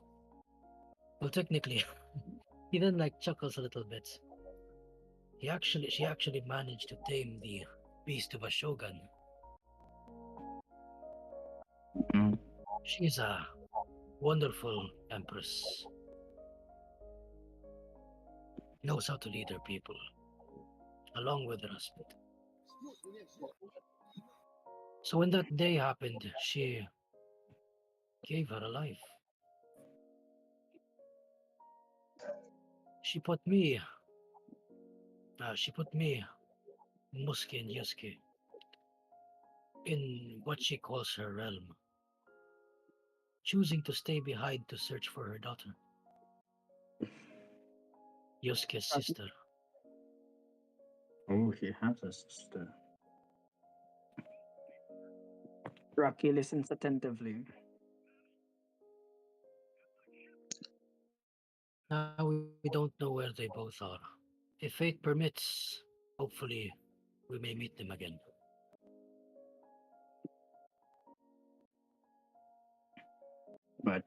Well, technically, he then like chuckles a little bit. She actually managed to tame the beast of a shogun. Mm. She's a wonderful empress. Knows how to lead her people, along with her husband. So when that day happened, she gave her a life. She put me, Muski and Yusuke, in what she calls her realm, choosing to stay behind to search for her daughter, Yusuke's Rocky. sister. Oh, he has a sister. Rocky listens attentively. Now we don't know where they both are. If fate permits, hopefully we may meet them again. But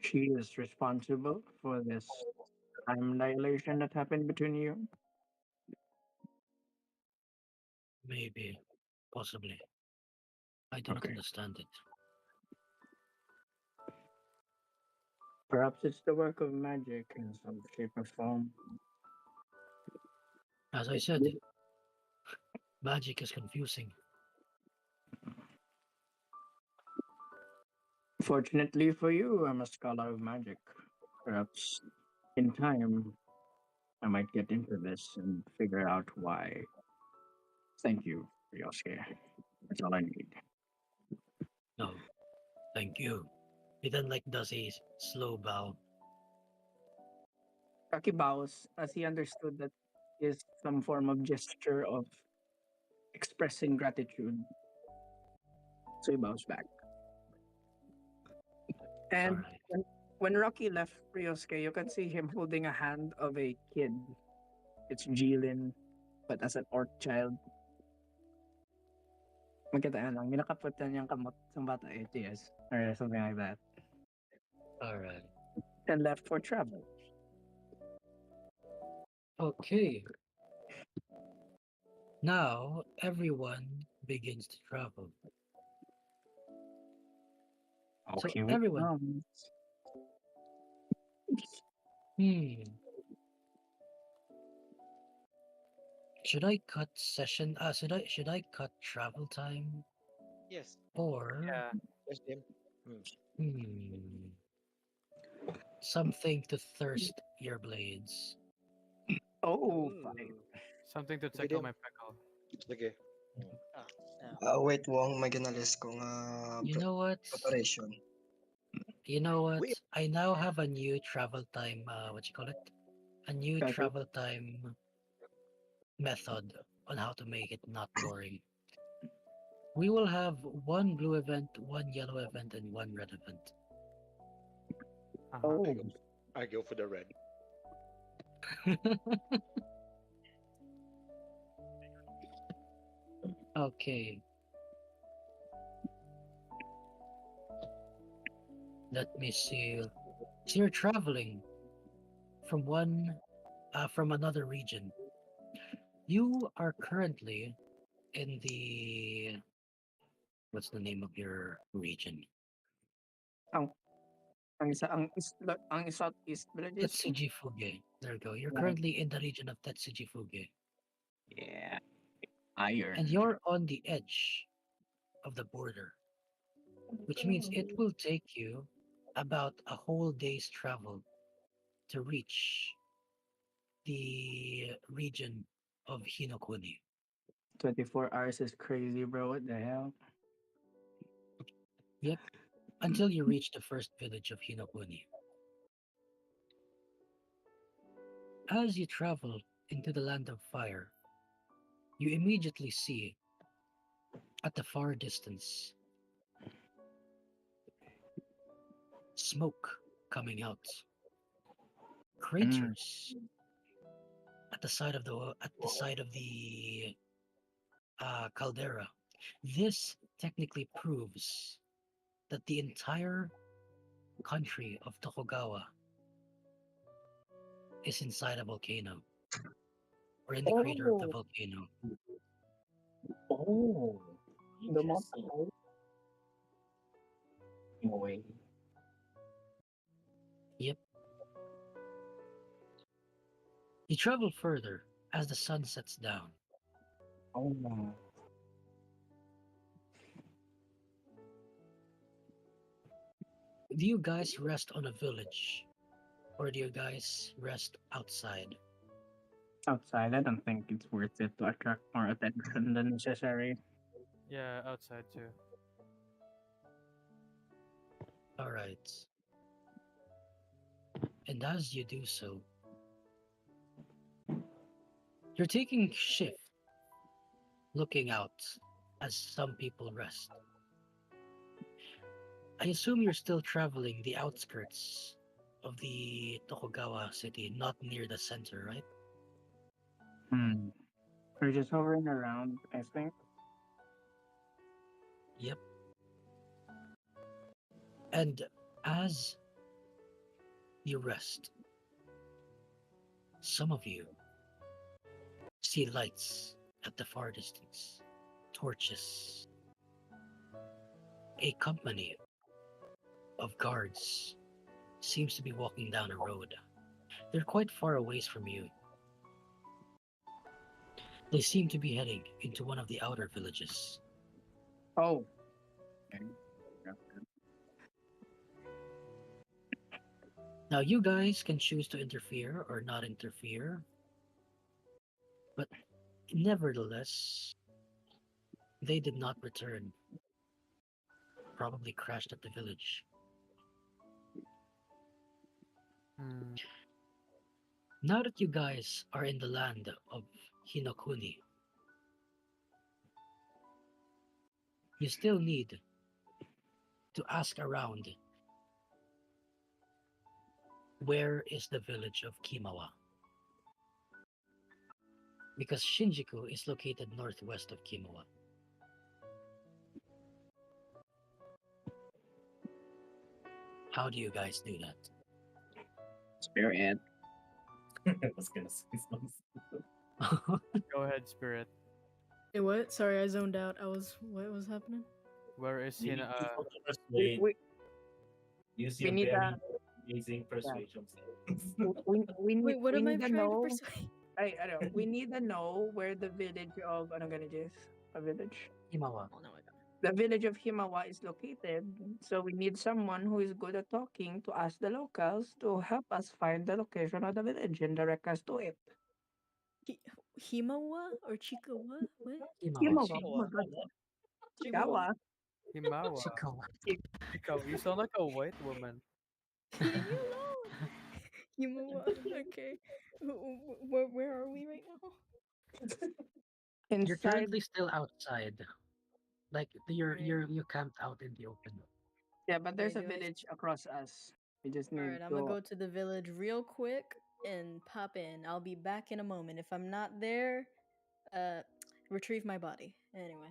she is responsible for this time dilation that happened between you. Maybe, possibly. I do not Okay. understand it. Perhaps it's the work of magic in some shape or form. As I said, magic is confusing. Fortunately for you, I'm a scholar of magic. Perhaps in time, I might get into this and figure out why. Thank you, Ryosuke. That's all I need. No, thank you. He then like does a slow bow. Rocky bows as he understood that is some form of gesture of expressing gratitude. So he bows back. All And right. when Rocky left Ryosuke, you can see him holding a hand of a kid. It's Jilin, but as an orc child. Magkataan lang. Minakaputan niyang kamot ng bata ATS or something like that. All right. And left for travel. Okay. Now everyone begins to travel. So Okay, we everyone, hmm, should I cut session? Should I cut travel time Yes. or Yeah. Yes, Jim. hmm, something to thirst your blades? Oh, fine. Something to Sige, tickle Dim. my pickle. Sige. Ah, yeah. Wait, Wong, may ginalis kong You know what? preparation. You know what? Wait. I now have a new travel time. What you call it? A new Gotcha. travel time method on how to make it not boring. We will have one blue event, one yellow event, and one red event. Uh-huh. Oh, I go for the red. Okay. Let me see. So you're traveling from from another region. You are currently in the, what's the name of your region? ang ang southeast villages. Tetsuji Fuge. There you go. You're Yeah. currently in the region of Tetsuji Fuge. Yeah. Iron. And you're on the edge of the border, which means it will take you about a whole day's travel to reach the region of Hinokuni. 24 hours is crazy, bro. What the hell? Yep, until you reach the first village of Hinokuni. As you travel into the land of fire, you immediately see at the far distance smoke coming out. Craters at the side of the caldera. This technically proves that the entire country of Tokugawa is inside a volcano, or in the crater of the Oh, volcano. oh, the mountain. No way. Yep. You travel further as the sun sets down. Oh no. Do you guys rest on a village, or do you guys rest outside? Outside, I don't think it's worth it to attract more attention than necessary. Yeah, outside too. All right. And as you do so, you're taking shift, looking out as some people rest. I assume you're still traveling the outskirts of the Tokugawa city, not near the center, right? Hmm. We're just hovering around, I think. Yep. And as you rest, some of you see lights at the far distance, torches. A company of guards seems to be walking down a road. They're quite far away from you. They seem to be heading into one of the outer villages. Oh. Okay. Now, you guys can choose to interfere or not interfere, but nevertheless, they did not return. Probably crashed at the village. Hmm. Now that you guys are in the land of Hinokuni, you still need to ask around, where is the village of Kimawa? Because Shinjuku is located northwest of Kimawa. How do you guys do that? Spirit. I was gonna say something. Go ahead, Spirit. Hey, what? Sorry, I zoned out. What was happening? Where is You he? need to We, persuade. we, Use we your need very a amazing yeah. persuasion skills. Wait, what we am I need to trying to know. persuade? I know. We need to know where the village of ano gonna just a village. Kimawa. Oh no, I got The village of Himawa is located. So we need someone who is good at talking to ask the locals to help us find the location of the village and direct us to it. Himawa or Chikawa? What? Kimawa. Himawa. Oh my god. Chihuahua. Chikawa. Himawa. Chikawa. Ikaw, you sound like a white woman. Leave me alone. Himawa. Okay. Where are we right now? You're Inside. currently still outside. Like Right. you camped out in the open. Yeah, but there's Okay, a do I? village across us. We just All need right, I'm gonna to. go to the village real quick and pop in. I'll be back in a moment. If I'm not there, uh, retrieve my body. Anyway.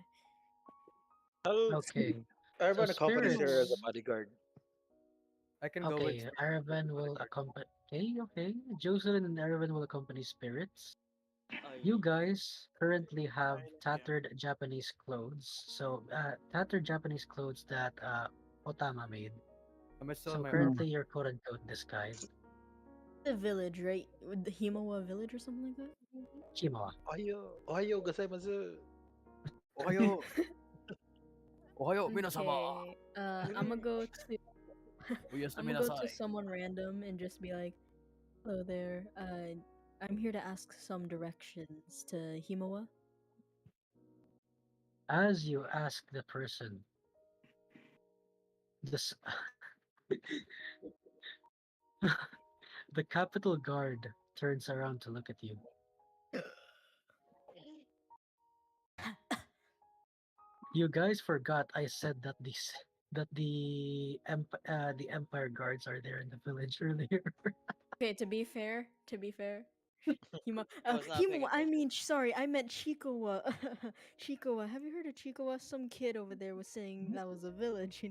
I'll Okay. So Urban accompanies her as a spirits. Himawa. bodyguard. I can go with Okay, Spirit. Aravan will accompany. Okay, okay. Jocelyn and Aravan will accompany spirits. You I guys currently have Yeah. tattered Japanese clothes. So, tattered Japanese clothes that Otama made. Am I still in So my Hmm. currently armor? you're quote unquote disguised. The village, right? The Himawa village or something like that? Chimawa. Ohayo gozaimasu. Ohayo! Ohayo, minasama! Okay. I'm gonna go to. I'm gonna go to Oyasu someone random and just be like, "Hello there. I'm here to ask some directions to Himawa." As you ask the person, this the Capitol Guard turns around to look at you. You guys forgot I said that the Empire Guards are there in the village earlier. Okay, to be fair, I was not paying Himawa. I attention. mean, sorry, I meant Chikowa. Chikowa. Have you heard of Chikowa? Some kid over there was saying that was a village.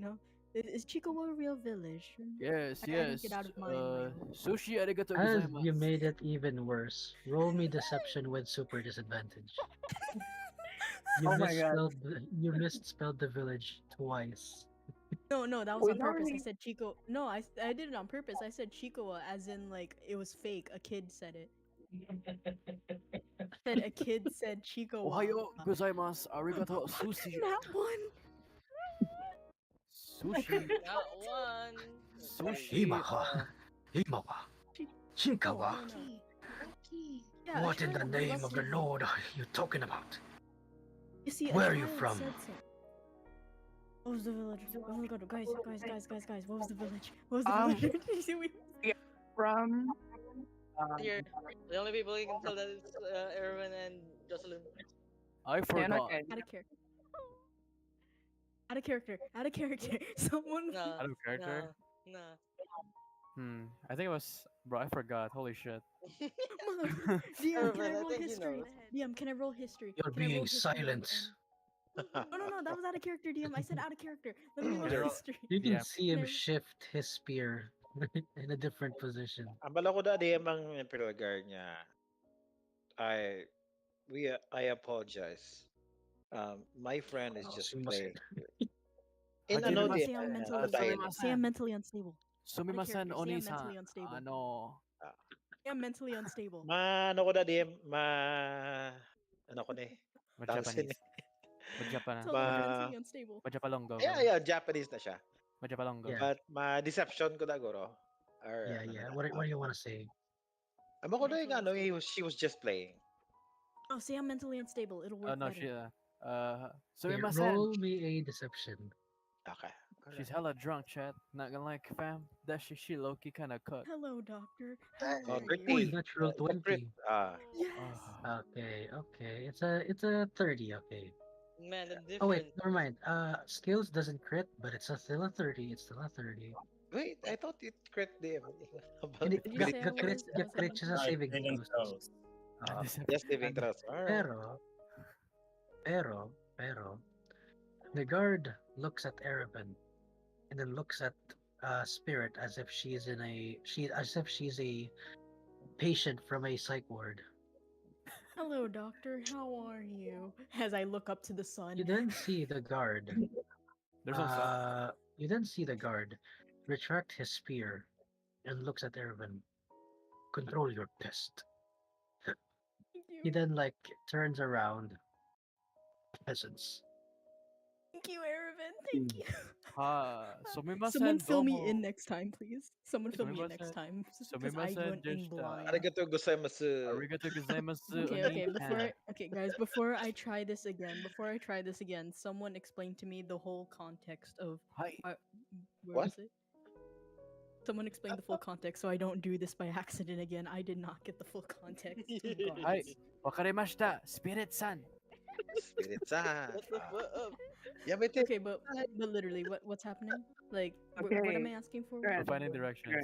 Is Chico a real village? Yes, I didn't yes. get out of mine real. Sushi arigato As you gozaimasu. made it even worse, roll me deception with super disadvantage. Oh my god. You misspelled the village twice. No, that was We on don't purpose. I really. said Chico. No, I did it on purpose. I said Chicoa as in like it was fake. A kid said it. Said a kid said Chicoa. Ohayo gozaimasu. Arigato sushi. Not one. Sushi. Not one. Okay. Sushi. Himawa, No, Chikawa. no, no. Yeah, a What in the child name of the blusted. Lord are you talking about? You see, a Where are you child from? said so. What was the village? Oh my god, guys. What was the village? What was the Um, village? You see, yeah, from Here, the only people you can tell that is Erwin and Jocelyn. I forgot. okay. out of character. Out of character. Out of character. Someone. Nah, Out of character. nah. I think it was. Bro, I forgot. Holy shit. Mother. DM, can I Erwin, I roll think he history? knows. DM, can I roll history? You're Can I roll being history silent. No, that was out of character, DM. I said out of character. Let me roll Can I roll? history. You can Yeah. see Can him I- shift his spear in a different position. Ang bala ko da di emang Imperial Guard niya. I I apologize. My friend is just playing. In ano Hajime di Say I'm mentally dahil unstable. Say I'm mentally unstable. Out of Sumimasen character. Say I'm Oni-san. mentally unstable. Ano. Say I'm mentally unstable. ma ano ko da di ano ko ni thousand Japanese. Japan. Tell them I'm ma mentally unstable. Japalongo. yeah Japanese na siya. Japalongo. Yeah. But ma deception ko da guro. Or Yeah, ano yeah. na. What do you want to say? Amo ko da yung ano, Mentally she was just playing. Oh, say I'm mentally unstable. It'll work No, better. she. Okay, Sumimasen. roll me a deception. Okay. She's hella drunk, chat. Not gonna like, fam. That she low key kind of cut. Hello, doctor. How Oh, are Uy, you? natural It's a crit. 20. Yes. Okay. It's a 30, okay. Man, the Oh wait, difference. never mind. Skills doesn't crit, but it's still a 30. It's still a 30. Wait, I thought it crit them. Hindi, Did you say I gakrit, was? gakrit siya sa Right, saving saving throws. throws. Just saving throws. Alright. Pero, the guard looks at Erebin and then looks at Spirit as if she's a patient from a psych ward. Hello, doctor. How are you? As I look up to the sun. You then see the guard. There's no sun. You then see the guard retract his spear and looks at Erebin. Control your pest. He then turns around. Peasants. Thank you, Erebin. Thank you. Sumimasen Someone fill me domo. in next time, please. Someone fill me in next Sumimasen- time. Because I sumimasen went in deshita. blind. Arigato gozaimasu. Arigato gozaimasu. Okay, guys, before I try this again, someone explain to me the whole context of Hi. where What? was it? Someone explain the full context so I don't do this by accident again. I did not get the full context. Oh, God. Hi. Wakarimashita. Spirit-san. Spirit-san. What the fuck? Okay, but literally, what's happening? Like, what am I asking for? We're finding directions.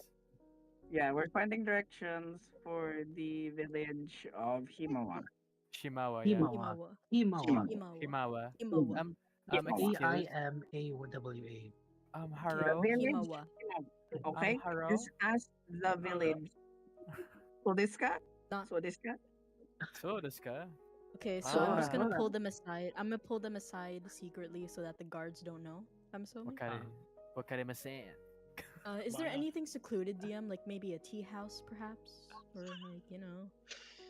Yeah, we're finding directions for the village of Himawa. Shimawa, yeah. Himawa. Himawa. Himawa. Excuse. Himawa. Haro. The village. Himawa. Okay. Haro. Just ask the village. So this guy. So this guy. So this guy. Okay, so I'm just gonna hold on. pull them aside. I'm gonna pull them aside secretly so that the guards don't know. I'm assuming. Wakarimasen. Is there anything secluded, DM? Like maybe a tea house, perhaps, or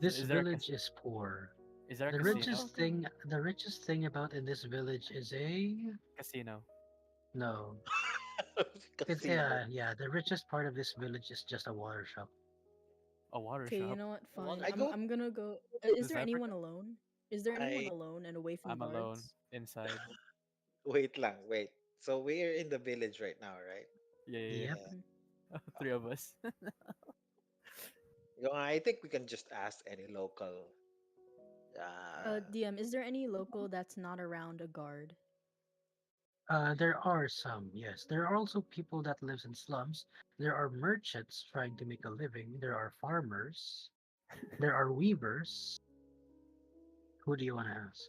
This Is there a village is poor. Is there a The casino? richest thing about in this village is a Casino. no. It's Casino. yeah. The richest part of this village is just a water shop. A water Okay, shop. you know what? Fine. I go- I'm gonna go. Is there anyone alone? Is there anyone alone and away from I'm guards? alone inside. Wait. So we're in the village right now, right? Yeah. Three of us. I think we can just ask any local. DM, is there any local that's not around a guard? There are some, yes. There are also people that lives in slums. There are merchants trying to make a living. There are farmers. There are weavers. Who do you want to ask?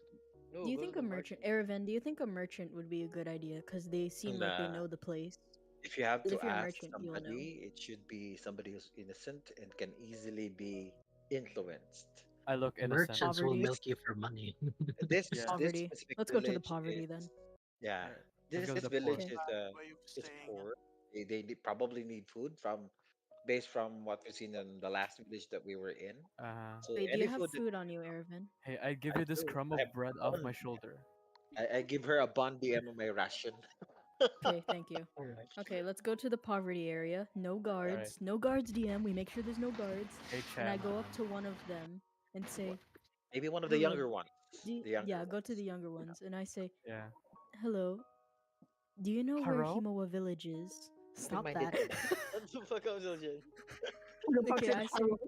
No, Do you go to think the a merchant, market. Aravan, do you think a merchant would be a good idea? Because they seem like they Nah. know the place. If you have 'Cause to if you're a ask merchant, you'll know. somebody, it should be somebody who's innocent and can easily be influenced. I look innocent. Merchants will Poverty. This milk you for money. Yeah. this Poverty. specific Let's go to the village poverty is, then. yeah, All right. Let's this go to this the village poor. Okay. Way of is staying. poor. Probably need food from, based from what we've seen in the last village that we were in. Uh, So Wait, do you any have food that food on you, Aravan? hey, I give I you this do, crumb I have of bread off my bond. shoulder. I give her a bond DM on my ration. Okay, thank you. Alright. Okay, let's go to the poverty area. No All right. guards. No guards, DM. We make sure there's no guards. Hey, And I Chan. go up to one of them and say, Maybe one of the "Hello, younger ones. The younger yeah, go to the ones. younger ones." And I say, Yeah. "Hello, do you know where Haro? Himawa village is?" Stop Open-minded that. man. What the fuck, Jin? Who the fuck Okay, said I say, hello?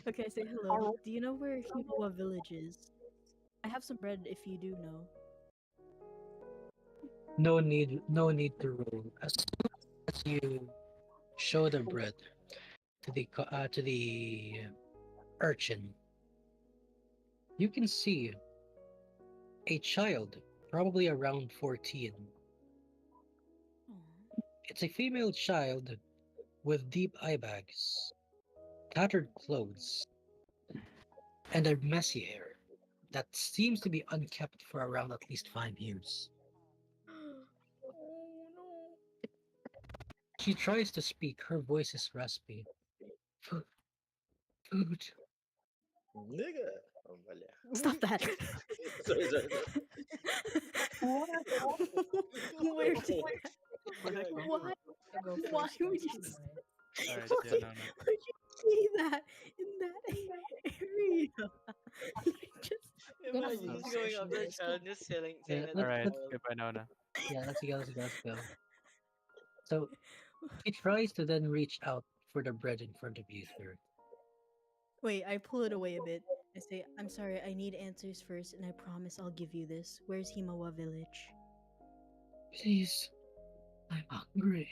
okay, I say, "Hello, Hello? do you know where Himawa village is? I have some bread if you do know." No need to roll. As soon as you show the bread to the urchin, you can see a child, probably around 14. It's a female child with deep eye bags, tattered clothes, and a messy hair that seems to be unkept for around at least 5 years. Oh no. She tries to speak, her voice is raspy. Food, food. Nigga. Oh, wala. Stop that. Sorry. What? Where did Where'd I that? come Why? from? Why Go would first, you? guys. All right. Why Yeah. No. No. would you say that in that area? You just Gonna Imagine leave just So, going up session, to the guys. child, just saying Yeah, that all the right. child. Goodbye, Nona. yeah, let's go. So she tries to then reach out for the bread in front of you, sir. wait. I pull it away a bit. I say, "I'm sorry. I need answers first, and I promise I'll give you this. Where's Himawa village?" Please, I'm hungry.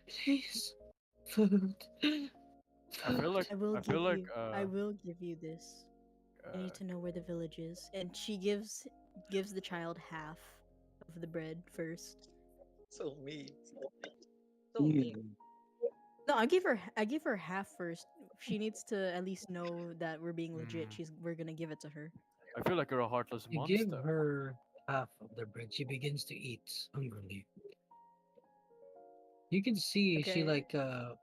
Please, food. I feel like I will I feel give like you. I will give you this. I need uh to know where the village is. And she gives the child half of the bread first. So mean. So mean. No, I give her half first. She needs to at least know that we're being legit. We're gonna give it to her. I feel like you're a heartless You give monster. her half of the bread. She begins to eat hungrily. You can see she Okay.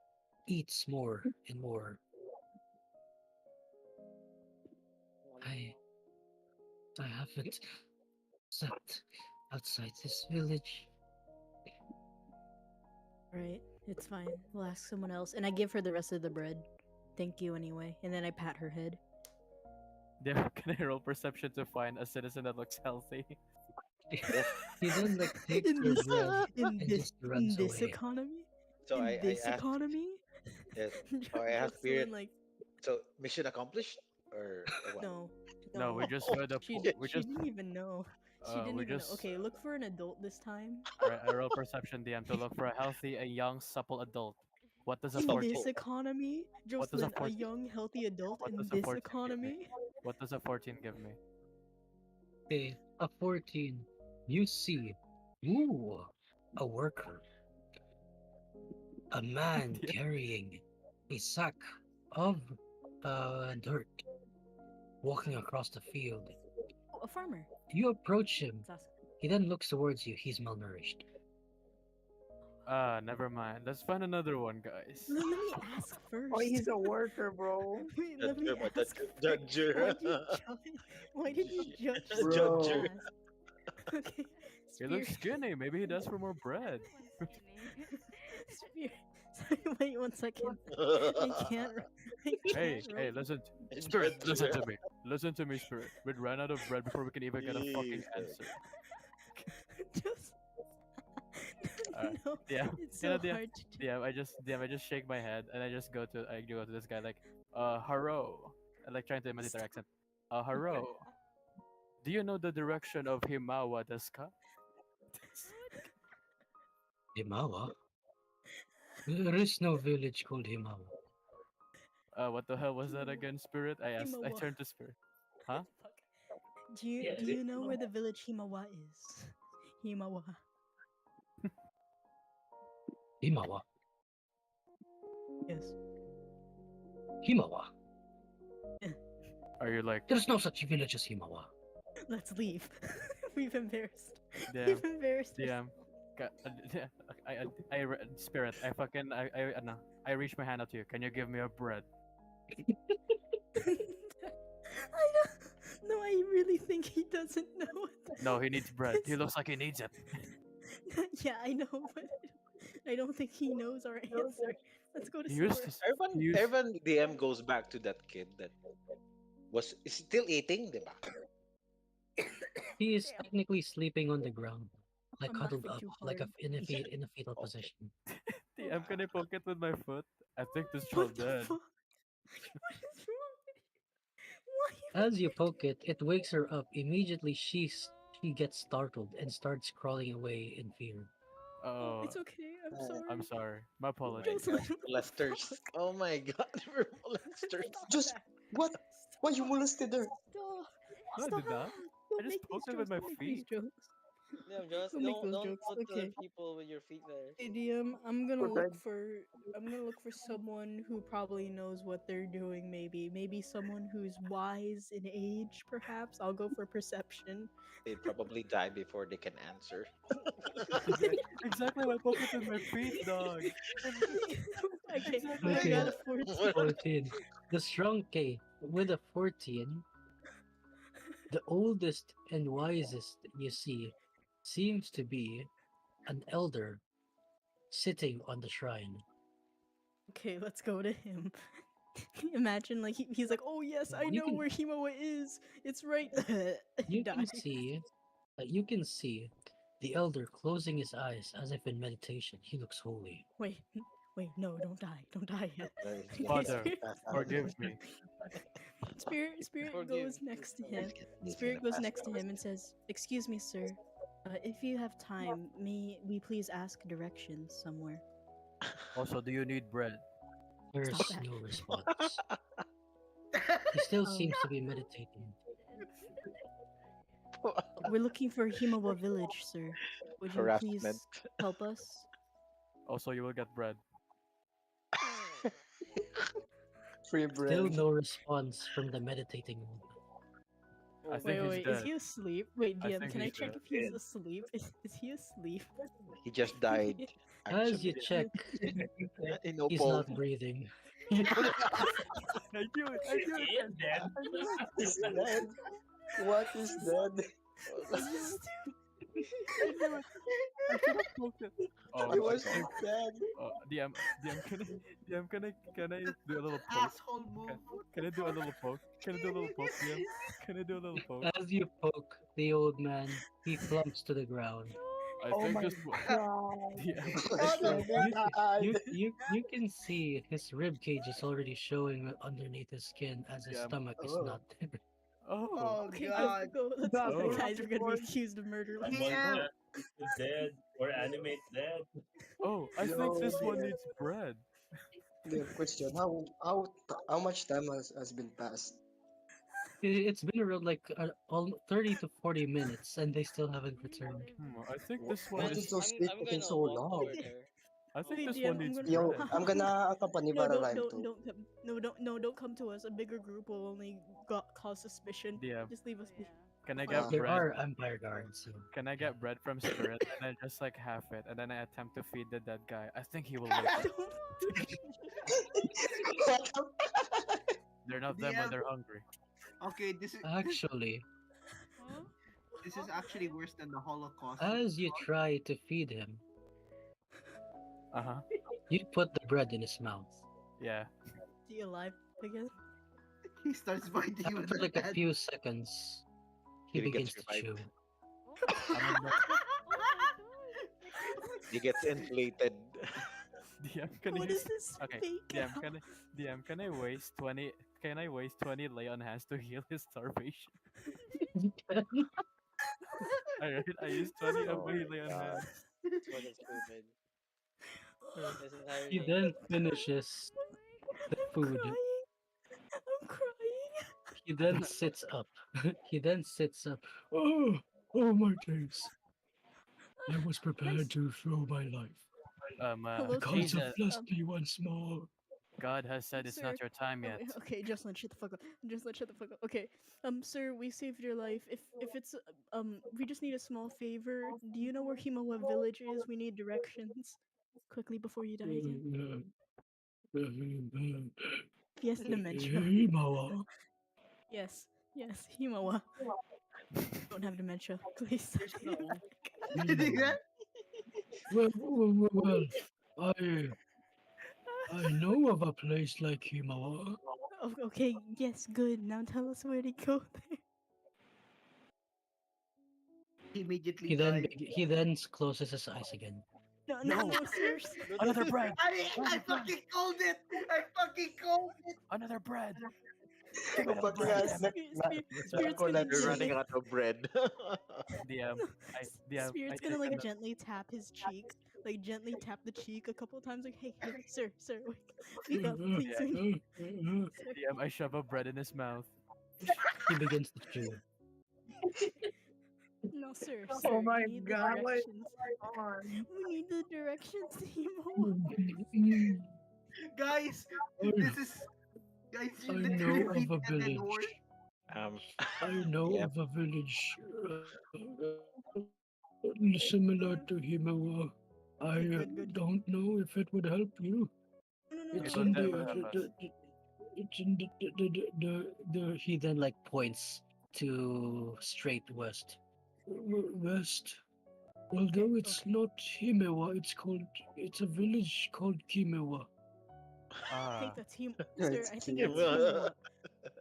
eats more and more. I I haven't slept outside this village. Right. It's fine. We'll ask someone else. And I give her the rest of the bread. Thank you anyway. And then I pat her head. Yeah. Can I roll perception to find a citizen that looks healthy? He then takes in your this bread in and this just runs in this away. economy? So In I this asked, economy? yes. So I asked Spirit. Jocelyn, like, So mission accomplished or what? no. No, we No. just read the. She We she just. didn't even know. She didn't We even know. just. Okay, look for an adult this time. Alright, I roll perception DM to look for a healthy, a young, supple adult. What does a In 14? this economy? What does a Jocelyn, a 14? young, healthy adult What in does a this 14 give me? economy? What does a 14 give me? Okay, a 14. You see, ooh, a worker, a man Yeah. carrying a sack of dirt, walking across the field. Oh, a farmer. You approach him. Let's ask. He then looks towards you. He's malnourished. Never mind. Let's find another one, guys. Let me ask first. Oh, he's a worker, bro. Wait, let me Judger, ask judger. first. Why did you judge so Bro. fast? Okay. He looks Spear. skinny. Maybe he does for more bread. Spear. Sorry, wait 1 second. I can't. I can't Hey, roll. hey, listen. Spirit, listen to me. Listen to me, Spirit. We ran out of bread before we can even get a fucking Jesus. answer. Just. Uh, no, yeah, it's you know, so hard to do. I just shake my head and I go to this guy like, Haro, I like trying to imitate their accent. Haro, do you know the direction of Himawa desu? Himawa? There is no village called Himawa. What the hell was that again, Spirit? I Himawa. turned to Spirit. Huh? Fuck. Do you know where the village Himawa is? Himawa. Himawa. Yes. Himawa. Are you like There's no such village as Himawa. Let's leave. We've embarrassed. damn We've embarrassed damn? Spirit. I reach my hand out to you. Can you give me a bread? I don't. No, I really think he doesn't know. No, he needs bread. He looks like he needs it. Yeah, I know, but I don't think he knows our answer. Let's go to He used Silver. to. He used. Everyone DM goes back to that kid that is still eating, diba? He is technically sleeping on the ground, like I'm huddled laughing up, too like hard. in a fetal position. DM, can I poke it with my foot? I think this troll What the dead. fuck? What is wrong? Why? As you poke it, it wakes her up. Immediately, she gets startled and starts crawling away in fear. Oh, It's okay. I'm sorry. I'm sorry. My Oh my apologies. Jocelyn, god, molesters. Oh my god, we're molesters. Just what? Why you molested her? Stop. No, I Stop. did not. I Don't just make these poked it with jokes. my Don't make these feet. jokes. Yeah, just Don't make those don't jokes. put other Okay. people with your feet there. ADM, Good. I'm gonna look for someone who probably knows what they're doing, maybe someone who's wise in age, perhaps. I'll go for perception. They'd probably die before they can answer. Exactly, I poked it with my feet, dog. Okay, Exactly. I Okay, got a 14. 14. The strong K with a 14. The oldest and wisest you see seems to be an elder sitting on the shrine. Okay, let's go to him. Imagine like he's like, oh yes, I You know can where Himawa is. It's right. you can Dies. see you can see the elder closing his eyes as if in meditation. He looks holy. Wait, no, don't die yet. He's Okay, gonna Father, pass out. forgive me. Spirit Forgive. goes next to him. He's Spirit gonna goes pass next to out. him and says, "Excuse me, sir. If you have time, may we please ask directions somewhere?" Also, do you need bread? There's Stop that. no response. He still seems to be meditating. We're looking for Himawa village, sir. Would you please Harassment. help us? Also, you will get bread. Free Still bread. no response from the meditating one. I think he's Wait, is dead. he asleep? Wait, I DM, think can I he's check dead. if he's asleep? Is he asleep? He just died. As you Actually, check, in he's not breathing. I knew it. I knew it. Dead. Is dead? What is dead? I knew it. I should have poked it. Oh, I was okay. dead. DM, can I do a little poke? Asshole move. Can I do a little poke? Can I do a little poke, DM? Can I do a little poke? As you poke the old man, he plumps to the ground. I Oh think my this god. DM. Oh my god. You can see his rib cage is already showing underneath his skin as his Yeah. stomach is Oh. not there. Oh. Okay, God. go. Let's That go, was guys. We're gonna before- be accused of murder. Let's Someone Yeah. that is dead or animate dead. Oh, I think Yo, this one DM. needs bread. DM, question. How much time has been passed? It's been around like 30 to 40 minutes and they still haven't returned. I think this one What is. is those sleep I'm taking gonna so walk long? over there. I think Wait, this DM, one I'm needs gonna. Yo, bread. I'm gonna accompany No, Bararime don't too. come. Don't come to us. A bigger group will only cause suspicion. DM, Just leave us be. can I get There bread? are Empire guards. So. Can I get bread from Spirit and then just like half it and then I attempt to feed the dead guy? I think he will wake up. They're not them when DM. they're hungry. Okay, this is Actually, actually worse than the Holocaust. as you try to feed him, Uh huh. you put the bread in his mouth. Yeah. Is he alive again? He starts biting you with After the like a head. few seconds, he He gets begins to chew. revived. I'm in He gets inflated. DM, can What I is this okay, fake DM, out? can I waste 20 can I waste 20 lay on hands to heal his starvation? Alright, I used 20 of Oh my my lay on god. hands. It's fucking stupid. This entire He thing. then finishes the I'm food. crying. I'm crying. He then sits up. He then sits up. Oh, oh my days! I was prepared Nice. to throw my life. The Hello, sir. gods have Jesus, blessed me once more. God has said it's Sir. not your time Oh, yet. wait, okay, Jocelyn, shut the fuck up. Jocelyn, shut the fuck up. Okay, sir, we saved your life. If it's we just need a small favor. Do you know where Himawa Village is? We need directions quickly before you die again. He has dementia. Himawa. Yes, yes, Himawa. Don't have dementia, please. There's no. Himawa. Well, I I know of a place like Himawa. Oh, okay, yes, good. Now tell us where to go there. Immediately He then died. he then closes his eyes again. No, no, No, no, sir. another bread. I Another bread. fucking called it! I fucking called it! Another bread. Give me the Kapag bread, damn it. Spirit's gonna You're running gently. out of bread. No, I Spirit's gonna take like another. gently tap his cheek, like gently tap the cheek a couple times, like, hey, hey, sir, sir, wake up, please. Sir. I shove a bread in his mouth. He begins to chew. No, sir, Oh sir, my you need the god, my directions. arm. We need the directions, Himo. Guys, this is. Guys, you I literally know beat of a a dead horse. village. Um, I know yeah. of a village similar to Himawa. I Okay, good. don't know if it would help you. No, no, It's no, in That no, would the, no. help us. it's in the he then like points to straight west. West. Okay, Although it's okay. not Himewa, it's a village called Kimewa. I think Ah, that's him, sir. It's I think cute. that's Himawa.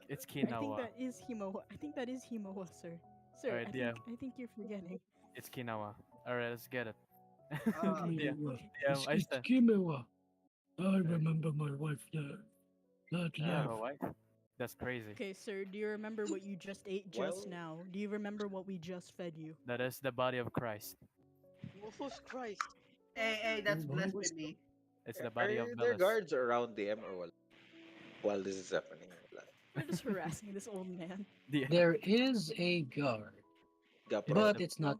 it's I think quinoa. that is Himawa. I think that is Himawa, sir. Sir, Alright, yeah, I think you're forgetting. it's quinoa. Alright, let's get it. Yeah, Kimewa. Okay. I It's said. Kimewa. I remember my wife there. That You have left. a wife? That's crazy. Okay, sir, do you remember what you just ate just Well, now? Do you remember what we just fed you? That is the body of Christ. Who's Christ? Hey, that's who's blasphemy. It's the body of are there Belus. guards around them or what? While this is happening, wala. We're just harassing this old man. Yeah. There is a guard, Gapro. but it's not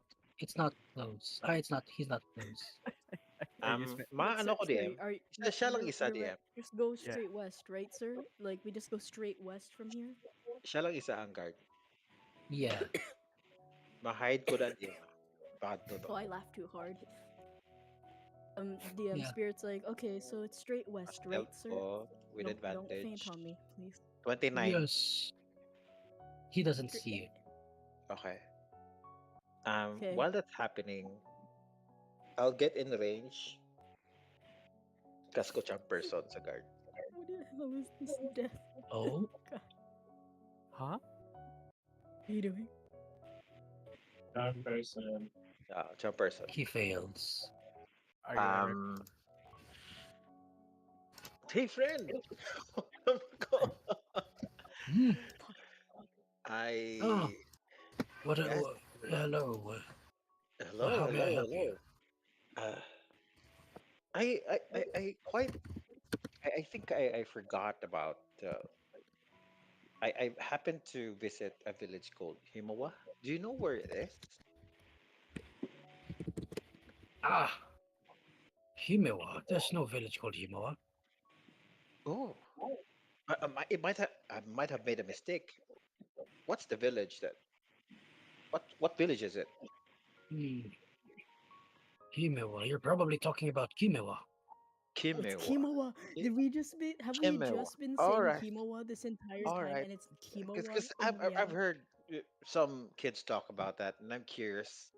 close. It's not. He's not close. I use my, But Maano sir, ko sir, DM. Siya lang isa you're right. DM. Just go yeah. straight west, right, sir? Like we just go straight west from here. Siya lang isa ang guard. Yeah. Ma-hide ko na DM. Bad to. Oh, I laughed too hard. DM Yeah. spirit's like, okay, so it's straight west, right, Stealth sir? ko with Don't faint advantage. on me, please. 29. Yes. He doesn't Straight- see it. Okay. Okay. While that's happening, I'll get in range. Kas ko siyang person sa guard. What the hell is this death? Oh. God, Huh? what are you doing? Dark person. Siyang person. He fails. Are you Eric? Hey friend! Hmm. I... Oh. What? Yes. Hello. Hello, How may I hello, help hello. you? I quite... I think I forgot about... I happened to visit a village called Himawa. Do you know where it is? Ah. Himewa. There's no village called Himewa. Oh. I might have made a mistake. What's the village that... What village is it? Himewa. You're probably talking about Kimewa. It's Kimewa. Kimawa. Did we just be? Have we Kimewa. just been All saying right. Kimawa this entire All time, right. and it's Kimawa? Because Oh, yeah. I've heard some kids talk about that, and I'm curious.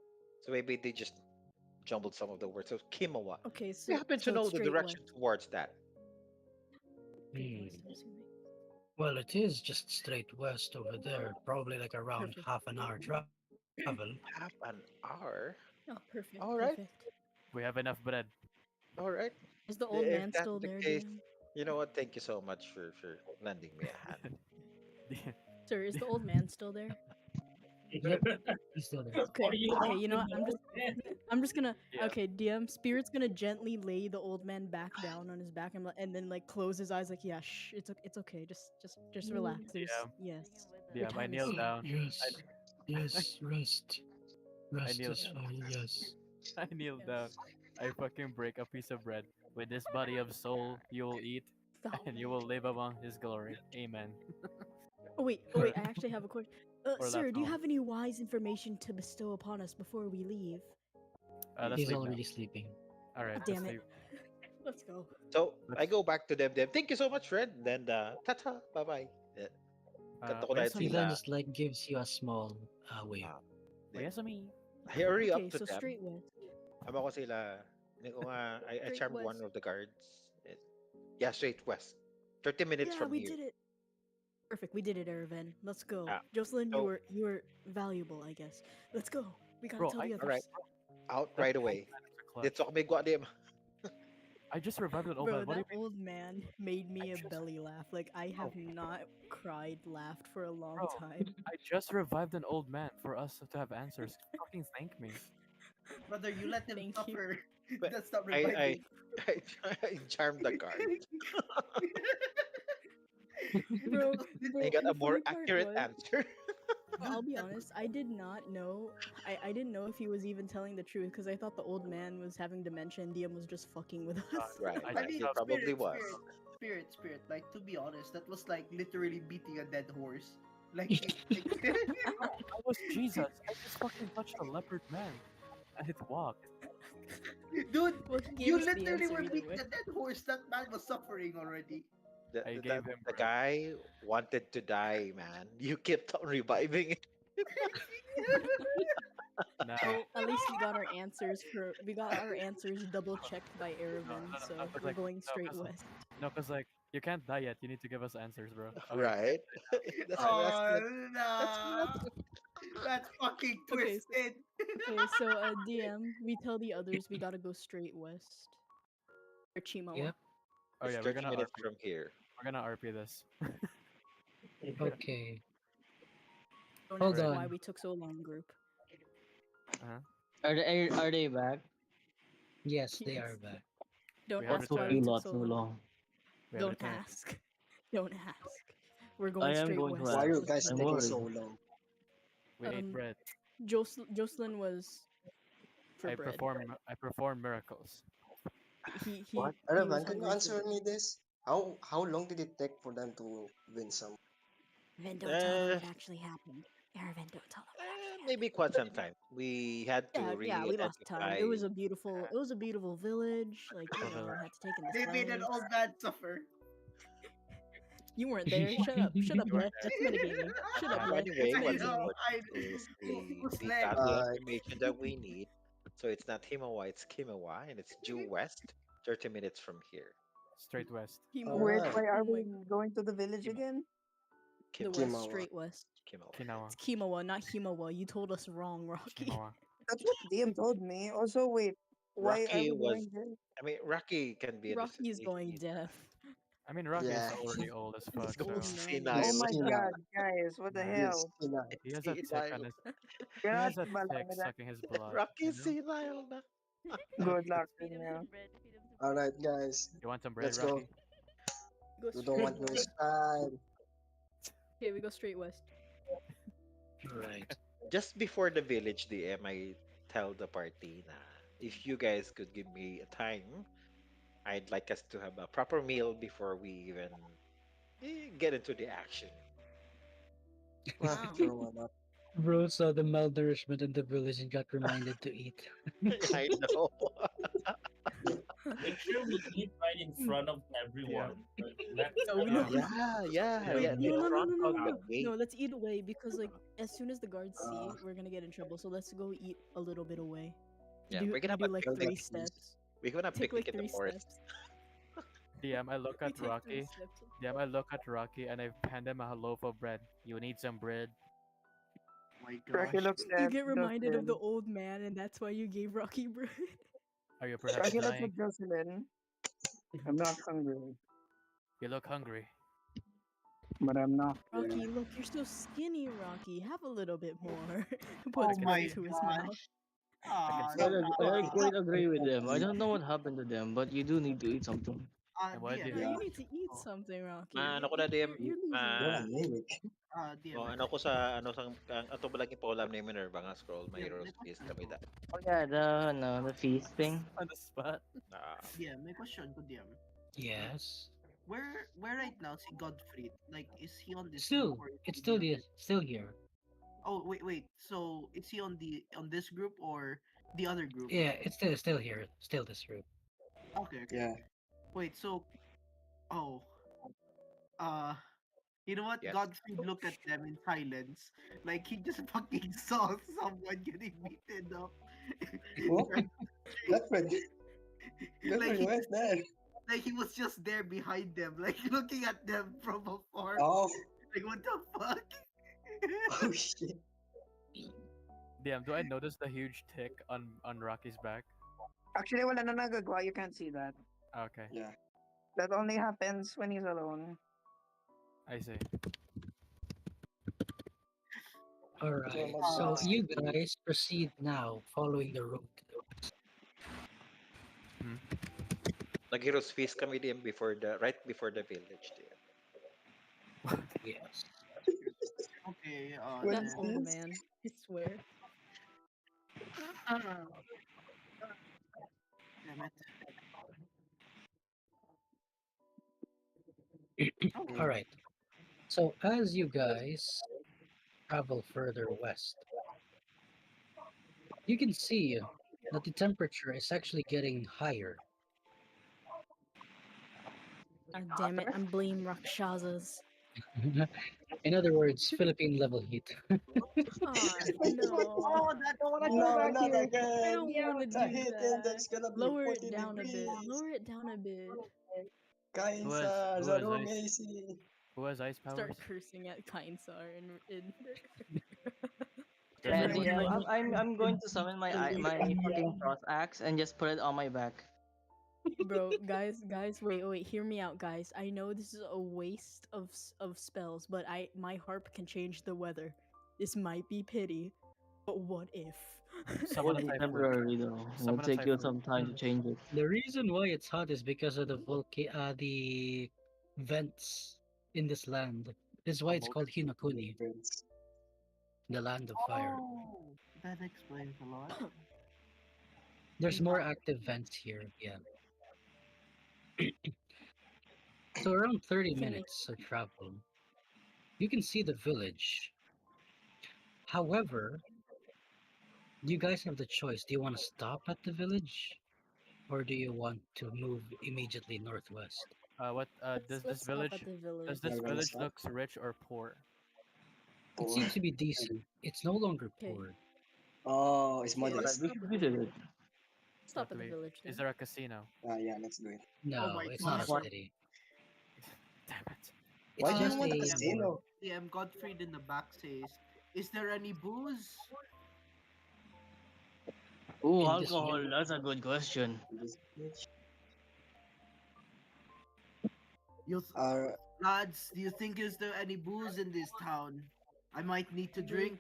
So maybe they just jumbled some of the words. So Kimawa. Okay, We so happen to so know it's the straight direction west. towards that. Straight west, I'm assuming. Well, it is just straight west over there. Probably like around Perfect. half an hour travel. Half an hour. Oh, perfect. All right. Perfect. We have enough bread. All right. Is the old If man that's still the there, case, DM? you know what? Thank you so much for lending me a hand. Sir, is the old man still there? Yep, he's still there. Or you Okay, want you know to what? know then? I'm just gonna. Yeah. Okay, DM Spirit's gonna gently lay the old man back down on his back and then like close his eyes like, yeah, shh, it's okay. Just relax. There's Yeah. yes. Your Yeah, I time is kneel soon. down. Yes, yes, rest. I Rest kneel is down. fine, yes. I kneel down. Yes. I fucking break a piece of bread. With this body of soul, you will eat, and you will live among His glory. Amen. Oh wait, I actually have a question. Or Sir, do you Latin. have any wise information to bestow upon us before we leave? Let's He's sleep now. already sleeping. All right, Damn let's it. sleep. Let's go. So I go back to them. Thank you so much, Fred. Then ta-ta, bye-bye. Kanta ko dahil Oyasumi. He then sila. just like gives you a small wave. Oyasumi. Hurry up Okay, to so them. straight west. Ama ko sila. Hindi ko nga, I Straight charmed one west. of the guards. Yeah, straight west. 30 minutes Yeah, from we here. did it. Perfect, we did it, Aravan. Let's go. Ah, Jocelyn, so- you were valuable, I guess. Let's go. We gotta Bro, tell the others. Alright. Out That right old away. man is a clutch. Dito ako may gwa dim. I just revived an old Bro, man. What do that you mean? old man made me a belly laugh. Like I have not cried, laughed for a long Bro, time. I just revived an old man for us to have answers. Fucking thank me. Brother, you let him Thank you. suffer. But That's not I, reviving. I charmed the guard. Bro, I got the a more funny part accurate was, answer. I'll be honest, I did not know. I didn't know if he was even telling the truth because I thought the old man was having dementia and DM was just fucking with us. Right. I mean, He probably was. spirit. Like, to be honest, that was like literally beating a dead horse. Like, I was Jesus. I just fucking touched a leopard man. And it walked. dude, Well, he gave you us the literally answer were either beating way. a dead horse. That man was suffering already. I The, gave him the bread. guy wanted to die, man. You kept on reviving it. Nah. Well, at least we got our answers double checked by Aravan, so no, 'cause we're like, going straight 'cause- west. No, because like you can't die yet. You need to give us answers, bro. Okay. Right? That's Oh, That's nah. That's fucking Okay, so- twisted. Okay, so DM, we tell the others we gotta go straight west. Or Chimawa. Yep. Oh It's yeah, 30 minutes from here. We're gonna RP this. Okay. Don't Hold ask on. why we took so long, group. Are they back? Yes, they Yes. are back. Don't We have ask why returned. we took Not so too long. long. We have Don't returned. ask. Don't ask. We're I going am straight going to west. Why are you ask. guys I'm taking worried. so long? We ate bread. Jocelyn was for I bread. perform miracles. He What? he was Aravan, can you hungry for answer bread. me this? How long did it take for them to win some? Then don't tell them what actually happened. Aravan, don't tell them. Maybe quite some time. We had to really Yeah, we lost time. identify. It was a beautiful village. Like, you know, had to take in the They made an sights. old man suffer. You weren't there. Shut up, Blech. That's metagaming. Shut up, Blech. Anyway, That's what's metagaming. important is we Who's got next? the information that we need. So it's not Himawa, it's Kimawa, and it's due west, 30 minutes from here. Straight west. Wait, Alright. why are Oh we my- going to the village again? The Kimawa. west, Kimawa. straight west. Kimawa. Kinawa. It's Kimawa, not Himawa. You told us wrong, Rocky. Kinawa. That's what DM told me. Also, wait, why are Rocky we was. going there? I mean, Rocky can be in the Rocky is city. going deaf. I mean, Rocky Yeah. is already old as fuck, Old so man. Senile. Oh my Senile. god, guys, what the Yeah. Yes, hell? senile. he has a tick on his. He You're not has a balang tick with that. sucking his blood. Rocky You is know? senile na. Good luck to Feed him you. some bread. Feed him some Alright, guys. You want some bread, Let's go. Rocky? Go We don't straight want to west. waste time. Okay, we go straight west. Right. Just before the village DM, I tell the party na if you guys could give me a time, I'd like us to have a proper meal before we even get into the action. Wow. Sure, why not? Bro saw the malnourishment in the village and got reminded to eat. I know. Make sure we eat right in front of everyone. Let's No, no. Yeah. Wait, In no, front of the no. gate. No, let's eat away because like as soon as the guards see, we're gonna get in trouble. So let's go eat a little bit away. Yeah, do, we're gonna do have a like picnic. 3 steps. We're gonna Take picnic like in the 3 forest. steps. DM, I look We at take 3 Rocky. steps. DM, I look at Rocky and I hand him a loaf of bread. You need some bread. My Rocky gosh. looks You at get reminded of the Jocelyn. old man, and that's why you gave Rocky bread. Are you perhaps Rocky looks dying? at Jocelyn. I'm not hungry. You look hungry. but I'm not. Rocky, look, you're so skinny, Rocky. Have a little bit more. Oh Puts can gun my see. to his mouth. gosh. I can Ah, see. I Rocky. quite agree with them. I don't know what happened to them, but you do need to eat something. And what DM, do? Yeah, may you Yeah. need to question eat ako. something, Rocky. Ano ko na DM, You're losing You're weight. anemic. DM, may ano ko question. sa ano sang ang ato balagi pa ulam ni Minerva nga scroll my DM, heroes may please question kami ko. da. Oh yeah, the feast thing. On the spot. Ah, DM, may question ko, DM. Yes. Where right now si Godfrey? Like, is he on this group Still, or is it's he still the other? still here. Oh wait. So is he on this group or the other group? Yeah, it's still here. Still this room. Okay. Yeah. Wait. So oh uh you know what? yes. Godfrey looked at them in silence, like he just fucking saw someone getting beaten up. What? Godfred. like Godfred he went there. like he was just there behind them, like looking at them from afar. Oh. Like what the fuck? Oh shit. Damn, do I notice the huge tick on Rocky's back? Actually, wala na nagagawa. You can't see that. Okay, Yeah. That only happens when he's alone. I see. All right. So you guys proceed now, following the road. Nag-heroes feast kami DM before the right before the village DM. Yes. Okay, What That is then. old this? man, I swear. Damn it. All right. So as you guys travel further west, you can see that the temperature is actually getting higher. Ah, damn it, I'm blame Rakshasas. In other words, Philippine level heat. Ah, no. Oh, that I don't want to go No, back not here. I again. don't want to The do heat that. index gonna be Lower it 40 down a bit. degrees. Lower it down a bit. Kainsa, Who the has room ice? AC. Who has ice powers? Start cursing at Kainsar and Does Man, anyone? DM, I'm going to summon my fucking cross axe and just put it on my back. Bro, guys, wait, hear me out, guys. I know this is a waste of spells, but my harp can change the weather. This might be pity, but what if? Summon a Only typhoon. temporary though. It'll Summon a take you typhoon. some time to change it. The reason why it's hot is because of the vents in this land. This is why it's called Hinokuni, the land of fire. Oh, that explains a lot. There's more active vents here, yeah. So around 30 Can make minutes of travel, you can see the village. However, you guys have the choice. Do you want to stop at the village? Or do you want to move immediately northwest? What? Does this let's stop village? at the village. Does You're this gonna village stop? looks rich or poor? It Poor. seems to be decent. It's no longer Okay. poor. Oh, it's Okay, let's modest. We stop should at the visit village. it. Stop What at do the we? village Is then. there a casino? Yeah, let's do it. Oh No, my it's not a gosh. city. Damn it! Why It's do you just want a a casino? DM Godfried in the back says, "Is there any booze?" Ooh, in this alcohol. That's a good question. This bitch. You Uh, lads, do you think is there any booze in this town? I might need to drink.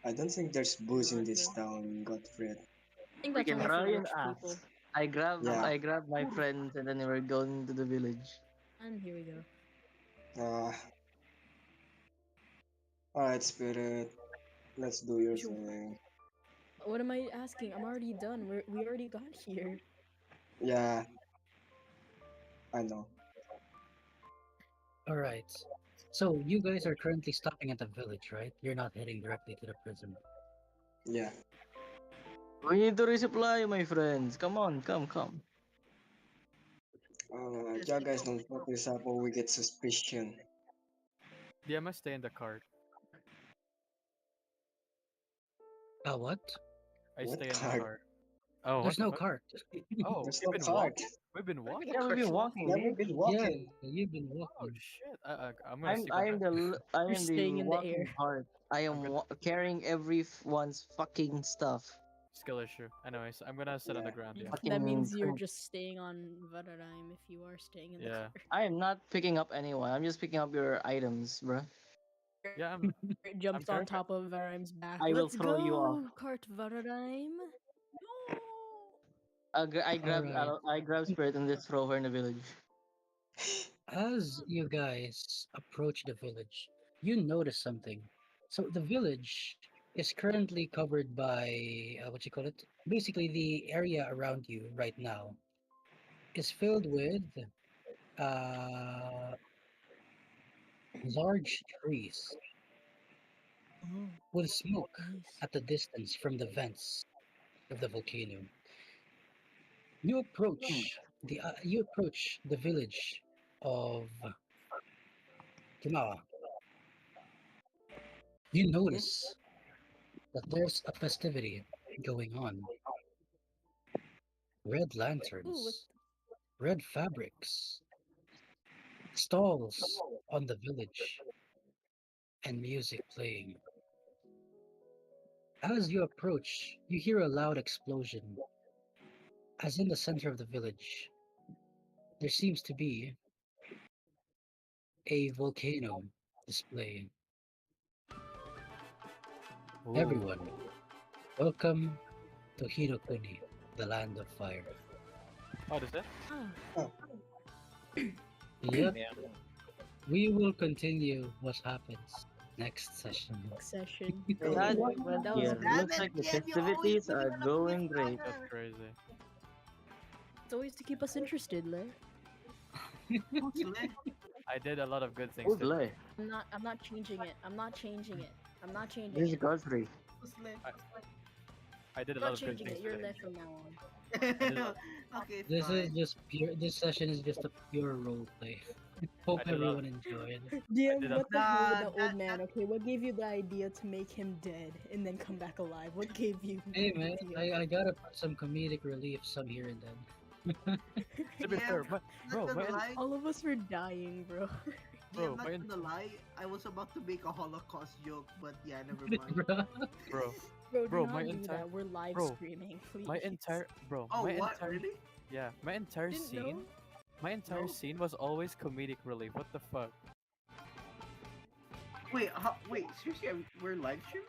I don't think there's booze in God, this no. town, Godfred. I think We that's can only for try and rich people. ask. I grab Yeah. I grab my friends and then we're going to the village. And here we go. Uh, alright, Spirit. Let's do your Sure. thing. What am I asking? I'm already done. We already got here. Yeah, I know. All right. So you guys are currently stopping at the village, right? You're not heading directly to the prison. Yeah. We need to resupply, my friends. Come on, come. Yeah, guys, don't fuck this up or we get suspicion. Yeah, I must stay in the cart. What? I What stay in the cart? cart. Oh, what There's the no fuck? cart. Oh, There's we've no been cart. walking. We've been walking. Yeah, we've been walking, Yeah, dude. we've been Yeah, walking. you've been Oh walking. shit! I'm gonna sleep I on am that. I You're am the staying in the walking air. heart. I I'm am gonna. carrying everyone's fucking stuff. skill issue. Anyways, I'm gonna sit on the ground. Yeah. That Fucking means you're prick. just staying on Varadigm if you are staying in the Yeah. car. I am not picking up anyone. I'm just picking up your items, bro. Yeah. I'm. It jumps on carrying. top of Varadigm's back. I will Let's throw you off. go, Cart Varadigm. Alright. I grab Spirit and just throw her in the village. As you guys approach the village, you notice something. So the village is currently covered by what you call it? Basically, the area around you right now is filled with uh, large trees Oh, with smoke nice. at the distance from the vents of the volcano. You approach the village of Kimawa. You notice that there's a festivity going on. Red Ooh, lanterns, red fabrics, stalls on the village, and music playing. As you approach, you hear a loud explosion. As in the center of the village, there seems to be a volcano display. Ooh. Everyone, welcome to Hinokuni, the land of fire. Oh, does it? Oh. Yep, Yeah. we will continue what happens next session. Next session. That Cool. went That was here. good. Looks like the festivities are going great. That's crazy. It's always to keep us interested, Le. I did a lot of good things Who's today. Lay? I'm not changing it. I'm not changing it. I'm not changing This is it. Godfrey. I did a I'm lot not of good changing things it. You're today. Le from now on. Okay, This is fine. just pure. This session is just a pure role play. Hope I did a lot. everyone enjoyed. DM, did a- what the hell with Nah, the old man? Okay, what gave you the idea to make him dead and then come back alive? What gave you? Hey the man, idea? I gotta put some comedic relief some here and then. To be Yeah, fair, but not bro, gonna my lie. All of us were dying, bro. Bro, I'm not my gonna lie. I was about to make a Holocaust joke, but yeah, never mind. Bruh. bro, Bro, bro, do my not do entire that. We're live bro, streaming, please. my entire bro, Oh, my what? entire Really? yeah, my entire Didn't scene, know? my entire No. scene was always comedic relief. What the fuck? Wait, wait. Seriously, we're live streaming?